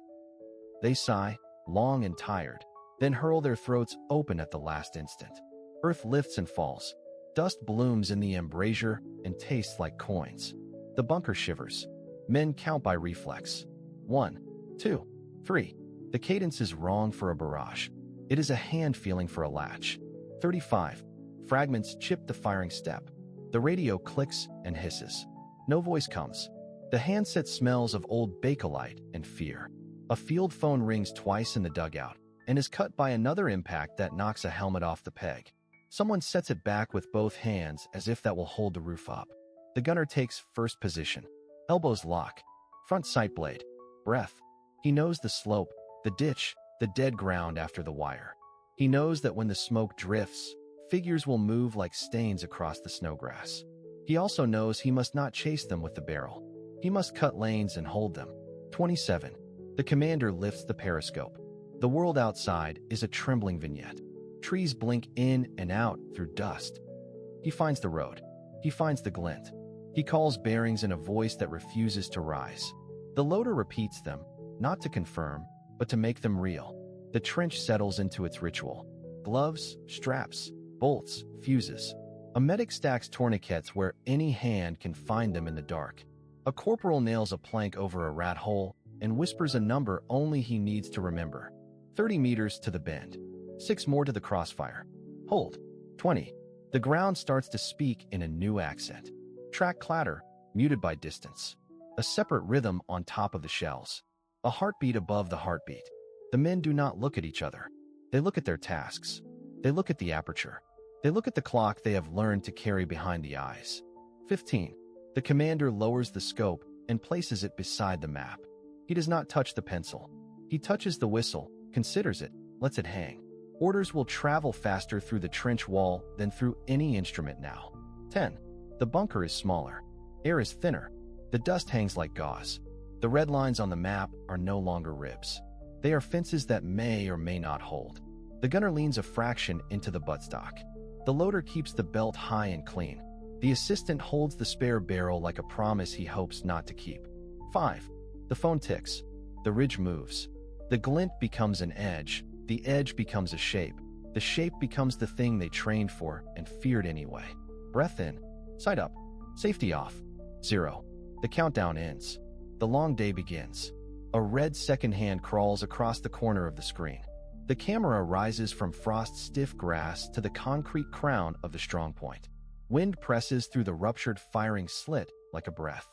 They sigh, long and tired, then hurl their throats open at the last instant. Earth lifts and falls. Dust blooms in the embrasure and tastes like coins. The bunker shivers. Men count by reflex. 1, 2, 3. The cadence is wrong for a barrage. It is a hand feeling for a latch. 35. Fragments chip the firing step. The radio clicks and hisses. No voice comes. The handset smells of old Bakelite and fear. A field phone rings twice in the dugout and is cut by another impact that knocks a helmet off the peg. Someone sets it back with both hands as if that will hold the roof up. The gunner takes first position. Elbows lock. Front sight blade. Breath. He knows the slope, the ditch, the dead ground after the wire. He knows that when the smoke drifts, figures will move like stains across the snowgrass. He also knows he must not chase them with the barrel. He must cut lanes and hold them. 27. The commander lifts the periscope. The world outside is a trembling vignette. Trees blink in and out through dust. He finds the road. He finds the glint. He calls bearings in a voice that refuses to rise. The loader repeats them, not to confirm, but to make them real. The trench settles into its ritual. Gloves, straps, bolts, fuses. A medic stacks tourniquets where any hand can find them in the dark. A corporal nails a plank over a rat hole and whispers a number only he needs to remember. 30 meters to the bend. 6 more to the crossfire. Hold. 20. The ground starts to speak in a new accent. Track clatter, muted by distance. A separate rhythm on top of the shells. A heartbeat above the heartbeat. The men do not look at each other. They look at their tasks. They look at the aperture. They look at the clock they have learned to carry behind the eyes. 15. The commander lowers the scope and places it beside the map. He does not touch the pencil. He touches the whistle, considers it, lets it hang. Orders will travel faster through the trench wall than through any instrument now. 10. The bunker is smaller. Air is thinner. The dust hangs like gauze. The red lines on the map are no longer ribs. They are fences that may or may not hold. The gunner leans a fraction into the buttstock. The loader keeps the belt high and clean. The assistant holds the spare barrel like a promise he hopes not to keep. 5. The phone ticks. The ridge moves. The glint becomes an edge. The edge becomes a shape. The shape becomes the thing they trained for and feared anyway. Breath in. Sight up. Safety off. 0. The countdown ends. The long day begins. A red second hand crawls across the corner of the screen. The camera rises from frost-stiff grass to the concrete crown of the Strongpoint. Wind presses through the ruptured firing slit like a breath.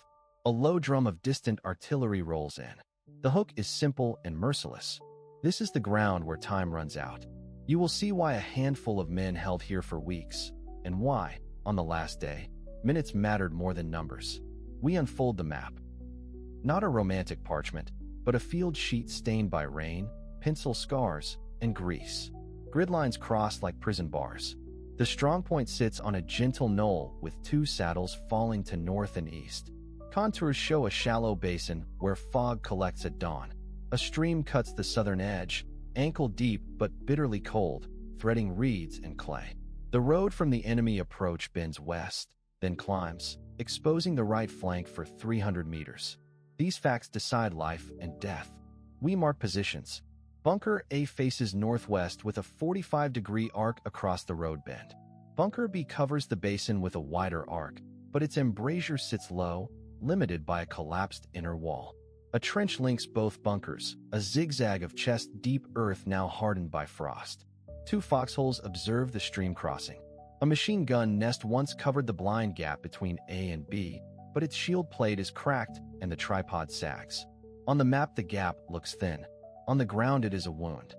A low drum of distant artillery rolls in. The hook is simple and merciless. This is the ground where time runs out. You will see why a handful of men held here for weeks, and why, on the last day, minutes mattered more than numbers. We unfold the map. Not a romantic parchment, but a field sheet stained by rain, pencil scars, and grease. Grid lines cross like prison bars. The Strongpoint sits on a gentle knoll with 2 saddles falling to north and east. Contours show a shallow basin where fog collects at dawn. A stream cuts the southern edge, ankle deep but bitterly cold, threading reeds and clay. The road from the enemy approach bends west, then climbs, exposing the right flank for 300 meters. These facts decide life and death. We mark positions. Bunker A faces northwest with a 45-degree arc across the road bend. Bunker B covers the basin with a wider arc, but its embrasure sits low, limited by a collapsed inner wall. A trench links both bunkers, a zigzag of chest-deep earth now hardened by frost. 2 foxholes observe the stream crossing. A machine gun nest once covered the blind gap between A and B, but its shield plate is cracked and the tripod sags. On the map, the gap looks thin. On the ground, it is a wound.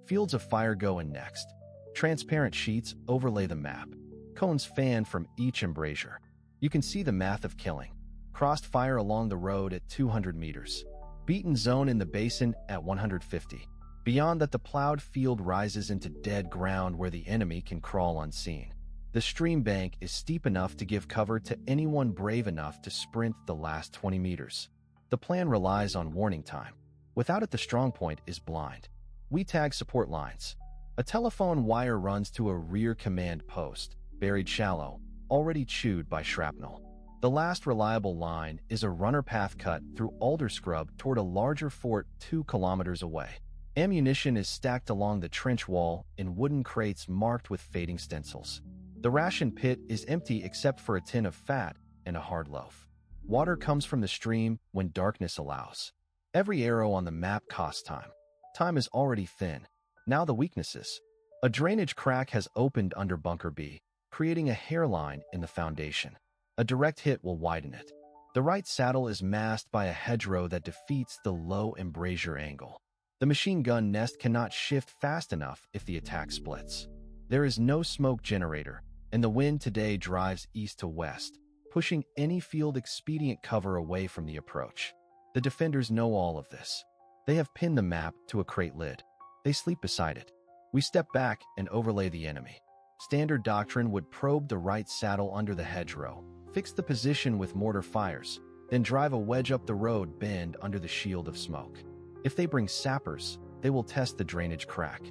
Fields of fire go in next. Transparent sheets overlay the map. Cones fan from each embrasure. You can see the math of killing. Crossed fire along the road at 200 meters. Beaten zone in the basin at 150. Beyond that, the plowed field rises into dead ground where the enemy can crawl unseen. The stream bank is steep enough to give cover to anyone brave enough to sprint the last 20 meters. The plan relies on warning time. Without it, the Strongpoint is blind. We tag support lines. A telephone wire runs to a rear command post, buried shallow, already chewed by shrapnel. The last reliable line is a runner path cut through alder scrub toward a larger fort 2 kilometers away. Ammunition is stacked along the trench wall in wooden crates marked with fading stencils. The ration pit is empty except for a tin of fat and a hard loaf. Water comes from the stream when darkness allows. Every arrow on the map costs time. Time is already thin. Now the weaknesses. A drainage crack has opened under Bunker B, creating a hairline in the foundation. A direct hit will widen it. The right saddle is masked by a hedgerow that defeats the low embrasure angle. The machine gun nest cannot shift fast enough if the attack splits. There is no smoke generator, and the wind today drives east to west, pushing any field expedient cover away from the approach. The defenders know all of this. They have pinned the map to a crate lid. They sleep beside it. We step back and overlay the enemy. Standard doctrine would probe the right saddle under the hedgerow, fix the position with mortar fires, then drive a wedge up the road bend under the shield of smoke. If they bring sappers, they will test the drainage crack.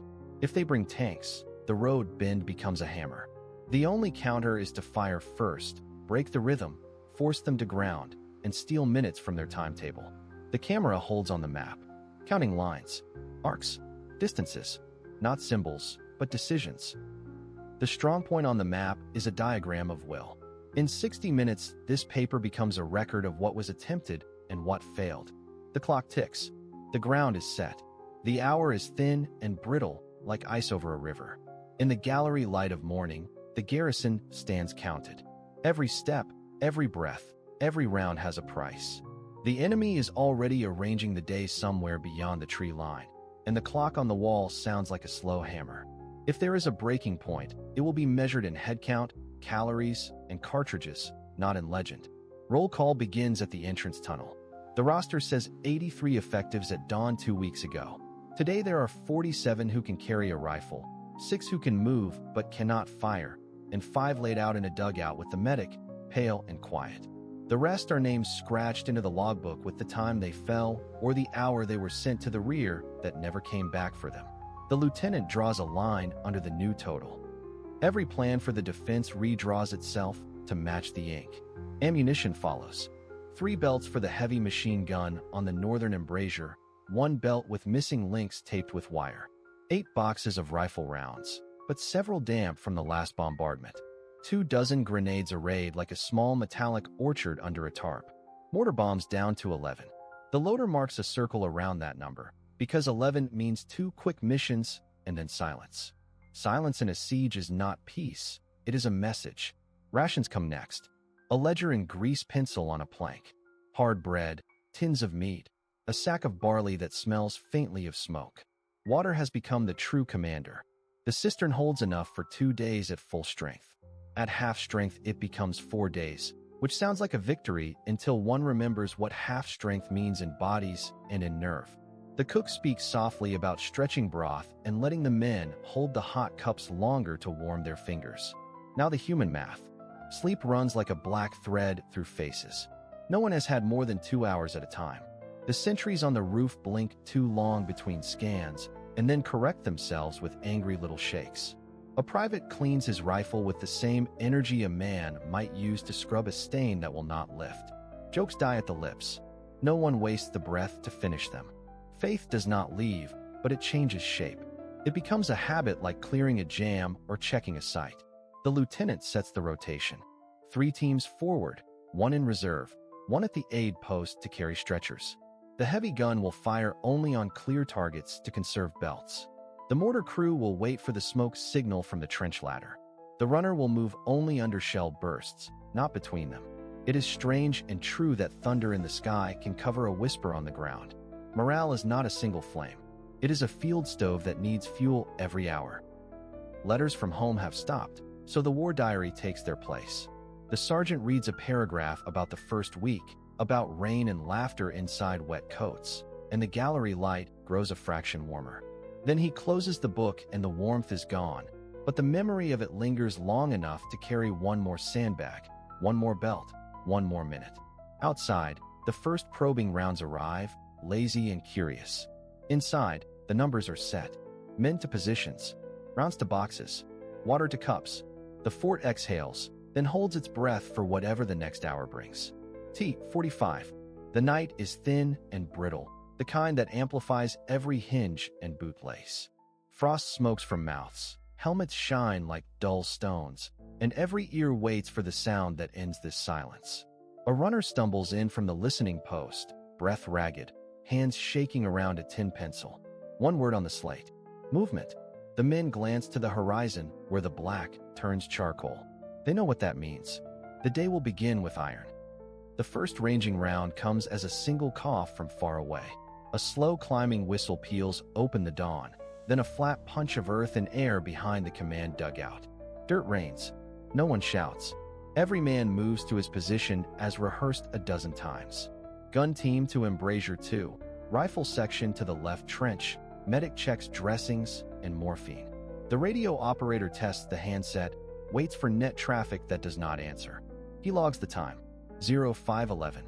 If they bring tanks, the road bend becomes a hammer. The only counter is to fire first, break the rhythm, force them to ground, and steal minutes from their timetable. The camera holds on the map, counting lines, arcs, distances, not symbols, but decisions. The strong point on the map is a diagram of will. In 60 minutes, this paper becomes a record of what was attempted and what failed. The clock ticks. The ground is set. The hour is thin and brittle, like ice over a river. In the gallery light of morning, the garrison stands counted. Every step, every breath, every round has a price. The enemy is already arranging the day somewhere beyond the tree line, and the clock on the wall sounds like a slow hammer. If there is a breaking point, it will be measured in head count, calories, and cartridges, not in legend. Roll call begins at the entrance tunnel. The roster says 83 effectives at dawn 2 weeks ago. Today there are 47 who can carry a rifle, 6 who can move but cannot fire, and 5 laid out in a dugout with the medic, pale and quiet. The rest are names scratched into the logbook with the time they fell or the hour they were sent to the rear that never came back for them. The lieutenant draws a line under the new total. Every plan for the defense redraws itself to match the ink. Ammunition follows. 3 belts for the heavy machine gun on the northern embrasure, 1 belt with missing links taped with wire. 8 boxes of rifle rounds, but several damp from the last bombardment. 2 dozen grenades arrayed like a small metallic orchard under a tarp. Mortar bombs down to 11. The loader marks a circle around that number, because 11 means 2 quick missions and then silence. Silence in a siege is not peace, it is a message. Rations come next. A ledger in grease pencil on a plank. Hard bread, tins of meat, a sack of barley that smells faintly of smoke. Water has become the true commander. The cistern holds enough for 2 days at full strength. At half strength, it becomes 4 days, which sounds like a victory until one remembers what half strength means in bodies and in nerve. The cook speaks softly about stretching broth and letting the men hold the hot cups longer to warm their fingers. Now the human math. Sleep runs like a black thread through faces. No one has had more than 2 hours at a time. The sentries on the roof blink too long between scans and then correct themselves with angry little shakes. A private cleans his rifle with the same energy a man might use to scrub a stain that will not lift. Jokes die at the lips. No one wastes the breath to finish them. Faith does not leave, but it changes shape. It becomes a habit like clearing a jam or checking a site. The lieutenant sets the rotation. 3 teams forward, 1 in reserve, 1 at the aid post to carry stretchers. The heavy gun will fire only on clear targets to conserve belts. The mortar crew will wait for the smoke signal from the trench ladder. The runner will move only under shell bursts, not between them. It is strange and true that thunder in the sky can cover a whisper on the ground. Morale is not a single flame. It is a field stove that needs fuel every hour. Letters from home have stopped, so the war diary takes their place. The sergeant reads a paragraph about the first week, about rain and laughter inside wet coats, and the gallery light grows a fraction warmer. Then he closes the book and the warmth is gone, but the memory of it lingers long enough to carry 1 more sandbag, 1 more belt, 1 more minute. Outside, the first probing rounds arrive, lazy and curious. Inside, the numbers are set. Men to positions, rounds to boxes, water to cups. The fort exhales, then holds its breath for whatever the next hour brings. T-45. The night is thin and brittle, the kind that amplifies every hinge and bootlace. Frost smokes from mouths, helmets shine like dull stones, and every ear waits for the sound that ends this silence. A runner stumbles in from the listening post, breath ragged, hands shaking around a tin pencil. 1 word on the slate. Movement. The men glance to the horizon where the black turns charcoal. They know what that means. The day will begin with iron. The first ranging round comes as a single cough from far away. A slow climbing whistle peals open the dawn, then a flat punch of earth and air behind the command dugout. Dirt rains. No one shouts. Every man moves to his position as rehearsed a dozen times. Gun team to WW2, rifle section to the left trench, medic checks dressings and morphine. The radio operator tests the handset, waits for net traffic that does not answer. He logs the time. 0511.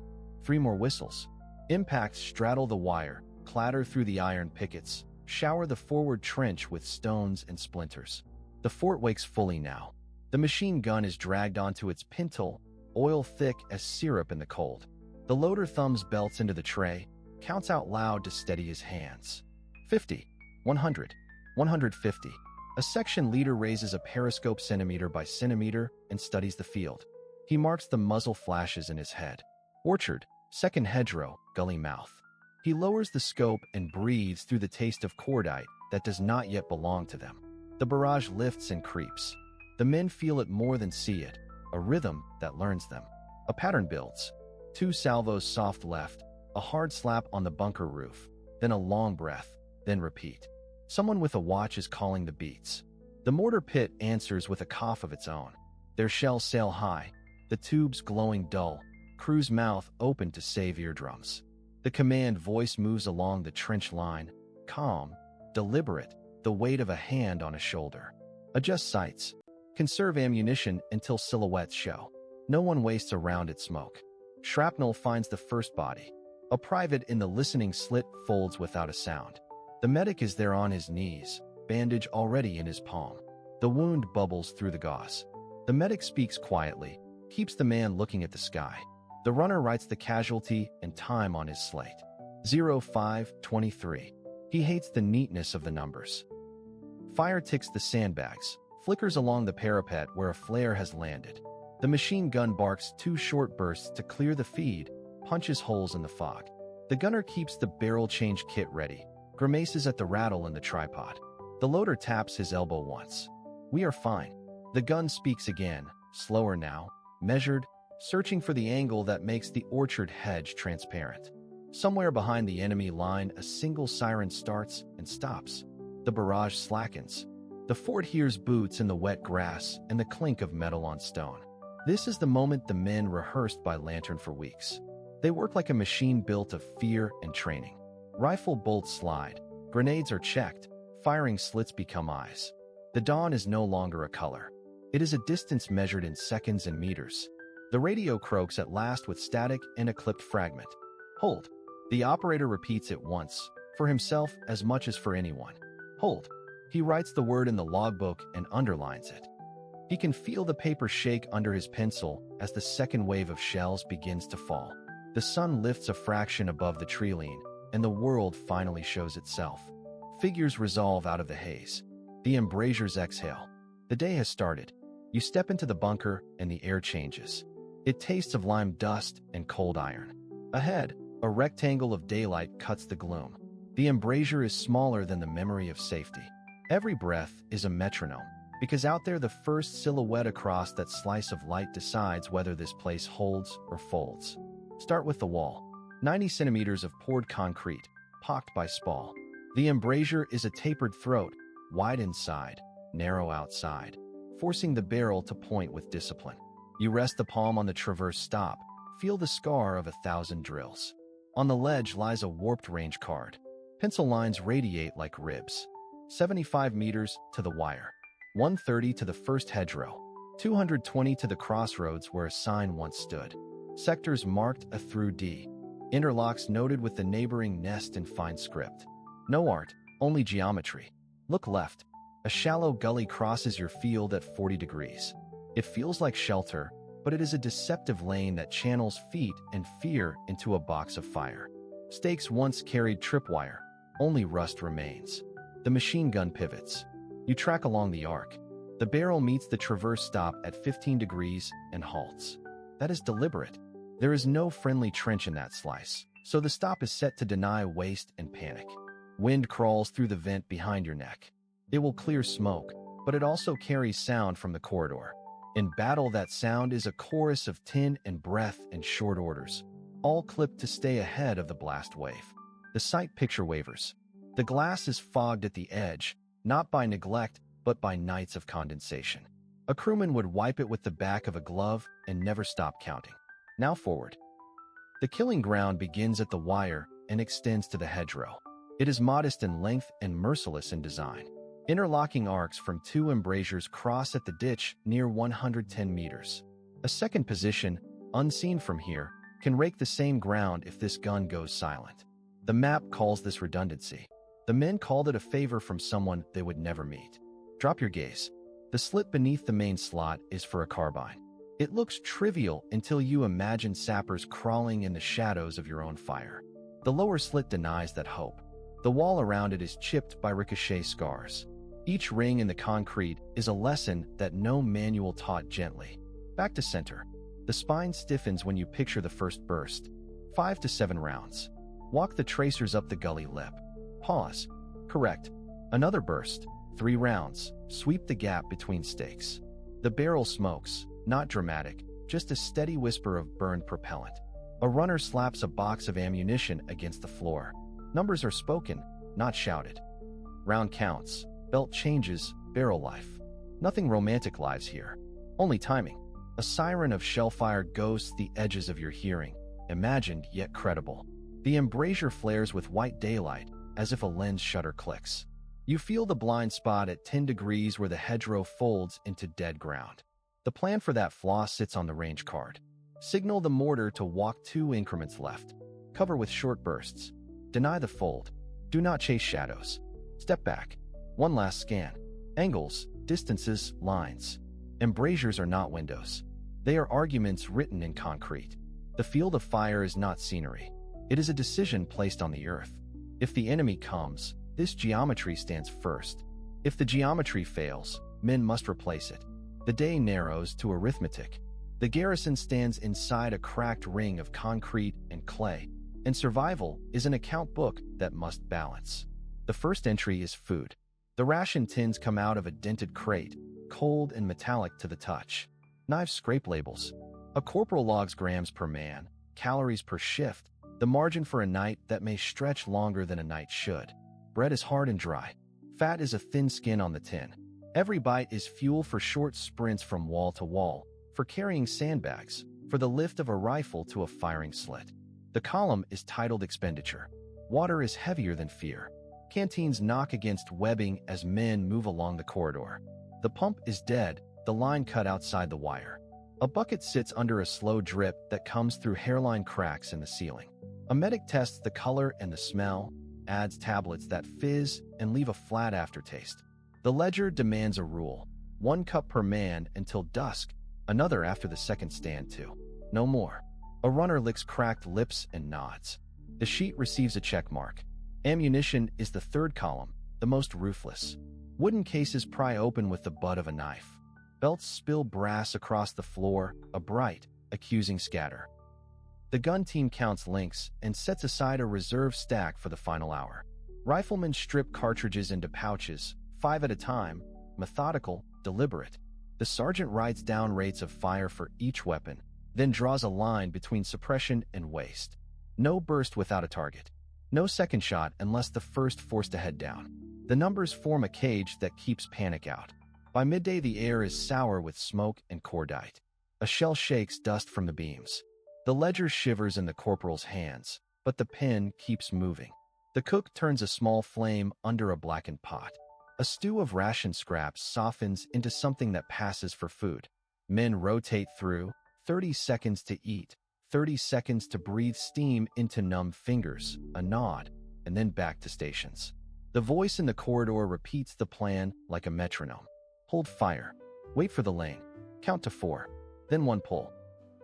3 more whistles. Impacts straddle the wire, clatter through the iron pickets, shower the forward trench with stones and splinters. The fort wakes fully now. The machine gun is dragged onto its pintle, oil thick as syrup in the cold. The loader thumbs belts into the tray, counts out loud to steady his hands. 50, 100, 150. A section leader raises a periscope centimeter by centimeter and studies the field. He marks the muzzle flashes in his head. Orchard, second hedgerow, gully mouth. He lowers the scope and breathes through the taste of cordite that does not yet belong to them. The barrage lifts and creeps. The men feel it more than see it, a rhythm that learns them. A pattern builds. 2 salvos soft left, a hard slap on the bunker roof, then a long breath, then repeat. Someone with a watch is calling the beats. The mortar pit answers with a cough of its own. Their shells sail high, the tubes glowing dull, crew's mouth open to save eardrums. The command voice moves along the trench line, calm, deliberate, the weight of a hand on a shoulder. Adjust sights. Conserve ammunition until silhouettes show. No one wastes a round at smoke. Shrapnel finds the first body. A private in the listening slit folds without a sound. The medic is there on his knees, bandage already in his palm. The wound bubbles through the gauze. The medic speaks quietly, keeps the man looking at the sky. The runner writes the casualty and time on his slate. 0523. He hates the neatness of the numbers. Fire ticks the sandbags, flickers along the parapet where a flare has landed. The machine gun barks 2 short bursts to clear the feed, punches holes in the fog. The gunner keeps the barrel change kit ready, grimaces at the rattle in the tripod. The loader taps his elbow once. We are fine. The gun speaks again, slower now, measured, searching for the angle that makes the orchard hedge transparent. Somewhere behind the enemy line, a single siren starts and stops. The barrage slackens. The fort hears boots in the wet grass and the clink of metal on stone. This is the moment the men rehearsed by lantern for weeks. They work like a machine built of fear and training. Rifle bolts slide. Grenades are checked. Firing slits become eyes. The dawn is no longer a color. It is a distance measured in seconds and meters. The radio croaks at last with static and a clipped fragment. Hold. The operator repeats it once, for himself as much as for anyone. Hold. He writes the word in the logbook and underlines it. He can feel the paper shake under his pencil as the second wave of shells begins to fall. The sun lifts a fraction above the treeline, and the world finally shows itself. Figures resolve out of the haze. The embrasures exhale. The day has started. You step into the bunker, and the air changes. It tastes of lime dust and cold iron. Ahead, a rectangle of daylight cuts the gloom. The embrasure is smaller than the memory of safety. Every breath is a metronome, because out there the first silhouette across that slice of light decides whether this place holds or folds. Start with the wall. 90 centimeters of poured concrete, pocked by spall. The embrasure is a tapered throat, wide inside, narrow outside, forcing the barrel to point with discipline. You rest the palm on the traverse stop, feel the scar of 1,000 drills. On the ledge lies a warped range card. Pencil lines radiate like ribs. 75 meters to the wire. 130 to the first hedgerow. 220 to the crossroads where a sign once stood. Sectors marked a through D. Interlocks noted with the neighboring nest in fine script. No art, only geometry. Look left. A shallow gully crosses your field at 40 degrees. It feels like shelter, but it is a deceptive lane that channels feet and fear into a box of fire. Stakes once carried tripwire. Only rust remains. The machine gun pivots. You track along the arc. The barrel meets the traverse stop at 15 degrees and halts. That is deliberate. There is no friendly trench in that slice, so the stop is set to deny waste and panic. Wind crawls through the vent behind your neck. It will clear smoke, but it also carries sound from the corridor. In battle, that sound is a chorus of tin and breath and short orders, all clipped to stay ahead of the blast wave. The sight picture wavers. The glass is fogged at the edge, not by neglect, but by nights of condensation. A crewman would wipe it with the back of a glove and never stop counting. Now forward. The killing ground begins at the wire and extends to the hedgerow. It is modest in length and merciless in design. Interlocking arcs from two embrasures cross at the ditch near 110 meters. A second position, unseen from here, can rake the same ground if this gun goes silent. The map calls this redundancy. The men called it a favor from someone they would never meet. Drop your gaze. The slit beneath the main slot is for a carbine. It looks trivial until you imagine sappers crawling in the shadows of your own fire. The lower slit denies that hope. The wall around it is chipped by ricochet scars. Each ring in the concrete is a lesson that no manual taught gently. Back to center. The spine stiffens when you picture the first burst. 5 to 7 rounds. Walk the tracers up the gully lip. Pause. Correct. Another burst. 3 rounds. Sweep the gap between stakes. The barrel smokes, not dramatic, just a steady whisper of burned propellant. A runner slaps a box of ammunition against the floor. Numbers are spoken, not shouted. Round counts, belt changes, barrel life. Nothing romantic lives here. Only timing. A siren of shellfire ghosts the edges of your hearing, imagined yet credible. The embrasure flares with white daylight, as if a lens shutter clicks. You feel the blind spot at 10 degrees where the hedgerow folds into dead ground. The plan for that flaw sits on the range card. Signal the mortar to walk 2 increments left. Cover with short bursts. Deny the fold. Do not chase shadows. Step back. One last scan. Angles, distances, lines. Embrasures are not windows. They are arguments written in concrete. The field of fire is not scenery. It is a decision placed on the earth. If the enemy comes, this geometry stands first. If the geometry fails, men must replace it. The day narrows to arithmetic. The garrison stands inside a cracked ring of concrete and clay, and survival is an account book that must balance. The first entry is food. The ration tins come out of a dented crate, cold and metallic to the touch. Knives scrape labels. A corporal logs grams per man, calories per shift, the margin for a night that may stretch longer than a night should. Bread is hard and dry. Fat is a thin skin on the tin. Every bite is fuel for short sprints from wall to wall, for carrying sandbags, for the lift of a rifle to a firing slit. The column is titled expenditure. Water is heavier than fear. Canteens knock against webbing as men move along the corridor. The pump is dead, the line cut outside the wire. A bucket sits under a slow drip that comes through hairline cracks in the ceiling. A medic tests the color and the smell, adds tablets that fizz and leave a flat aftertaste. The ledger demands a rule. 1 cup per man until dusk, another after the second stand too. No more. A runner licks cracked lips and nods. The sheet receives a check mark. Ammunition is the third column, the most ruthless. Wooden cases pry open with the butt of a knife. Belts spill brass across the floor, a bright, accusing scatter. The gun team counts links and sets aside a reserve stack for the final hour. Riflemen strip cartridges into pouches, 5 at a time, methodical, deliberate. The sergeant writes down rates of fire for each weapon, then draws a line between suppression and waste. No burst without a target. No second shot unless the first forced a head down. The numbers form a cage that keeps panic out. By midday, the air is sour with smoke and cordite. A shell shakes dust from the beams. The ledger shivers in the corporal's hands, but the pen keeps moving. The cook turns a small flame under a blackened pot. A stew of ration scraps softens into something that passes for food. Men rotate through, 30 seconds to eat, 30 seconds to breathe steam into numb fingers, a nod, and then back to stations. The voice in the corridor repeats the plan like a metronome. Hold fire. Wait for the lane. Count to 4. Then 1 pull.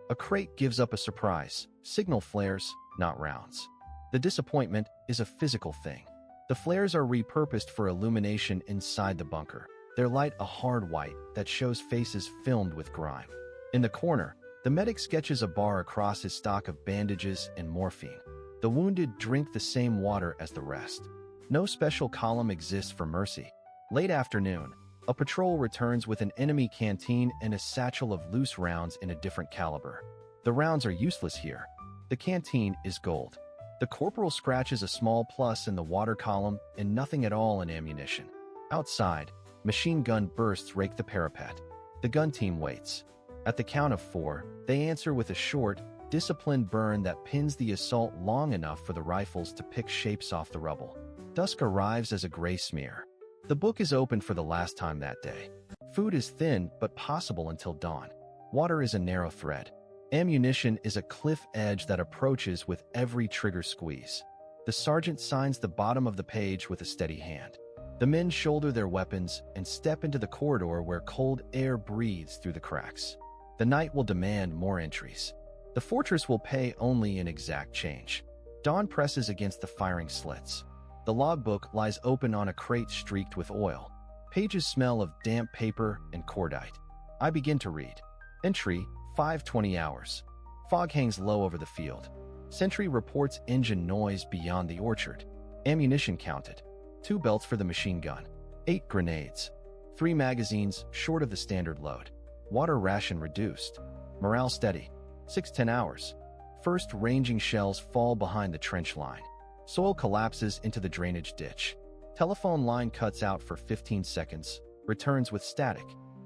A crate gives up a surprise. Signal flares, not rounds. The disappointment is a physical thing. The flares are repurposed for illumination inside the bunker. Their light a hard white that shows faces filmed with grime. In the corner, the medic sketches a bar across his stock of bandages and morphine. The wounded drink the same water as the rest. No special column exists for mercy. Late afternoon, A patrol returns with an enemy canteen and a satchel of loose rounds in a different caliber. The rounds are useless here. The canteen is gold. The corporal scratches a small plus in the water column and nothing at all in ammunition. Outside, machine gun bursts rake the parapet. The gun team waits. At the count of 4, they answer with a short, disciplined burn that pins the assault long enough for the rifles to pick shapes off the rubble. Dusk arrives as a gray smear. The book is opened for the last time that day. Food is thin but possible until dawn. Water is a narrow thread. Ammunition is a cliff edge that approaches with every trigger squeeze. The sergeant signs the bottom of the page with a steady hand. The men shoulder their weapons and step into the corridor where cold air breathes through the cracks. The night will demand more entries. The fortress will pay only in exact change. Dawn presses against the firing slits. The logbook lies open on a crate streaked with oil. Pages smell of damp paper and cordite. I begin to read. Entry, 5:20 hours. Fog hangs low over the field. Sentry reports engine noise beyond the orchard. Ammunition counted. 2 belts for the machine gun. 8 grenades. 3 magazines short of the standard load. Water ration reduced. Morale steady. 6:10 hours. First ranging shells fall behind the trench line. Soil collapses into the drainage ditch. Telephone line cuts out for 15 seconds. Returns with static.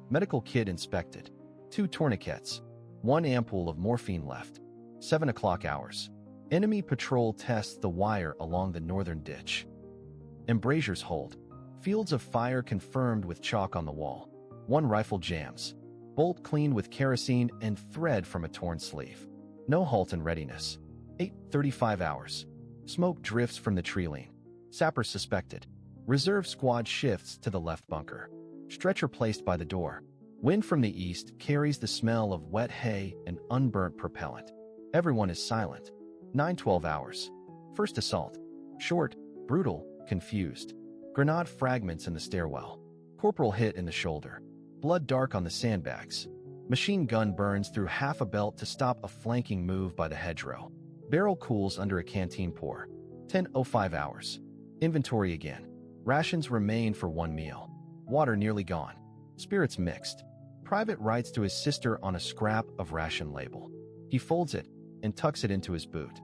Medical kit inspected. 2 tourniquets. 1 ampoule of morphine left. 7 o'clock hours. Enemy patrol tests the wire along the northern ditch. Embrasures hold. Fields of fire confirmed with chalk on the wall. 1 rifle jams. Bolt cleaned with kerosene and thread from a torn sleeve. No halt in readiness. 8:35 hours. Smoke drifts from the tree-line. Sapper suspected. Reserve squad shifts to the left bunker. Stretcher placed by the door. Wind from the east carries the smell of wet hay and unburnt propellant. Everyone is silent. 9:12 hours. First assault. Short, brutal, confused. Grenade fragments in the stairwell. Corporal hit in the shoulder. Blood dark on the sandbags. Machine gun burns through half a belt to stop a flanking move by the hedgerow. Barrel cools under a canteen pour. 10:05 hours. Inventory again. Rations remain for 1 meal. Water nearly gone. Spirits mixed. Private writes to his sister on a scrap of ration label. He folds it and tucks it into his boot.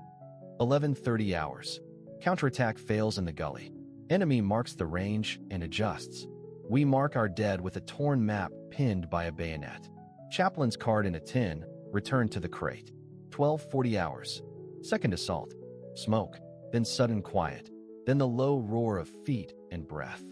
11:30 hours. Counterattack fails in the gully. Enemy marks the range and adjusts. We mark our dead with a torn map pinned by a bayonet. Chaplain's card in a tin, returned to the crate. 12:40 hours. Second assault. Smoke, then sudden quiet, then the low roar of feet and breath.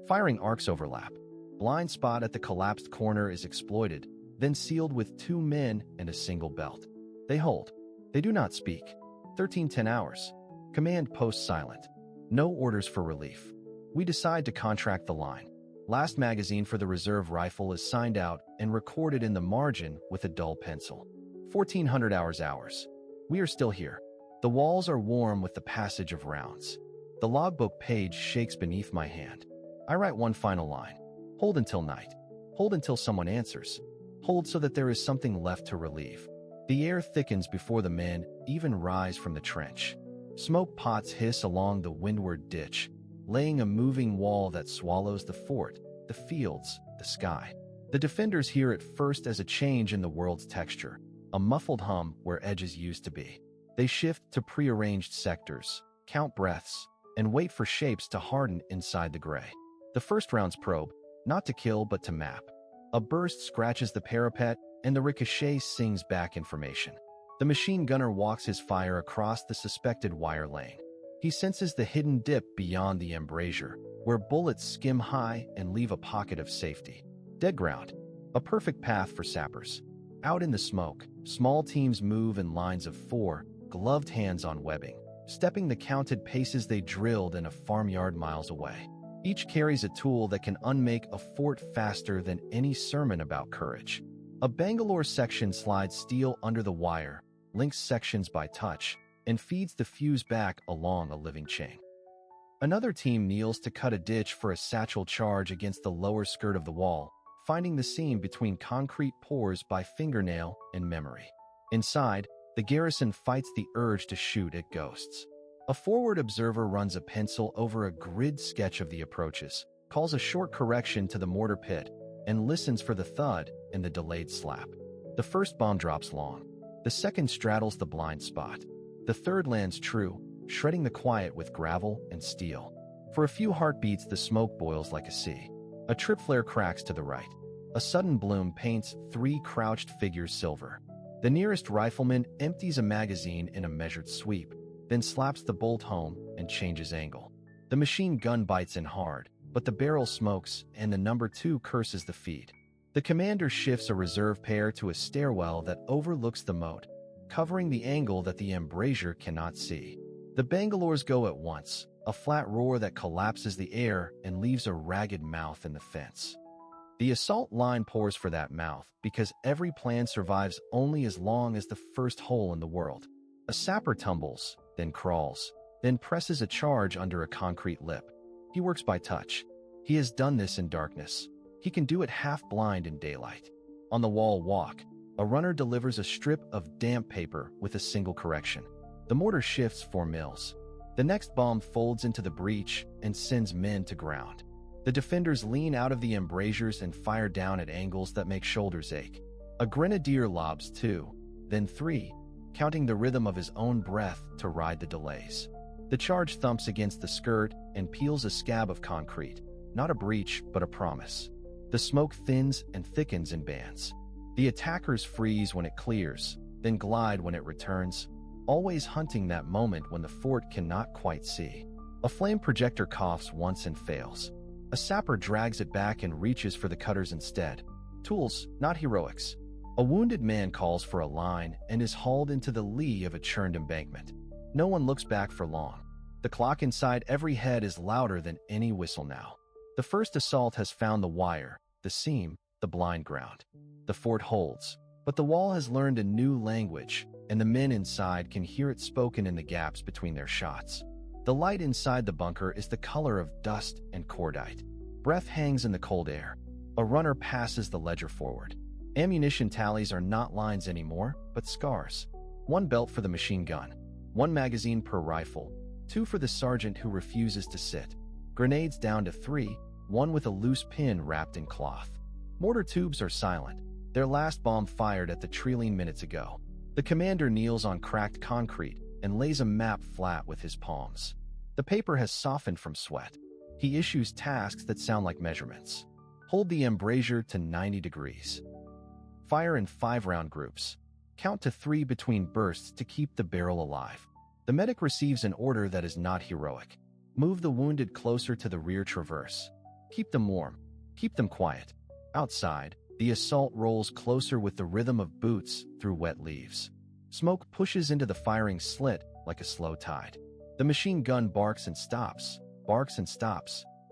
Firing arcs overlap. Blind spot at the collapsed corner is exploited, then sealed with 2 men and a single belt. They hold. They do not speak. 13:10 hours. Command post silent. No orders for relief. We decide to contract the line. Last magazine for the reserve rifle is signed out and recorded in the margin with a dull pencil. 1400 hours. We are still here. The walls are warm with the passage of rounds. The logbook page shakes beneath my hand. I write one final line. Hold until night. Hold until someone answers. Hold so that there is something left to relieve. The air thickens before the men even rise from the trench. Smoke pots hiss along the windward ditch, laying a moving wall that swallows the fort, the fields, the sky. The defenders hear it first as a change in the world's texture, a muffled hum where edges used to be. They shift to prearranged sectors, count breaths, and wait for shapes to harden inside the gray. The first rounds probe, not to kill but to map. A burst scratches the parapet, and the ricochet sings back information. The machine gunner walks his fire across the suspected wire lane. He senses the hidden dip beyond the embrasure, where bullets skim high and leave a pocket of safety. Dead ground. A perfect path for sappers. Out in the smoke, small teams move in lines of 4, gloved hands on webbing, stepping the counted paces they drilled in a farmyard miles away. Each carries a tool that can unmake a fort faster than any sermon about courage. A Bangalore section slides steel under the wire, links sections by touch, and feeds the fuse back along a living chain. Another team kneels to cut a ditch for a satchel charge against the lower skirt of the wall, finding the seam between concrete pores by fingernail and memory. Inside, the garrison fights the urge to shoot at ghosts. A forward observer runs a pencil over a grid sketch of the approaches, calls a short correction to the mortar pit, and listens for the thud and the delayed slap. The first bomb drops long. The second straddles the blind spot. The third lands true, shredding the quiet with gravel and steel. For a few heartbeats, the smoke boils like a sea. A trip flare cracks to the right. A sudden bloom paints 3 crouched figures silver. The nearest rifleman empties a magazine in a measured sweep, then slaps the bolt home and changes angle. The machine gun bites in hard, but the barrel smokes and the number 2 curses the feed. The commander shifts a reserve pair to a stairwell that overlooks the moat, covering the angle that the embrasure cannot see. The Bangalores go at once, a flat roar that collapses the air and leaves a ragged mouth in the fence. The assault line pours for that mouth because every plan survives only as long as the first hole in the world. A sapper tumbles, then crawls, then presses a charge under a concrete lip. He works by touch. He has done this in darkness. He can do it half-blind in daylight. On the wall walk, a runner delivers a strip of damp paper with a single correction. The mortar shifts 4 mils. The next bomb folds into the breach and sends men to ground. The defenders lean out of the embrasures and fire down at angles that make shoulders ache. A grenadier lobs 2, then 3, counting the rhythm of his own breath to ride the delays. The charge thumps against the skirt and peels a scab of concrete, not a breach, but a promise. The smoke thins and thickens in bands. The attackers freeze when it clears, then glide when it returns, always hunting that moment when the fort cannot quite see. A flame projector coughs once and fails. A sapper drags it back and reaches for the cutters instead. Tools, not heroics. A wounded man calls for a line and is hauled into the lee of a churned embankment. No one looks back for long. The clock inside every head is louder than any whistle now. The first assault has found the wire, the seam, the blind ground. The fort holds, but the wall has learned a new language, and the men inside can hear it spoken in the gaps between their shots. The light inside the bunker is the color of dust and cordite. Breath hangs in the cold air. A runner passes the ledger forward. Ammunition tallies are not lines anymore, but scars. 1 belt for the machine gun. 1 magazine per rifle. 2 for the sergeant who refuses to sit. Grenades down to 3, 1 with a loose pin wrapped in cloth. Mortar tubes are silent. Their last bomb fired at the trillion minutes ago. The commander kneels on cracked concrete and lays a map flat with his palms. The paper has softened from sweat. He issues tasks that sound like measurements. Hold the embrasure to 90 degrees. Fire in 5-round groups. Count to 3 between bursts to keep the barrel alive. The medic receives an order that is not heroic. Move the wounded closer to the rear traverse. Keep them warm. Keep them quiet. Outside, the assault rolls closer with the rhythm of boots through wet leaves. Smoke pushes into the firing slit like a slow tide. The machine gun barks and stops,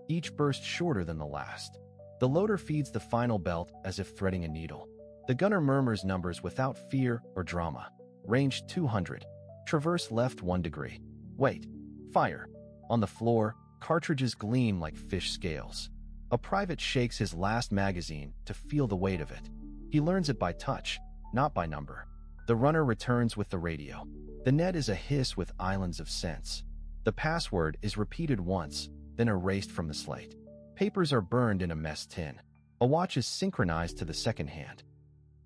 each burst shorter than the last. The loader feeds the final belt as if threading a needle. The gunner murmurs numbers without fear or drama. Range 200. Traverse left 1 degree. Wait. Fire. On the floor, cartridges gleam like fish scales. A private shakes his last magazine to feel the weight of it. He learns it by touch, not by number. The runner returns with the radio. The net is a hiss with islands of sense. The password is repeated once, then erased from the slate. Papers are burned in a mess tin. A watch is synchronized to the second hand.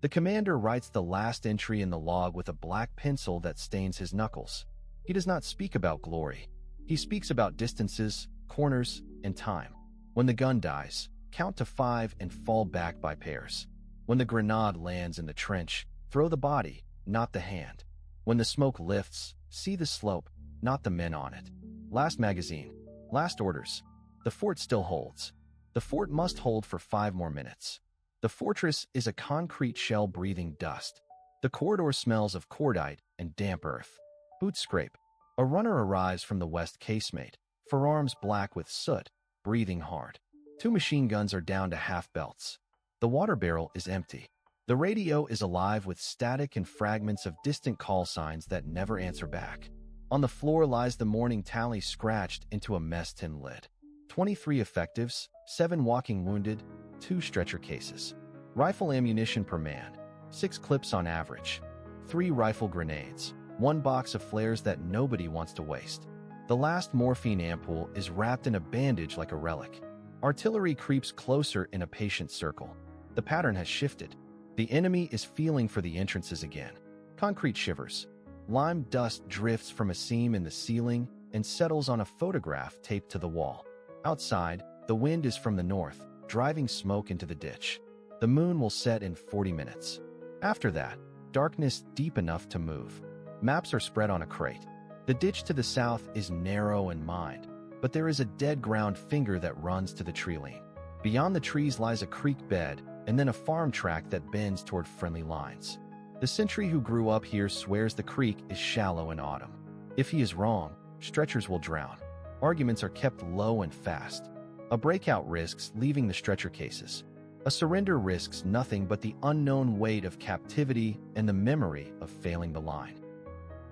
The commander writes the last entry in the log with a black pencil that stains his knuckles. He does not speak about glory. He speaks about distances, corners, and time. When the gun dies, count to 5 and fall back by pairs. When the grenade lands in the trench, throw the body, not the hand. When the smoke lifts, see the slope, not the men on it. Last magazine. Last orders. The fort still holds. The fort must hold for 5 more minutes. The fortress is a concrete shell breathing dust. The corridor smells of cordite and damp earth. Boots scrape. A runner arrives from the west casemate, forearms black with soot, breathing hard. 2 machine guns are down to half belts. The water barrel is empty. The radio is alive with static and fragments of distant call signs that never answer back. On the floor lies the morning tally scratched into a mess tin lid. 23 effectives, 7 walking wounded, 2 stretcher cases. Rifle ammunition per man, 6 clips on average. 3 rifle grenades, 1 box of flares that nobody wants to waste. The last morphine ampoule is wrapped in a bandage like a relic. Artillery creeps closer in a patient circle. The pattern has shifted. The enemy is feeling for the entrances again. Concrete shivers. Lime dust drifts from a seam in the ceiling and settles on a photograph taped to the wall. Outside, the wind is from the north, driving smoke into the ditch. The moon will set in 40 minutes. After that, darkness deep enough to move. Maps are spread on a crate. The ditch to the south is narrow and mined, but there is a dead ground finger that runs to the tree lane. Beyond the trees lies a creek bed, and then a farm track that bends toward friendly lines. The sentry who grew up here swears the creek is shallow in autumn. If he is wrong, stretchers will drown. Arguments are kept low and fast. A breakout risks leaving the stretcher cases. A surrender risks nothing but the unknown weight of captivity and the memory of failing the line.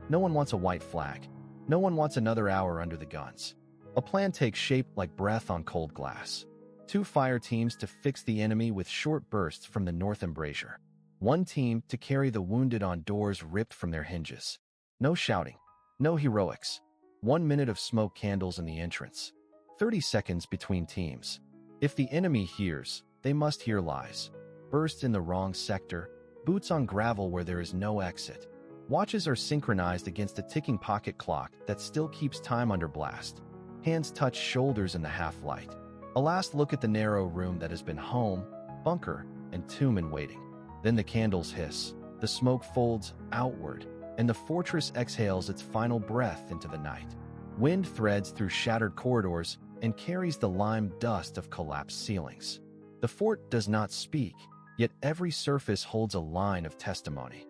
No one wants a white flag. No one wants another hour under the guns. A plan takes shape like breath on cold glass. 2 fire teams to fix the enemy with short bursts from the north embrasure. 1 team to carry the wounded on doors ripped from their hinges. No shouting. No heroics. 1 minute of smoke candles in the entrance. 30 seconds between teams. If the enemy hears, they must hear lies. Bursts in the wrong sector. Boots on gravel where there is no exit. Watches are synchronized against a ticking pocket clock that still keeps time under blast. Hands touch shoulders in the half-light. A last look at the narrow room that has been home, bunker, and tomb in waiting. Then the candles hiss, the smoke folds outward, and the fortress exhales its final breath into the night. Wind threads through shattered corridors and carries the lime dust of collapsed ceilings. The fort does not speak, yet every surface holds a line of testimony.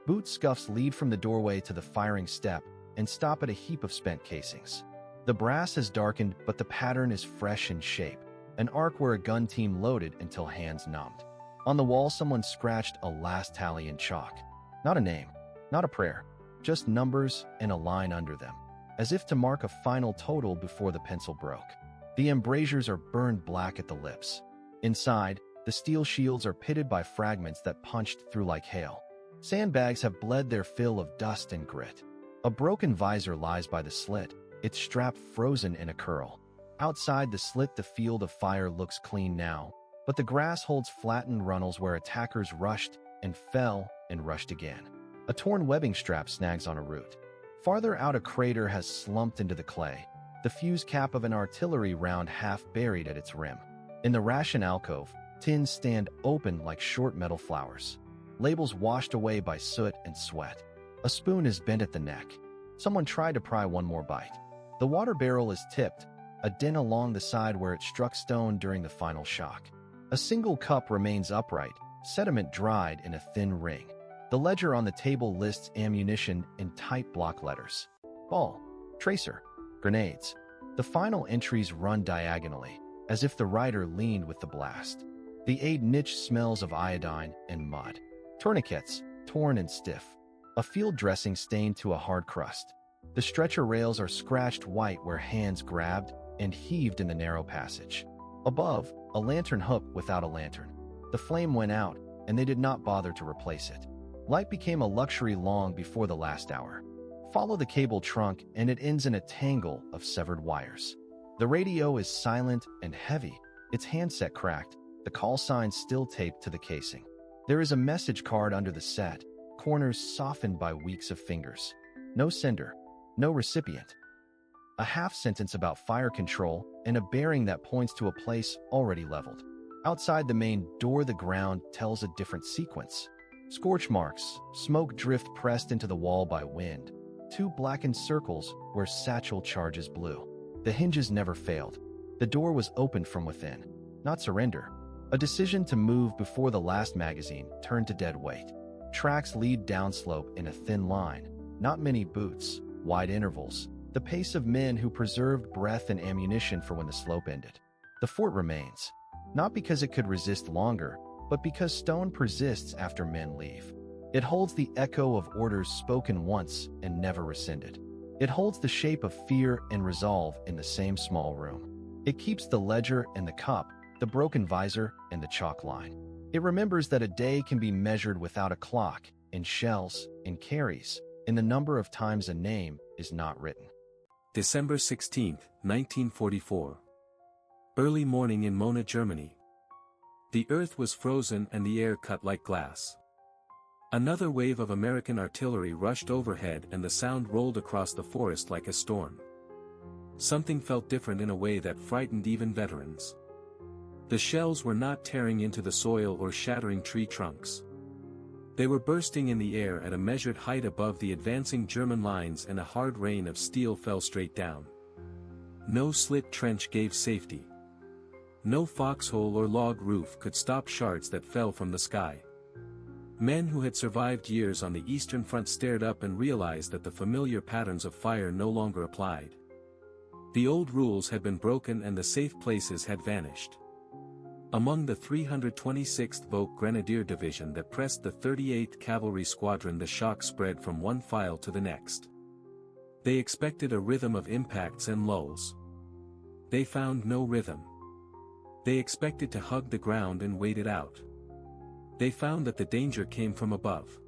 Boot scuffs lead from the doorway to the firing step and stop at a heap of spent casings. The brass has darkened, but the pattern is fresh in shape, an arc where a gun team loaded until hands numbed. On the wall, someone scratched a last tally in chalk. Not a name, not a prayer, just numbers and a line under them, as if to mark a final total before the pencil broke. The embrasures are burned black at the lips. Inside, the steel shields are pitted by fragments that punched through like hail. Sandbags have bled their fill of dust and grit. A broken visor lies by the slit, its strap frozen in a curl. Outside the slit, the field of fire looks clean now, but the grass holds flattened runnels where attackers rushed and fell and rushed again. A torn webbing strap snags on a root. Farther out, a crater has slumped into the clay, the fuse cap of an artillery round half buried at its rim. In the ration alcove, tins stand open like short metal flowers. Labels washed away by soot and sweat. A spoon is bent at the neck. Someone tried to pry one more bite. The water barrel is tipped, a dent along the side where it struck stone during the final shock. A single cup remains upright, sediment dried in a thin ring. The ledger on the table lists ammunition in tight block letters. Ball, tracer, grenades. The final entries run diagonally, as if the writer leaned with the blast. The aid niche smells of iodine and mud. Tourniquets, torn and stiff. A field dressing stained to a hard crust. The stretcher rails are scratched white where hands grabbed and heaved in the narrow passage. Above, a lantern hook without a lantern. The flame went out, and they did not bother to replace it. Light became a luxury long before the last hour. Follow the cable trunk, and it ends in a tangle of severed wires. The radio is silent and heavy, its handset cracked, the call sign still taped to the casing. There is a message card under the set, corners softened by weeks of fingers. No sender, no recipient. A half sentence about fire control and a bearing that points to a place already leveled. Outside the main door, the ground tells a different sequence. Scorch marks, smoke drift pressed into the wall by wind. 2 blackened circles where satchel charges blew. The hinges never failed. The door was opened from within. Not surrender. A decision to move before the last magazine turned to dead weight. Tracks lead downslope in a thin line. Not many boots, wide intervals. The pace of men who preserved breath and ammunition for when the slope ended. The fort remains. Not because it could resist longer, but because stone persists after men leave. It holds the echo of orders spoken once and never rescinded. It holds the shape of fear and resolve in the same small room. It keeps the ledger and the cup, the broken visor and the chalk line. It remembers that a day can be measured without a clock, in shells, in carries, in the number of times a name is not written. December 16, 1944. Early morning in Mona, Germany. The earth was frozen and the air cut like glass. Another wave of American artillery rushed overhead and the sound rolled across the forest like a storm. Something felt different in a way that frightened even veterans. The shells were not tearing into the soil or shattering tree trunks. They were bursting in the air at a measured height above the advancing German lines, and a hard rain of steel fell straight down. No slit trench gave safety. No foxhole or log roof could stop shards that fell from the sky. Men who had survived years on the Eastern Front stared up and realized that the familiar patterns of fire no longer applied. The old rules had been broken and the safe places had vanished. Among the 326th Volk Grenadier Division that pressed the 38th Cavalry Squadron, the shock spread from one file to the next. They expected a rhythm of impacts and lulls. They found no rhythm. They expected to hug the ground and wait it out. They found that the danger came from above.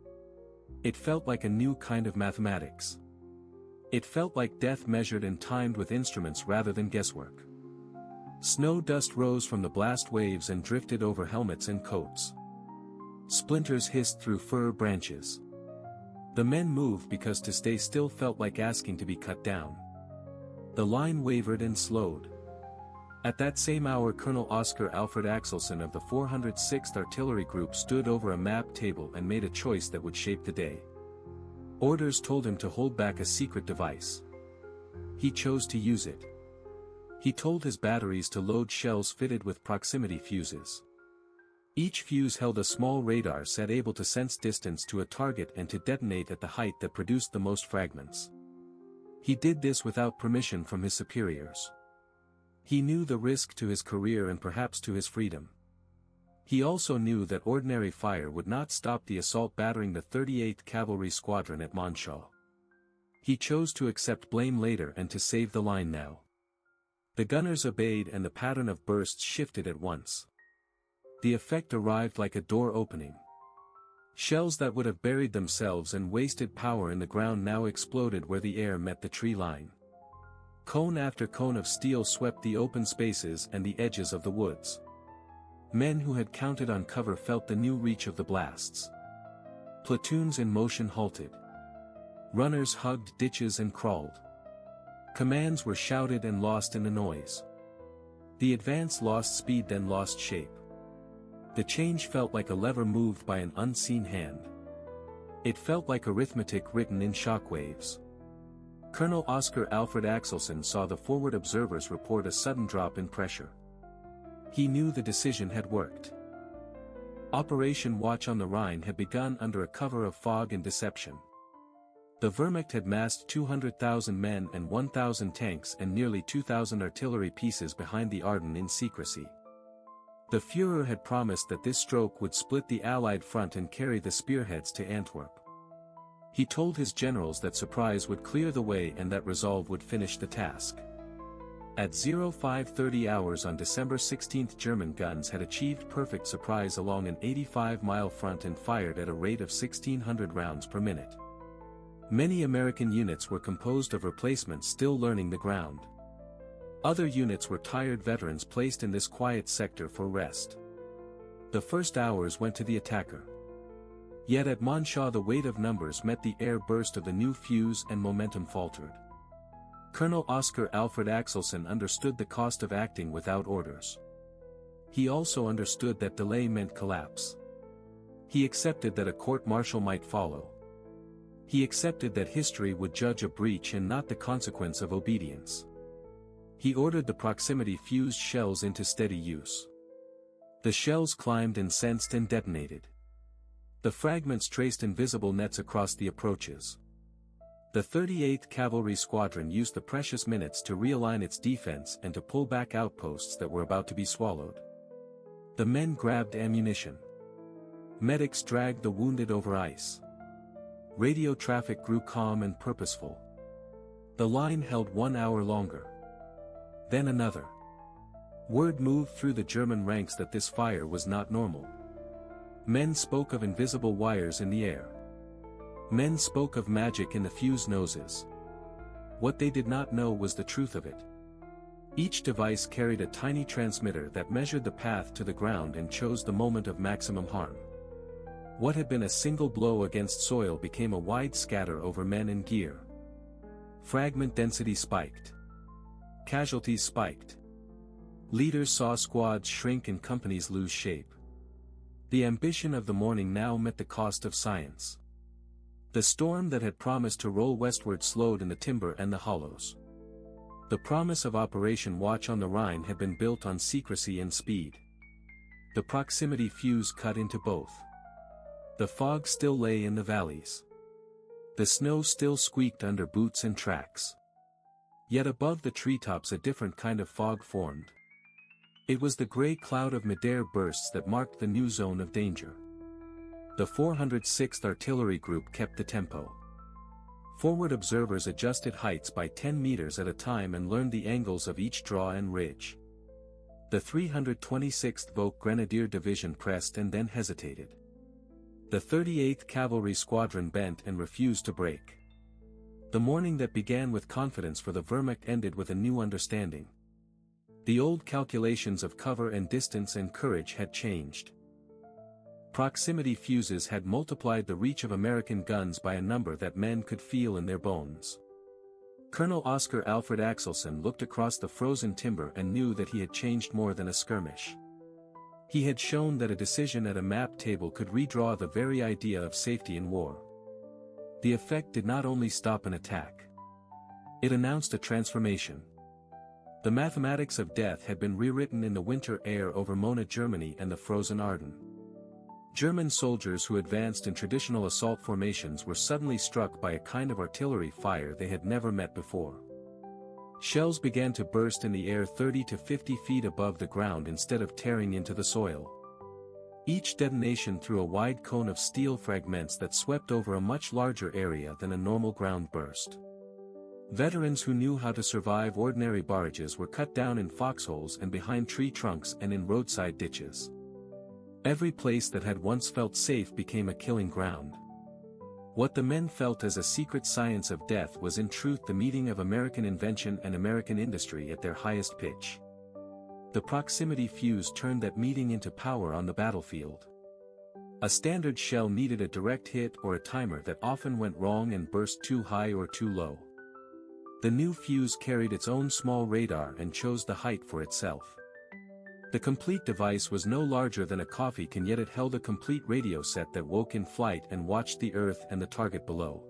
It felt like a new kind of mathematics. It felt like death measured and timed with instruments rather than guesswork. Snow dust rose from the blast waves and drifted over helmets and coats. Splinters hissed through fir branches. The men moved because to stay still felt like asking to be cut down. The line wavered and slowed. At that same hour, Colonel Oscar Alfred Axelson of the 406th Artillery Group stood over a map table and made a choice that would shape the day. Orders told him to hold back a secret device. He chose to use it. He told his batteries to load shells fitted with proximity fuses. Each fuse held a small radar set able to sense distance to a target and to detonate at the height that produced the most fragments. He did this without permission from his superiors. He knew the risk to his career and perhaps to his freedom. He also knew that ordinary fire would not stop the assault battering the 38th Cavalry Squadron at Monshaw. He chose to accept blame later and to save the line now. The gunners obeyed and the pattern of bursts shifted at once. The effect arrived like a door opening. Shells that would have buried themselves and wasted power in the ground now exploded where the air met the tree line. Cone after cone of steel swept the open spaces and the edges of the woods. Men who had counted on cover felt the new reach of the blasts. Platoons in motion halted. Runners hugged ditches and crawled. Commands were shouted and lost in the noise. The advance lost speed then lost shape. The change felt like a lever moved by an unseen hand. It felt like arithmetic written in shockwaves. Colonel Oscar Alfred Axelson saw the forward observers report a sudden drop in pressure. He knew the decision had worked. Operation Watch on the Rhine had begun under a cover of fog and deception. The Wehrmacht had massed 200,000 men and 1,000 tanks and nearly 2,000 artillery pieces behind the Ardennes in secrecy. The Führer had promised that this stroke would split the Allied front and carry the spearheads to Antwerp. He told his generals that surprise would clear the way and that resolve would finish the task. At 0530 hours on December 16, German guns had achieved perfect surprise along an 85-mile front and fired at a rate of 1,600 rounds per minute. Many American units were composed of replacements still learning the ground. Other units were tired veterans placed in this quiet sector for rest. The first hours went to the attacker. Yet at Monshaw the weight of numbers met the air burst of the new fuse and momentum faltered. Colonel Oscar Alfred Axelson understood the cost of acting without orders. He also understood that delay meant collapse. He accepted that a court-martial might follow. He accepted that history would judge a breach and not the consequence of obedience. He ordered the proximity fused shells into steady use. The shells climbed and sensed and detonated. The fragments traced invisible nets across the approaches. The 38th Cavalry Squadron used the precious minutes to realign its defense and to pull back outposts that were about to be swallowed. The men grabbed ammunition. Medics dragged the wounded over ice. Radio traffic grew calm and purposeful. The line held 1 hour longer. Then another. Word moved through the German ranks that this fire was not normal. Men spoke of invisible wires in the air. Men spoke of magic in the fuse noses. What they did not know was the truth of it. Each device carried a tiny transmitter that measured the path to the ground and chose the moment of maximum harm. What had been a single blow against soil became a wide scatter over men and gear. Fragment density spiked. Casualties spiked. Leaders saw squads shrink and companies lose shape. The ambition of the morning now met the cost of science. The storm that had promised to roll westward slowed in the timber and the hollows. The promise of Operation Watch on the Rhine had been built on secrecy and speed. The proximity fuse cut into both. The fog still lay in the valleys. The snow still squeaked under boots and tracks. Yet above the treetops a different kind of fog formed. It was the gray cloud of mid-air bursts that marked the new zone of danger. The 406th Artillery Group kept the tempo. Forward observers adjusted heights by 10 meters at a time and learned the angles of each draw and ridge. The 326th Volk Grenadier Division pressed and then hesitated. The 38th Cavalry Squadron bent and refused to break. The morning that began with confidence for the Wehrmacht ended with a new understanding. The old calculations of cover and distance and courage had changed. Proximity fuses had multiplied the reach of American guns by a number that men could feel in their bones. Colonel Oscar Alfred Axelson looked across the frozen timber and knew that he had changed more than a skirmish. He had shown that a decision at a map table could redraw the very idea of safety in war. The effect did not only stop an attack. It announced a transformation. The mathematics of death had been rewritten in the winter air over Mona, Germany and the frozen Ardennes. German soldiers who advanced in traditional assault formations were suddenly struck by a kind of artillery fire they had never met before. Shells began to burst in the air 30 to 50 feet above the ground instead of tearing into the soil. Each detonation threw a wide cone of steel fragments that swept over a much larger area than a normal ground burst. Veterans who knew how to survive ordinary barrages were cut down in foxholes and behind tree trunks and in roadside ditches. Every place that had once felt safe became a killing ground. What the men felt as a secret science of death was in truth the meeting of American invention and American industry at their highest pitch. The proximity fuse turned that meeting into power on the battlefield. A standard shell needed a direct hit or a timer that often went wrong and burst too high or too low. The new fuse carried its own small radar and chose the height for itself. The complete device was no larger than a coffee can, yet it held a complete radio set that woke in flight and watched the Earth and the target below.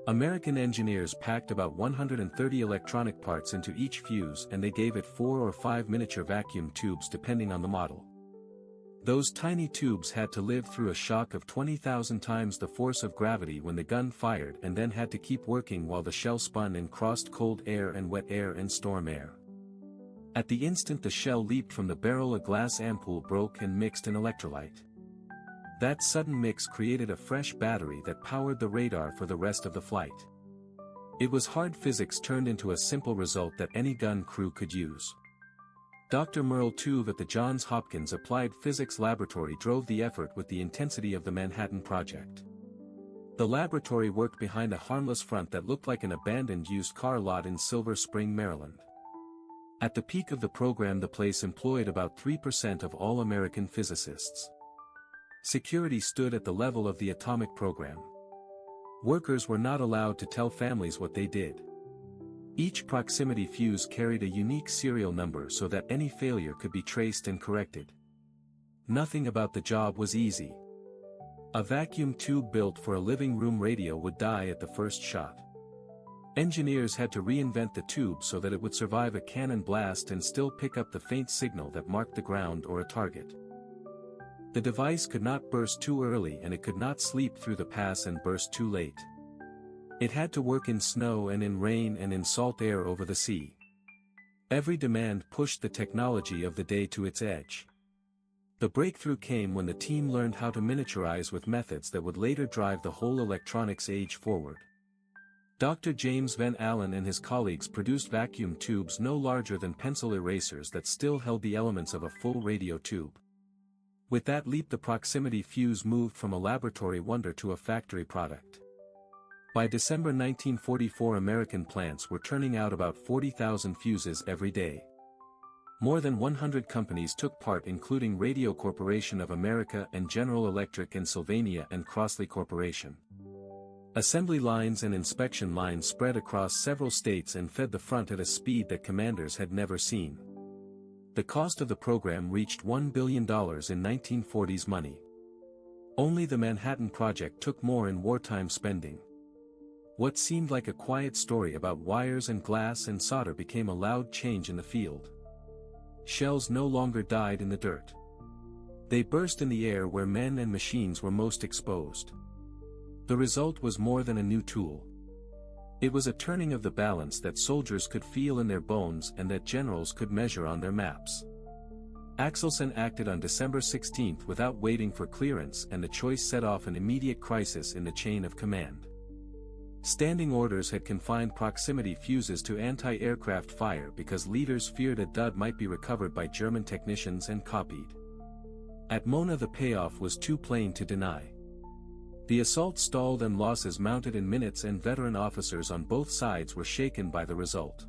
American engineers packed about 130 electronic parts into each fuse and they gave it 4 or 5 miniature vacuum tubes depending on the model. Those tiny tubes had to live through a shock of 20,000 times the force of gravity when the gun fired and then had to keep working while the shell spun and crossed cold air and wet air and storm air. At the instant the shell leaped from the barrel, a glass ampoule broke and mixed in electrolyte. That sudden mix created a fresh battery that powered the radar for the rest of the flight. It was hard physics turned into a simple result that any gun crew could use. Dr. Merle Tuve at the Johns Hopkins Applied Physics Laboratory drove the effort with the intensity of the Manhattan Project. The laboratory worked behind a harmless front that looked like an abandoned used car lot in Silver Spring, Maryland. At the peak of the program, the place employed about 3% of all American physicists. Security stood at the level of the atomic program. Workers were not allowed to tell families what they did. Each proximity fuse carried a unique serial number so that any failure could be traced and corrected. Nothing about the job was easy. A vacuum tube built for a living room radio would die at the first shot. Engineers had to reinvent the tube so that it would survive a cannon blast and still pick up the faint signal that marked the ground or a target. The device could not burst too early and it could not sleep through the pass and burst too late. It had to work in snow and in rain and in salt air over the sea. Every demand pushed the technology of the day to its edge. The breakthrough came when the team learned how to miniaturize with methods that would later drive the whole electronics age forward. Dr. James Van Allen and his colleagues produced vacuum tubes no larger than pencil erasers that still held the elements of a full radio tube. With that leap, the proximity fuse moved from a laboratory wonder to a factory product. By December 1944, American plants were turning out about 40,000 fuses every day. More than 100 companies took part, including Radio Corporation of America and General Electric in Sylvania and Crossley Corporation. Assembly lines and inspection lines spread across several states and fed the front at a speed that commanders had never seen. The cost of the program reached $1 billion in 1940s money. Only the Manhattan Project took more in wartime spending. What seemed like a quiet story about wires and glass and solder became a loud change in the field. Shells no longer died in the dirt. They burst in the air where men and machines were most exposed. The result was more than a new tool. It was a turning of the balance that soldiers could feel in their bones and that generals could measure on their maps. Axelson acted on December 16 without waiting for clearance, and the choice set off an immediate crisis in the chain of command. Standing orders had confined proximity fuses to anti-aircraft fire because leaders feared a dud might be recovered by German technicians and copied. At Mona, the payoff was too plain to deny. The assault stalled and losses mounted in minutes, and veteran officers on both sides were shaken by the result.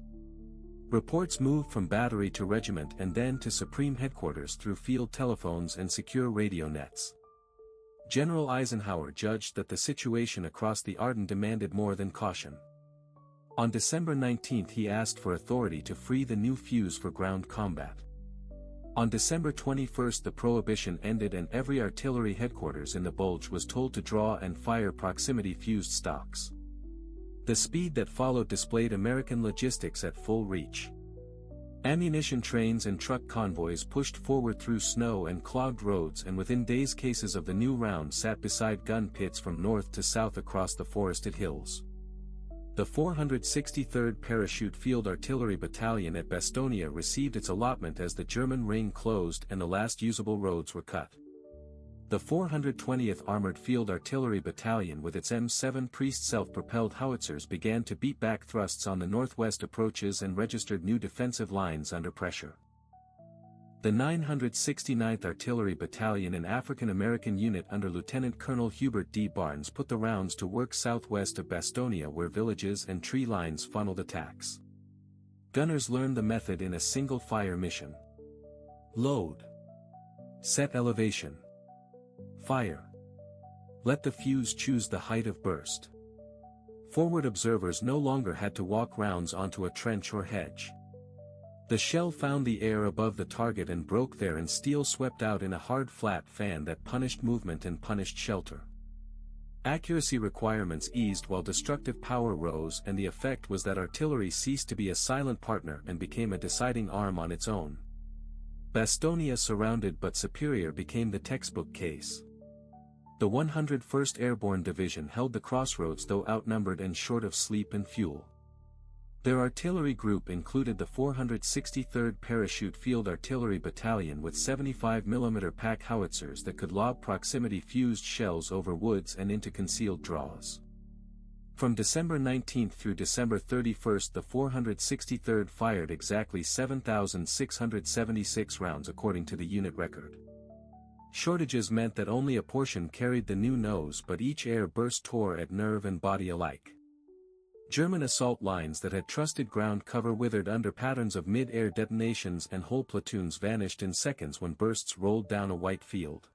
Reports moved from battery to regiment and then to Supreme Headquarters through field telephones and secure radio nets. General Eisenhower judged that the situation across the Ardennes demanded more than caution. On December 19 he asked for authority to free the new fuse for ground combat. On December 21 the prohibition ended and every artillery headquarters in the Bulge was told to draw and fire proximity fused stocks. The speed that followed displayed American logistics at full reach. Ammunition trains and truck convoys pushed forward through snow and clogged roads, and within days cases of the new round sat beside gun pits from north to south across the forested hills. The 463rd Parachute Field Artillery Battalion at Bastonia received its allotment as the German ring closed and the last usable roads were cut. The 420th Armored Field Artillery Battalion with its M7 Priest self-propelled howitzers began to beat back thrusts on the northwest approaches and registered new defensive lines under pressure. The 969th Artillery Battalion, an African-American unit under Lieutenant Colonel Hubert D. Barnes, put the rounds to work southwest of Bastonia where villages and tree lines funneled attacks. Gunners learned the method in a single-fire mission. Load. Set elevation. Fire. Let the fuse choose the height of burst. Forward observers no longer had to walk rounds onto a trench or hedge. The shell found the air above the target and broke there, and steel swept out in a hard flat fan that punished movement and punished shelter. Accuracy requirements eased while destructive power rose, and the effect was that artillery ceased to be a silent partner and became a deciding arm on its own. Bastonia surrounded but superior became the textbook case. The 101st Airborne Division held the crossroads, though outnumbered and short of sleep and fuel. Their artillery group included the 463rd Parachute Field Artillery Battalion with 75 mm pack howitzers that could lob proximity fused shells over woods and into concealed draws. From December 19 through December 31, the 463rd fired exactly 7,676 rounds according to the unit record. Shortages meant that only a portion carried the new nose, but each air burst tore at nerve and body alike. German assault lines that had trusted ground cover withered under patterns of mid-air detonations, and whole platoons vanished in seconds when bursts rolled down a white field.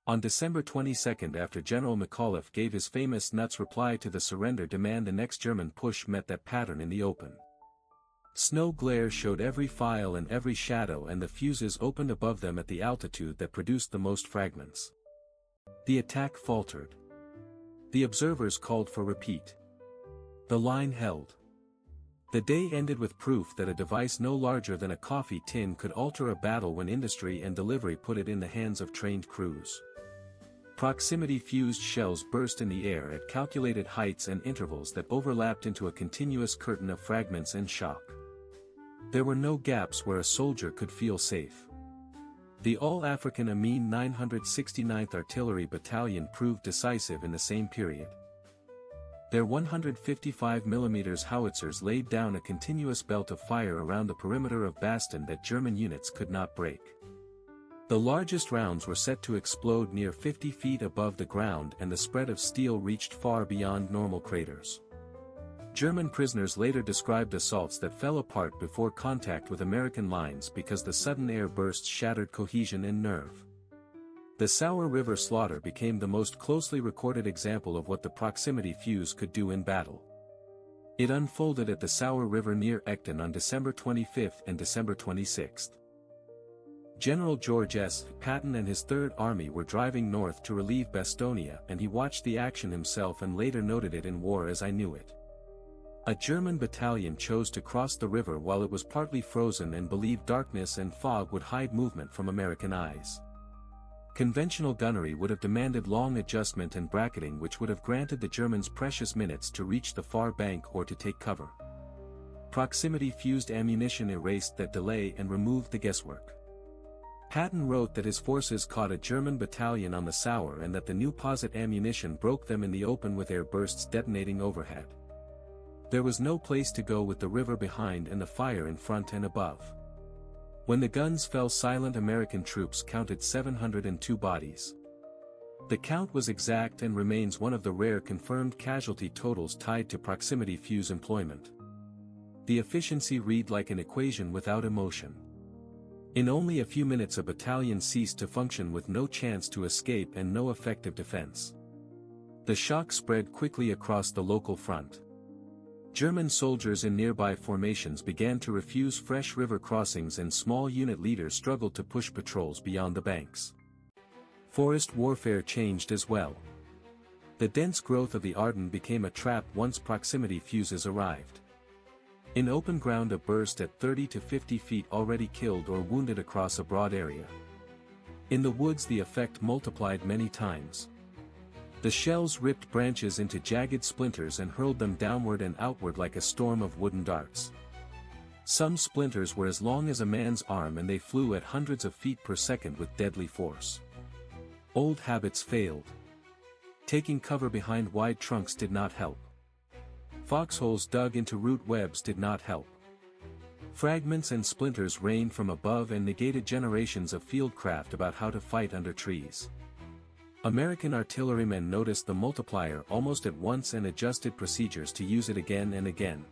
On December 22, after General McAuliffe gave his famous nuts reply to the surrender demand, the next German push met that pattern in the open. Snow glare showed every file and every shadow, and the fuses opened above them at the altitude that produced the most fragments. The attack faltered. The observers called for repeat. The line held. The day ended with proof that a device no larger than a coffee tin could alter a battle when industry and delivery put it in the hands of trained crews. Proximity fused shells burst in the air at calculated heights and intervals that overlapped into a continuous curtain of fragments and shock. There were no gaps where a soldier could feel safe. The All-African Amin 969th Artillery Battalion proved decisive in the same period. Their 155 mm howitzers laid down a continuous belt of fire around the perimeter of Bastogne that German units could not break. The largest rounds were set to explode near 50 feet above the ground, and the spread of steel reached far beyond normal craters. German prisoners later described assaults that fell apart before contact with American lines because the sudden air bursts shattered cohesion and nerve. The Sauer River slaughter became the most closely recorded example of what the proximity fuse could do in battle. It unfolded at the Sauer River near Echton on December 25 and December 26. General George S. Patton and his Third Army were driving north to relieve Bastonia, and he watched the action himself and later noted it in War as I Knew It. A German battalion chose to cross the river while it was partly frozen and believed darkness and fog would hide movement from American eyes. Conventional gunnery would have demanded long adjustment and bracketing, which would have granted the Germans precious minutes to reach the far bank or to take cover. Proximity fused ammunition erased that delay and removed the guesswork. Patton wrote that his forces caught a German battalion on the Sauer and that the new posit ammunition broke them in the open with air bursts detonating overhead. There was no place to go with the river behind and the fire in front and above. When the guns fell silent, American troops counted 702 bodies. The count was exact and remains one of the rare confirmed casualty totals tied to proximity fuse employment. The efficiency read like an equation without emotion. In only a few minutes a battalion ceased to function with no chance to escape and no effective defense. The shock spread quickly across the local front. German soldiers in nearby formations began to refuse fresh river crossings and small unit leaders struggled to push patrols beyond the banks. Forest warfare changed as well. The dense growth of the Ardennes became a trap once proximity fuses arrived. In open ground a burst at 30 to 50 feet already killed or wounded across a broad area. In the woods the effect multiplied many times. The shells ripped branches into jagged splinters and hurled them downward and outward like a storm of wooden darts. Some splinters were as long as a man's arm and they flew at hundreds of feet per second with deadly force. Old habits failed. Taking cover behind wide trunks did not help. Foxholes dug into root webs did not help. Fragments and splinters rained from above and negated generations of fieldcraft about how to fight under trees. American artillerymen noticed the multiplier almost at once and adjusted procedures to use it again and again.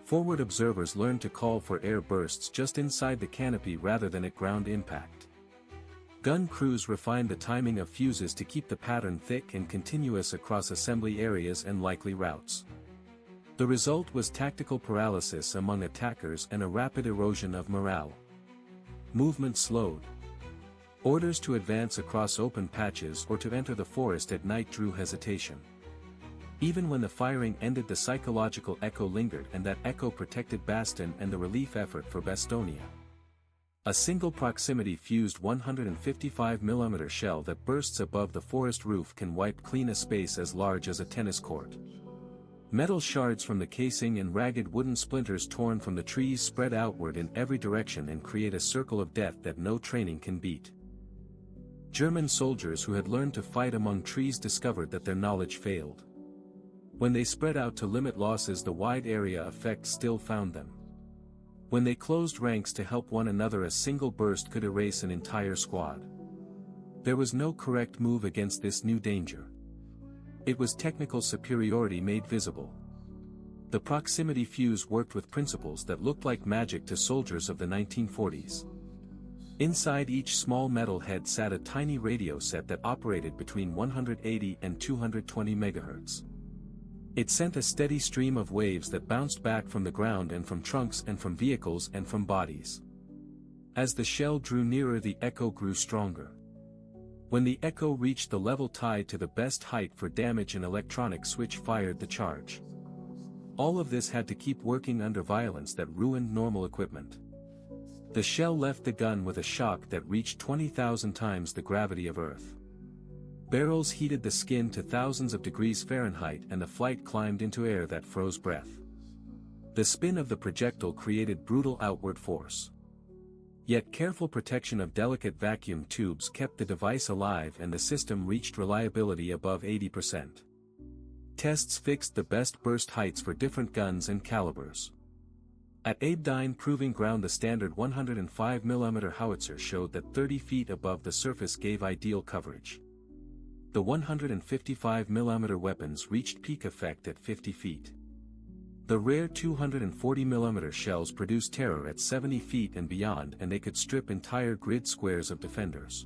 Forward observers learned to call for air bursts just inside the canopy rather than at ground impact. Gun crews refined the timing of fuses to keep the pattern thick and continuous across assembly areas and likely routes. The result was tactical paralysis among attackers and a rapid erosion of morale. Movement slowed. Orders to advance across open patches or to enter the forest at night drew hesitation. Even when the firing ended, the psychological echo lingered, and that echo protected Bastogne and the relief effort for Bastonia. A single proximity fused 155mm shell that bursts above the forest roof can wipe clean a space as large as a tennis court. Metal shards from the casing and ragged wooden splinters torn from the trees spread outward in every direction and create a circle of death that no training can beat. German soldiers who had learned to fight among trees discovered that their knowledge failed. When they spread out to limit losses, the wide area effect still found them. When they closed ranks to help one another, a single burst could erase an entire squad. There was no correct move against this new danger. It was technical superiority made visible. The proximity fuse worked with principles that looked like magic to soldiers of the 1940s. Inside each small metal head sat a tiny radio set that operated between 180 and 220 MHz. It sent a steady stream of waves that bounced back from the ground and from trunks and from vehicles and from bodies. As the shell drew nearer, the echo grew stronger. When the echo reached the level tied to the best height for damage, an electronic switch fired the charge. All of this had to keep working under violence that ruined normal equipment. The shell left the gun with a shock that reached 20,000 times the gravity of Earth. Barrels heated the skin to thousands of degrees Fahrenheit and the flight climbed into air that froze breath. The spin of the projectile created brutal outward force. Yet careful protection of delicate vacuum tubes kept the device alive and the system reached reliability above 80%. Tests fixed the best burst heights for different guns and calibers. At WW2 Proving Ground, the standard 105mm howitzer showed that 30 feet above the surface gave ideal coverage. The 155mm weapons reached peak effect at 50 feet. The rare 240mm shells produced terror at 70 feet and beyond, and they could strip entire grid squares of defenders.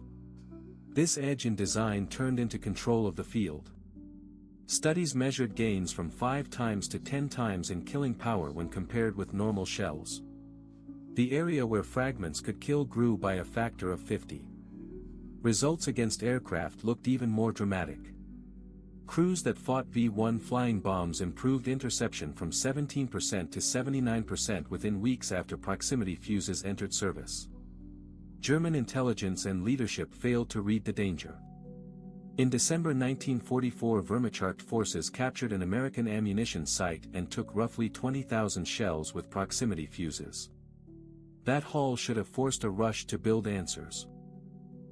This edge in design turned into control of the field. Studies measured gains from 5 times to 10 times in killing power when compared with normal shells. The area where fragments could kill grew by a factor of 50. Results against aircraft looked even more dramatic. Crews that fought V-1 flying bombs improved interception from 17% to 79% within weeks after proximity fuses entered service. German intelligence and leadership failed to read the danger. In December 1944, Wehrmacht forces captured an American ammunition site and took roughly 20,000 shells with proximity fuses. That haul should have forced a rush to build answers.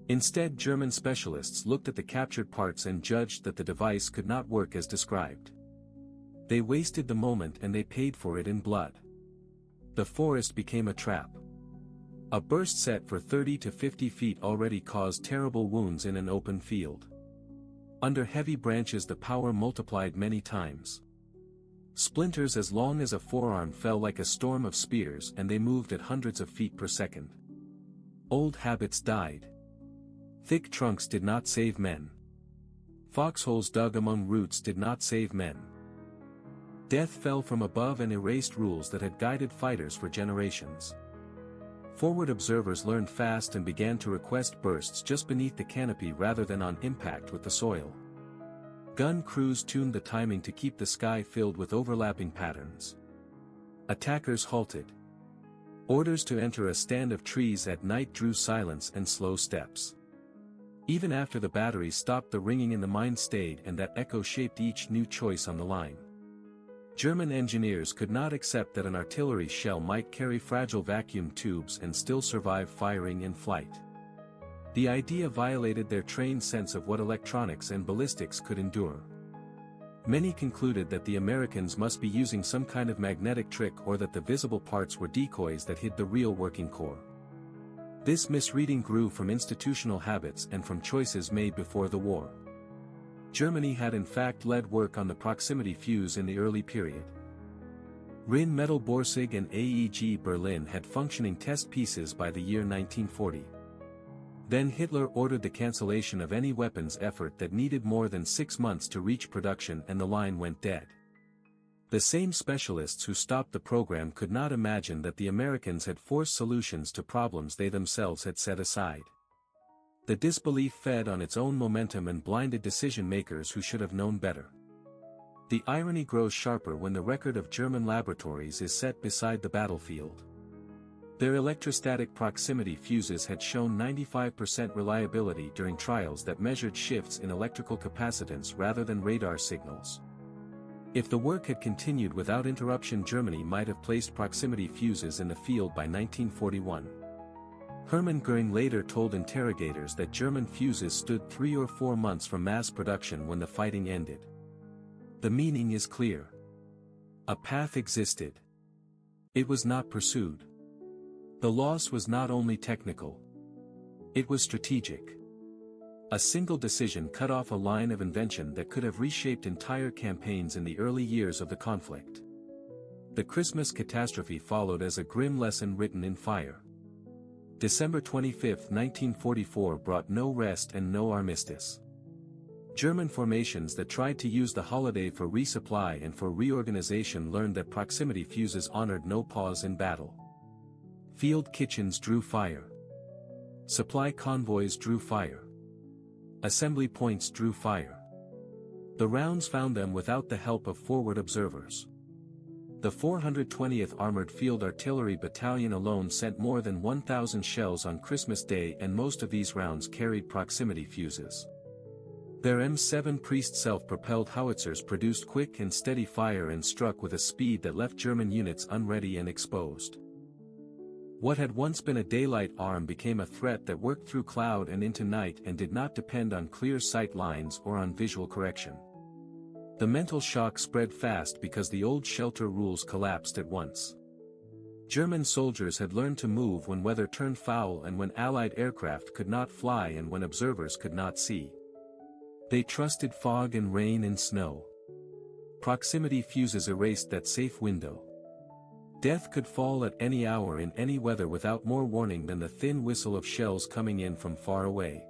Instead, German specialists looked at the captured parts and judged that the device could not work as described. They wasted the moment and they paid for it in blood. The forest became a trap. A burst set for 30 to 50 feet already caused terrible wounds in an open field. Under heavy branches the power multiplied many times. Splinters as long as a forearm fell like a storm of spears, and they moved at hundreds of feet per second. Old habits died. Thick trunks did not save men. Foxholes dug among roots did not save men. Death fell from above and erased rules that had guided fighters for generations. Forward observers learned fast and began to request bursts just beneath the canopy rather than on impact with the soil. Gun crews tuned the timing to keep the sky filled with overlapping patterns. Attackers halted. Orders to enter a stand of trees at night drew silence and slow steps. Even after the batteries stopped, the ringing in the mine stayed, and that echo shaped each new choice on the line. German engineers could not accept that an artillery shell might carry fragile vacuum tubes and still survive firing in flight. The idea violated their trained sense of what electronics and ballistics could endure. Many concluded that the Americans must be using some kind of magnetic trick, or that the visible parts were decoys that hid the real working core. This misreading grew from institutional habits and from choices made before the war. Germany had in fact led work on the proximity fuse in the early period. Rheinmetall Borsig and AEG Berlin had functioning test pieces by the year 1940. Then Hitler ordered the cancellation of any weapons effort that needed more than 6 months to reach production, and the line went dead. The same specialists who stopped the program could not imagine that the Americans had forced solutions to problems they themselves had set aside. The disbelief fed on its own momentum and blinded decision-makers who should have known better. The irony grows sharper when the record of German laboratories is set beside the battlefield. Their electrostatic proximity fuses had shown 95% reliability during trials that measured shifts in electrical capacitance rather than radar signals. If the work had continued without interruption, Germany might have placed proximity fuses in the field by 1941. Hermann Göring later told interrogators that German fuses stood 3 or 4 months from mass production when the fighting ended. The meaning is clear. A path existed. It was not pursued. The loss was not only technical. It was strategic. A single decision cut off a line of invention that could have reshaped entire campaigns in the early years of the conflict. The Christmas catastrophe followed as a grim lesson written in fire. December 25, 1944 brought no rest and no armistice. German formations that tried to use the holiday for resupply and for reorganization learned that proximity fuses honored no pause in battle. Field kitchens drew fire. Supply convoys drew fire. Assembly points drew fire. The rounds found them without the help of forward observers. The 420th Armored Field Artillery Battalion alone sent more than 1,000 shells on Christmas Day, and most of these rounds carried proximity fuses. Their M7 Priest self-propelled howitzers produced quick and steady fire and struck with a speed that left German units unready and exposed. What had once been a daylight arm became a threat that worked through cloud and into night and did not depend on clear sight lines or on visual correction. The mental shock spread fast because the old shelter rules collapsed at once. German soldiers had learned to move when weather turned foul and when Allied aircraft could not fly and when observers could not see. They trusted fog and rain and snow. Proximity fuses erased that safe window. Death could fall at any hour in any weather without more warning than the thin whistle of shells coming in from far away.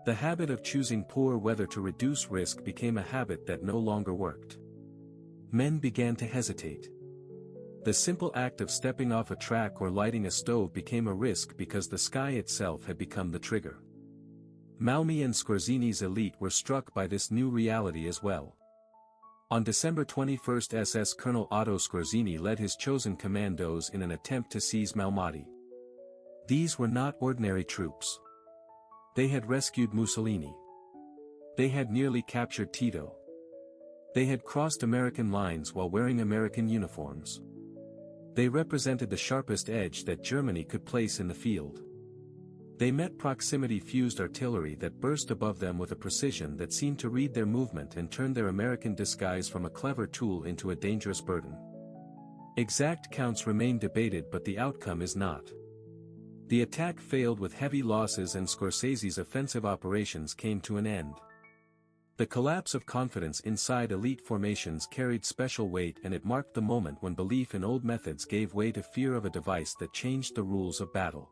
The habit of choosing poor weather to reduce risk became a habit that no longer worked. Men began to hesitate. The simple act of stepping off a track or lighting a stove became a risk because the sky itself had become the trigger. Malmi and Scorzini's elite were struck by this new reality as well. On December 21, SS Colonel Otto Scorzini led his chosen commandos in an attempt to seize Malmedy. These were not ordinary troops. They had rescued Mussolini. They had nearly captured Tito. They had crossed American lines while wearing American uniforms. They represented the sharpest edge that Germany could place in the field. They met proximity-fused artillery that burst above them with a precision that seemed to read their movement and turned their American disguise from a clever tool into a dangerous burden. Exact counts remain debated, but the outcome is not. The attack failed with heavy losses and Scorsese's offensive operations came to an end. The collapse of confidence inside elite formations carried special weight, and it marked the moment when belief in old methods gave way to fear of a device that changed the rules of battle.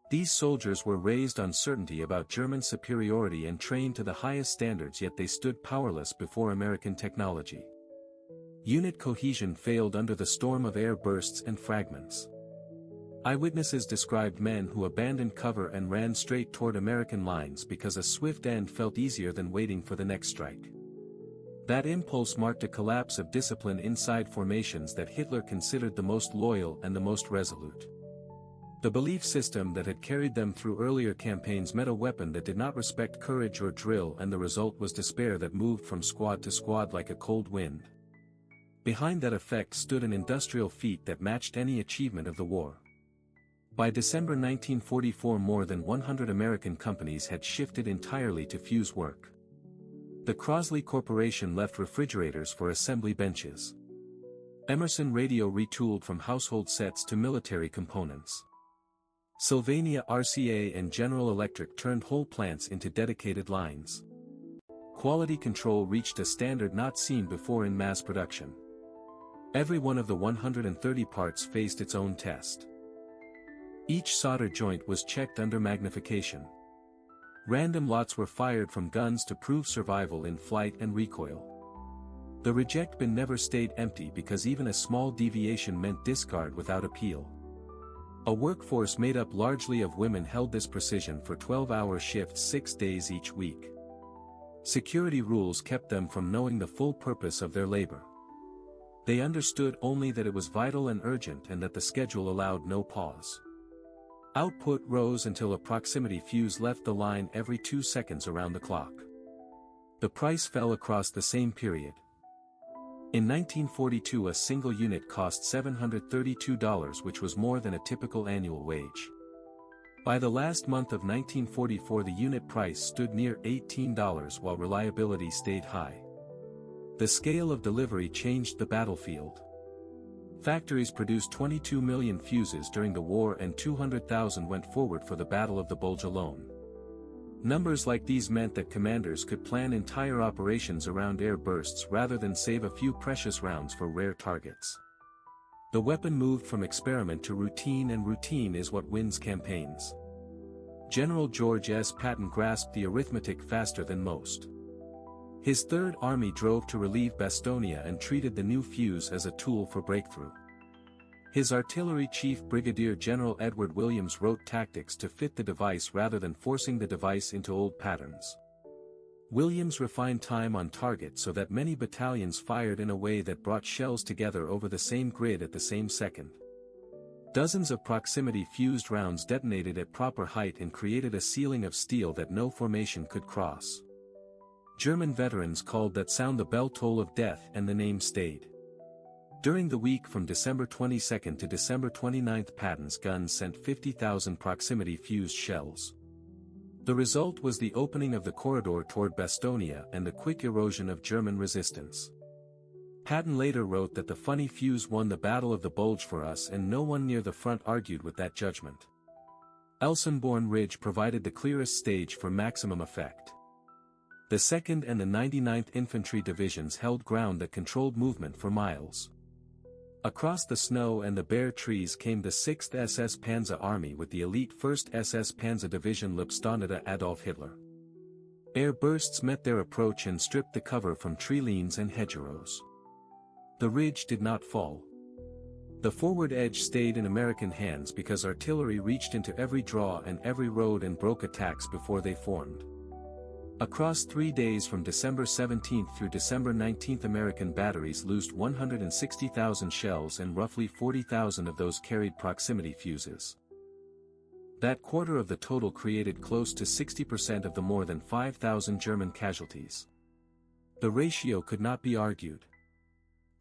These soldiers were raised on certainty about German superiority and trained to the highest standards, yet they stood powerless before American technology. Unit cohesion failed under the storm of air bursts and fragments. Eyewitnesses described men who abandoned cover and ran straight toward American lines because a swift end felt easier than waiting for the next strike. That impulse marked a collapse of discipline inside formations that Hitler considered the most loyal and the most resolute. The belief system that had carried them through earlier campaigns met a weapon that did not respect courage or drill, and the result was despair that moved from squad to squad like a cold wind. Behind that effect stood an industrial feat that matched any achievement of the war. By December 1944, more than 100 American companies had shifted entirely to fuse work. The Crosley Corporation left refrigerators for assembly benches. Emerson Radio retooled from household sets to military components. Sylvania RCA and General Electric turned whole plants into dedicated lines. Quality control reached a standard not seen before in mass production. Every one of the 130 parts faced its own test. Each solder joint was checked under magnification. Random lots were fired from guns to prove survival in flight and recoil. The reject bin never stayed empty because even a small deviation meant discard without appeal. A workforce made up largely of women held this precision for 12-hour shifts 6 days each week. Security rules kept them from knowing the full purpose of their labor. They understood only that it was vital and urgent and that the schedule allowed no pause. Output rose until a proximity fuse left the line every 2 seconds around the clock. The price fell across the same period. In 1942, a single unit cost $732, which was more than a typical annual wage. By the last month of 1944, the unit price stood near $18 while reliability stayed high. The scale of delivery changed the battlefield. Factories produced 22 million fuses during the war and 200,000 went forward for the Battle of the Bulge alone. Numbers like these meant that commanders could plan entire operations around air bursts rather than save a few precious rounds for rare targets. The weapon moved from experiment to routine, and routine is what wins campaigns. General George S. Patton grasped the arithmetic faster than most. His Third Army drove to relieve Bastonia and treated the new fuse as a tool for breakthrough. His artillery chief Brigadier General Edward Williams wrote tactics to fit the device rather than forcing the device into old patterns. Williams refined time on target so that many battalions fired in a way that brought shells together over the same grid at the same second. Dozens of proximity-fused rounds detonated at proper height and created a ceiling of steel that no formation could cross. German veterans called that sound the bell toll of death, and the name stayed. During the week from December 22 to December 29, Patton's guns sent 50,000 proximity-fused shells. The result was the opening of the corridor toward Bastonia and the quick erosion of German resistance. Patton later wrote that the funny fuse won the Battle of the Bulge for us, and no one near the front argued with that judgment. Elsinborn Ridge provided the clearest stage for maximum effect. The 2nd and the 99th Infantry Divisions held ground that controlled movement for miles. Across the snow and the bare trees came the 6th SS Panzer Army with the elite 1st SS Panzer Division Luftstandarte Adolf Hitler. Air bursts met their approach and stripped the cover from tree lanes and hedgerows. The ridge did not fall. The forward edge stayed in American hands because artillery reached into every draw and every road and broke attacks before they formed. Across 3 days from December 17 through December 19, American batteries loosed 160,000 shells, and roughly 40,000 of those carried proximity fuses. That quarter of the total created close to 60% of the more than 5,000 German casualties. The ratio could not be argued.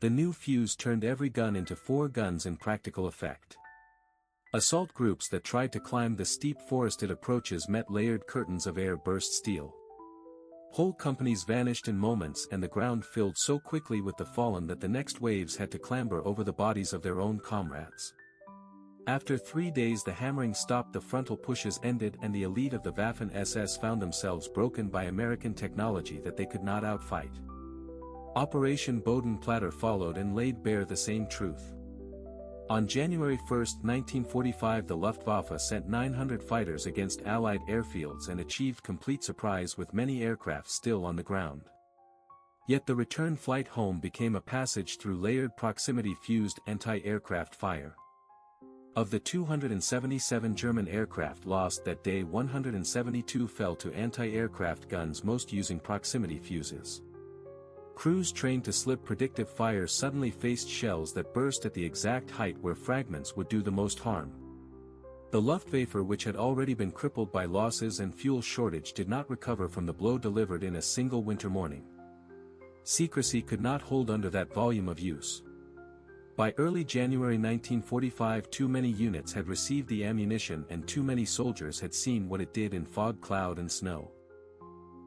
The new fuse turned every gun into 4 guns in practical effect. Assault groups that tried to climb the steep forested approaches met layered curtains of air-burst steel. Whole companies vanished in moments, and the ground filled so quickly with the fallen that the next waves had to clamber over the bodies of their own comrades. After 3 days the hammering stopped, the frontal pushes ended, and the elite of the Waffen-SS found themselves broken by American technology that they could not outfight. Operation Bodenplatte followed and laid bare the same truth. On January 1, 1945, the Luftwaffe sent 900 fighters against Allied airfields and achieved complete surprise with many aircraft still on the ground. Yet the return flight home became a passage through layered proximity-fused anti-aircraft fire. Of the 277 German aircraft lost that day, 172 fell to anti-aircraft guns, most using proximity fuses. Crews trained to slip predictive fire suddenly faced shells that burst at the exact height where fragments would do the most harm. The Luftwaffe, which had already been crippled by losses and fuel shortage, did not recover from the blow delivered in a single winter morning. Secrecy could not hold under that volume of use. By early January 1945, too many units had received the ammunition and too many soldiers had seen what it did in fog, cloud and snow.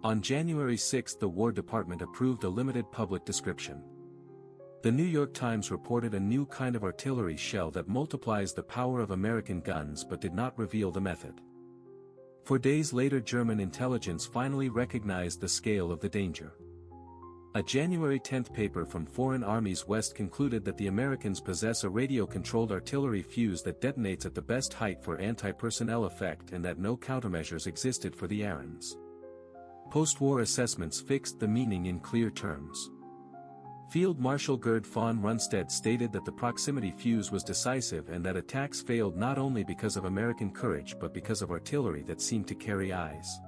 On January 6 the War Department approved a limited public description. The New York Times reported a new kind of artillery shell that multiplies the power of American guns but did not reveal the method. 4 days later German intelligence finally recognized the scale of the danger. A January 10 paper from Foreign Armies West concluded that the Americans possess a radio-controlled artillery fuse that detonates at the best height for anti-personnel effect, and that no countermeasures existed for the errands. Post-war assessments fixed the meaning in clear terms. Field Marshal Gerd von Rundstedt stated that the proximity fuse was decisive and that attacks failed not only because of American courage but because of artillery that seemed to carry eyes.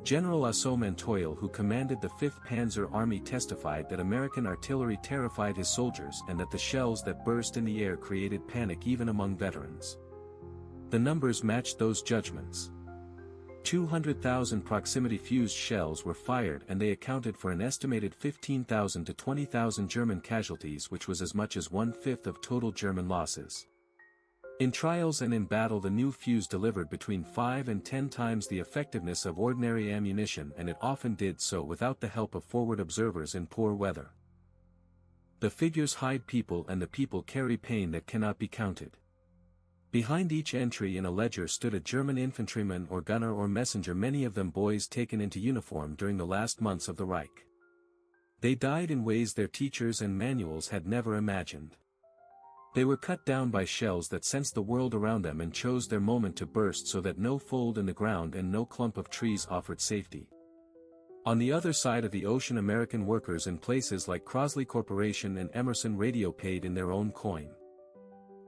General Asso Montoya, who commanded the 5th Panzer Army, testified that American artillery terrified his soldiers and that the shells that burst in the air created panic even among veterans. The numbers matched those judgments. 200,000 proximity-fused shells were fired, and they accounted for an estimated 15,000 to 20,000 German casualties, which was as much as 1/5 of total German losses. In trials and in battle, the new fuse delivered between 5 and 10 times the effectiveness of ordinary ammunition, and it often did so without the help of forward observers in poor weather. The figures hide people, and the people carry pain that cannot be counted. Behind each entry in a ledger stood a German infantryman or gunner or messenger, many of them boys taken into uniform during the last months of the Reich. They died in ways their teachers and manuals had never imagined. They were cut down by shells that sensed the world around them and chose their moment to burst so that no fold in the ground and no clump of trees offered safety. On the other side of the ocean, American workers in places like Crosley Corporation and Emerson Radio paid in their own coin.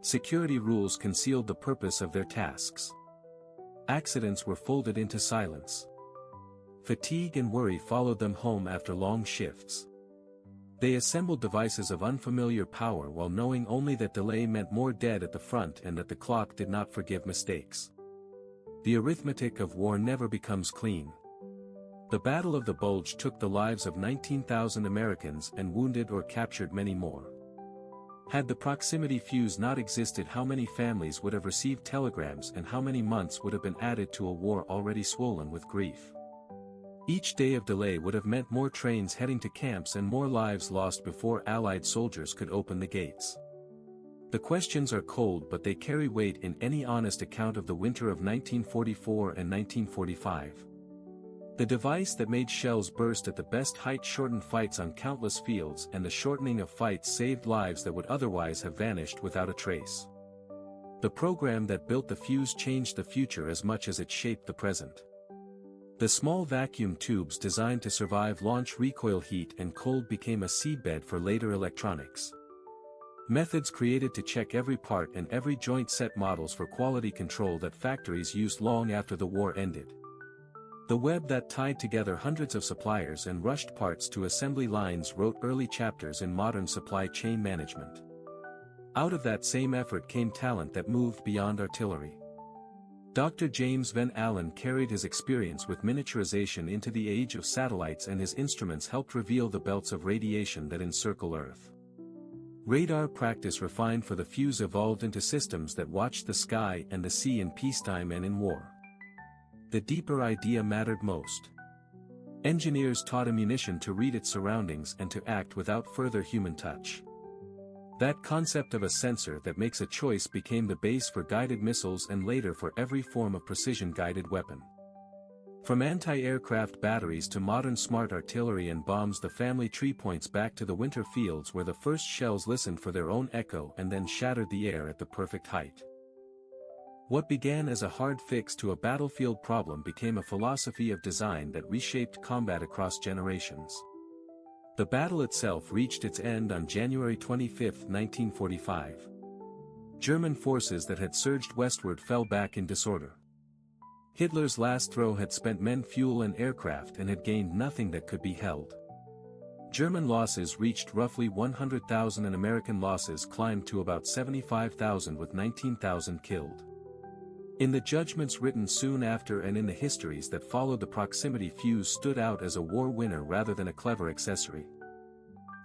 Security rules concealed the purpose of their tasks. Accidents were folded into silence. Fatigue and worry followed them home after long shifts. They assembled devices of unfamiliar power while knowing only that delay meant more dead at the front and that the clock did not forgive mistakes. The arithmetic of war never becomes clean. The Battle of the Bulge took the lives of 19,000 Americans and wounded or captured many more. Had the proximity fuse not existed, how many families would have received telegrams and how many months would have been added to a war already swollen with grief? Each day of delay would have meant more trains heading to camps and more lives lost before Allied soldiers could open the gates. The questions are cold, but they carry weight in any honest account of the winter of 1944 and 1945. The device that made shells burst at the best height shortened fights on countless fields, and the shortening of fights saved lives that would otherwise have vanished without a trace. The program that built the fuse changed the future as much as it shaped the present. The small vacuum tubes designed to survive launch recoil heat and cold became a seedbed for later electronics. Methods created to check every part and every joint set models for quality control that factories used long after the war ended. The web that tied together hundreds of suppliers and rushed parts to assembly lines wrote early chapters in modern supply chain management. Out of that same effort came talent that moved beyond artillery. Dr. James Van Allen carried his experience with miniaturization into the age of satellites, and his instruments helped reveal the belts of radiation that encircle Earth. Radar practice refined for the fuse evolved into systems that watched the sky and the sea in peacetime and in war. The deeper idea mattered most. Engineers taught ammunition to read its surroundings and to act without further human touch. That concept of a sensor that makes a choice became the base for guided missiles and later for every form of precision-guided weapon. From anti-aircraft batteries to modern smart artillery and bombs, the family tree points back to the winter fields where the first shells listened for their own echo and then shattered the air at the perfect height. What began as a hard fix to a battlefield problem became a philosophy of design that reshaped combat across generations. The battle itself reached its end on January 25, 1945. German forces that had surged westward fell back in disorder. Hitler's last throw had spent men, fuel and aircraft and had gained nothing that could be held. German losses reached roughly 100,000 and American losses climbed to about 75,000 with 19,000 killed. In the judgments written soon after and in the histories that followed, the proximity fuse stood out as a war winner rather than a clever accessory.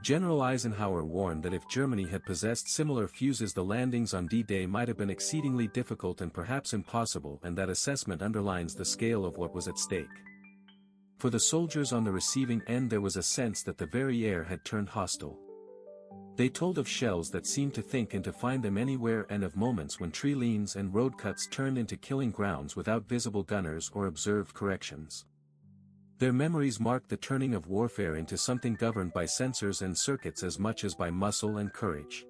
General Eisenhower warned that if Germany had possessed similar fuses, the landings on D-Day might have been exceedingly difficult and perhaps impossible, and that assessment underlines the scale of what was at stake. For the soldiers on the receiving end, there was a sense that the very air had turned hostile. They told of shells that seemed to think and to find them anywhere, and of moments when tree lanes and road cuts turned into killing grounds without visible gunners or observed corrections. Their memories marked the turning of warfare into something governed by sensors and circuits as much as by muscle and courage.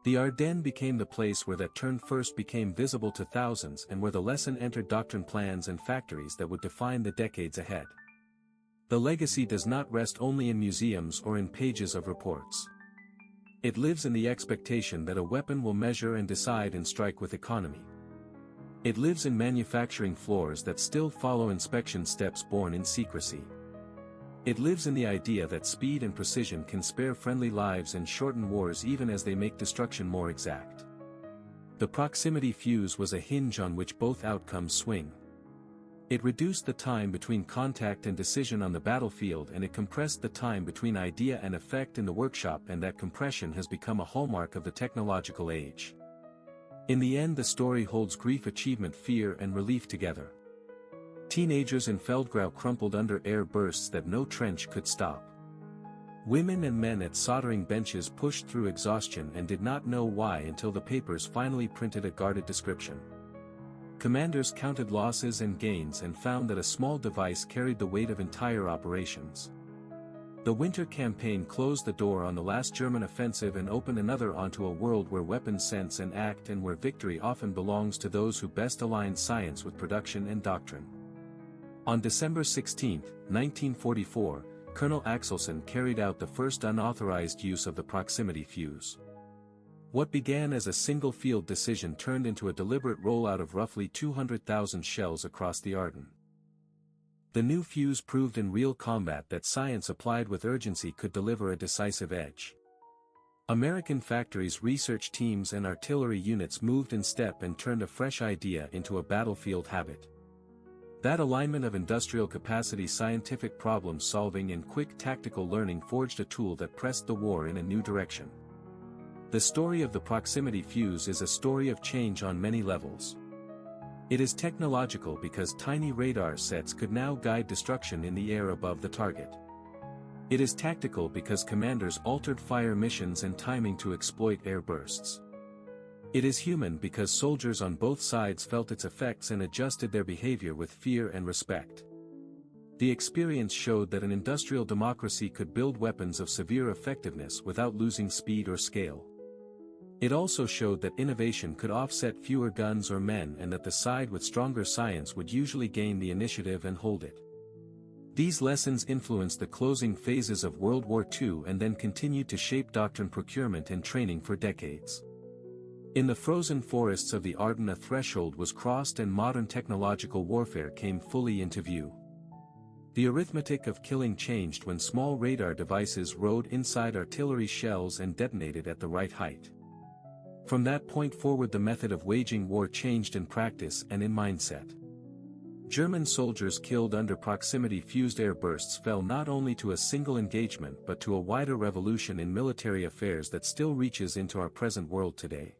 The Ardennes became the place where that turn first became visible to thousands, and where the lesson entered doctrine, plans and factories that would define the decades ahead. The legacy does not rest only in museums or in pages of reports. It lives in the expectation that a weapon will measure and decide and strike with economy. It lives in manufacturing floors that still follow inspection steps born in secrecy. It lives in the idea that speed and precision can spare friendly lives and shorten wars even as they make destruction more exact. The proximity fuse was a hinge on which both outcomes swing. It reduced the time between contact and decision on the battlefield, and it compressed the time between idea and effect in the workshop, and that compression has become a hallmark of the technological age. In the end, the story holds grief, achievement, fear and relief together. Teenagers in Feldgrau crumpled under air bursts that no trench could stop. Women and men at soldering benches pushed through exhaustion and did not know why until the papers finally printed a guarded description. Commanders counted losses and gains and found that a small device carried the weight of entire operations. The winter campaign closed the door on the last German offensive and opened another onto a world where weapons sense and act, and where victory often belongs to those who best align science with production and doctrine. On December 16, 1944, Colonel Axelson carried out the first unauthorized use of the proximity fuse. What began as a single field decision turned into a deliberate rollout of roughly 200,000 shells across the Ardennes. The new fuse proved in real combat that science applied with urgency could deliver a decisive edge. American factories, research teams and artillery units moved in step and turned a fresh idea into a battlefield habit. That alignment of industrial capacity, scientific problem solving and quick tactical learning forged a tool that pressed the war in a new direction. The story of the proximity fuse is a story of change on many levels. It is technological because tiny radar sets could now guide destruction in the air above the target. It is tactical because commanders altered fire missions and timing to exploit air bursts. It is human because soldiers on both sides felt its effects and adjusted their behavior with fear and respect. The experience showed that an industrial democracy could build weapons of severe effectiveness without losing speed or scale. It also showed that innovation could offset fewer guns or men and that the side with stronger science would usually gain the initiative and hold it. These lessons influenced the closing phases of World War II and then continued to shape doctrine procurement and training for decades. In the frozen forests of the Ardennes, a threshold was crossed and modern technological warfare came fully into view. The arithmetic of killing changed when small radar devices rode inside artillery shells and detonated at the right height. From that point forward, the method of waging war changed in practice and in mindset. German soldiers killed under proximity fused air bursts fell not only to a single engagement but to a wider revolution in military affairs that still reaches into our present world today.